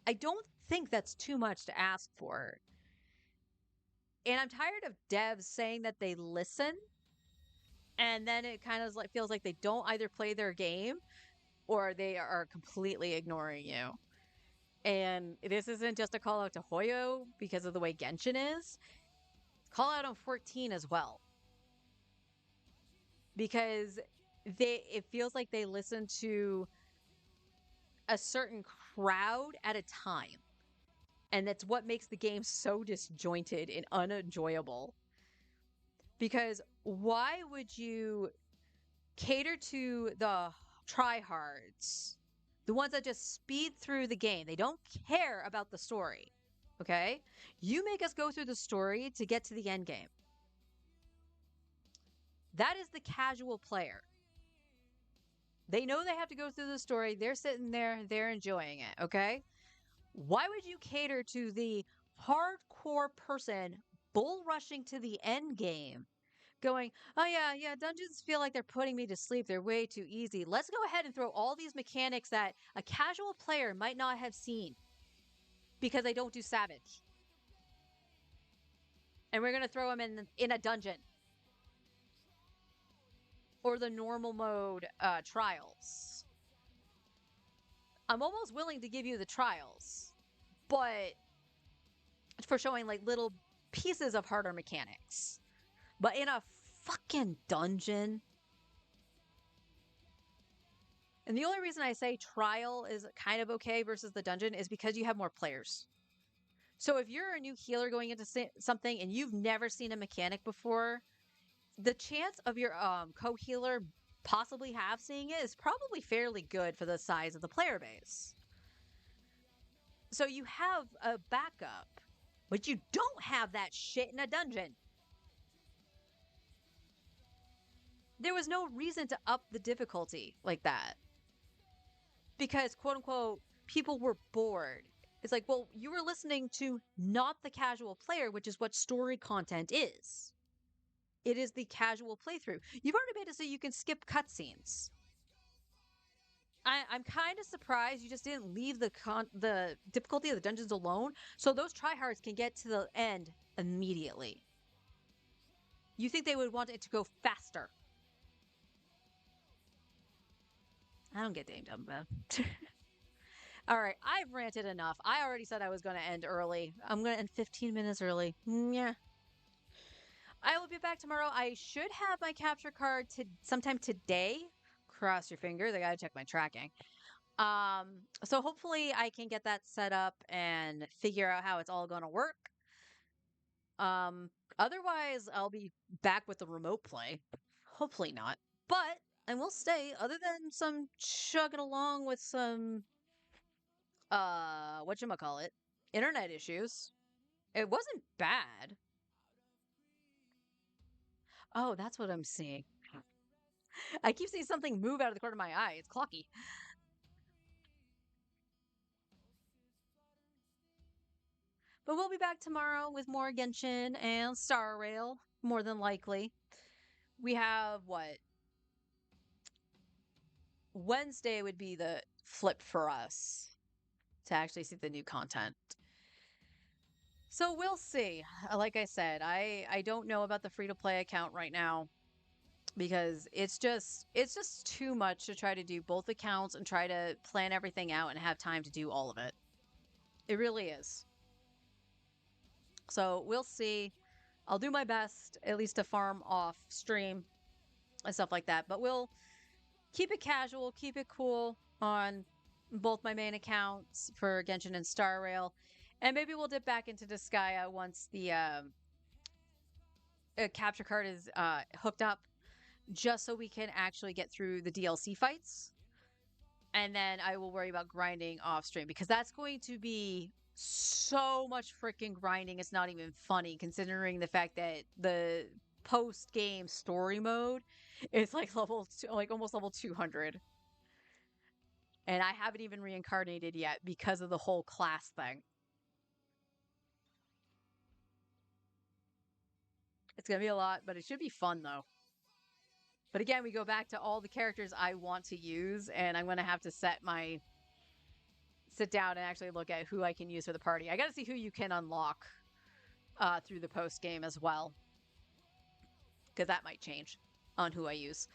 I don't think that's too much to ask for. And I'm tired of devs saying that they listen, and then it kind of like feels like they don't either play their game or they are completely ignoring you. And this isn't just a call out to Hoyo because of the way Genshin is. Call out on 14 as well. Because it feels like they listen to a certain crowd at a time. And that's what makes the game so disjointed and unenjoyable. Because why would you cater to the tryhards, the ones that just speed through the game? They don't care about the story. Okay? You make us go through the story to get to the end game. That is the casual player. They know they have to go through the story. They're sitting there, they're enjoying it, okay? Why would you cater to the hardcore person bull rushing to the end game, going, oh yeah, dungeons feel like they're putting me to sleep. They're way too easy. Let's go ahead and throw all these mechanics that a casual player might not have seen because they don't do Savage. And we're going to throw them in a dungeon. Or the normal mode trials. I'm almost willing to give you the trials, but for showing like little pieces of harder mechanics. But in a fucking dungeon. And the only reason I say trial is kind of okay versus the dungeon is because you have more players. So if you're a new healer going into something and you've never seen a mechanic before, the chance of your co-healer possibly seeing it is probably fairly good for the size of the player base. So you have a backup, but you don't have that shit in a dungeon. There was no reason to up the difficulty like that. Because, quote unquote, people were bored. It's like, well, you were listening to not the casual player, which is what story content is. It is the casual playthrough. You've already made it so you can skip cutscenes. I'm kind of surprised you just didn't leave the difficulty of the dungeons alone, so those tryhards can get to the end immediately. You think they would want it to go faster? I don't get dang dumb, man. All right, I've ranted enough. I already said I was going to end early. I'm going to end 15 minutes early. Yeah. I will be back tomorrow. I should have my capture card sometime today. Cross your fingers. I gotta check my tracking. So hopefully I can get that set up and figure out how it's all gonna work. Otherwise I'll be back with the remote play. Hopefully not. But I will stay, other than some chugging along with some whatchamacallit, internet issues. It wasn't bad. Oh, that's what I'm seeing. I keep seeing something move out of the corner of my eye. It's Clocky. But we'll be back tomorrow with more Genshin and Star Rail, more than likely. We have what? Wednesday would be the flip for us to actually see the new content. So we'll see. Like I said, I don't know about the free-to-play account right now because it's just too much to try to do both accounts and try to plan everything out and have time to do all of it. It really is. So we'll see. I'll do my best, at least to farm off stream and stuff like that. But we'll keep it casual, keep it cool on both my main accounts for Genshin and Star Rail. And maybe we'll dip back into Disgaea once the capture card is hooked up, just so we can actually get through the DLC fights. And then I will worry about grinding off stream, because that's going to be so much freaking grinding. It's not even funny, considering the fact that the post-game story mode is like almost level 200. And I haven't even reincarnated yet because of the whole class thing. It's going to be a lot, but it should be fun though. But again, we go back to all the characters I want to use, and I'm going to have to sit down and actually look at who I can use for the party. I got to see who you can unlock through the post game as well, because that might change on who I use.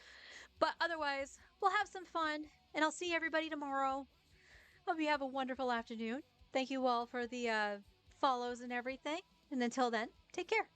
But otherwise, we'll have some fun, and I'll see everybody tomorrow. Hope you have a wonderful afternoon. Thank you all for the follows and everything. And until then, take care.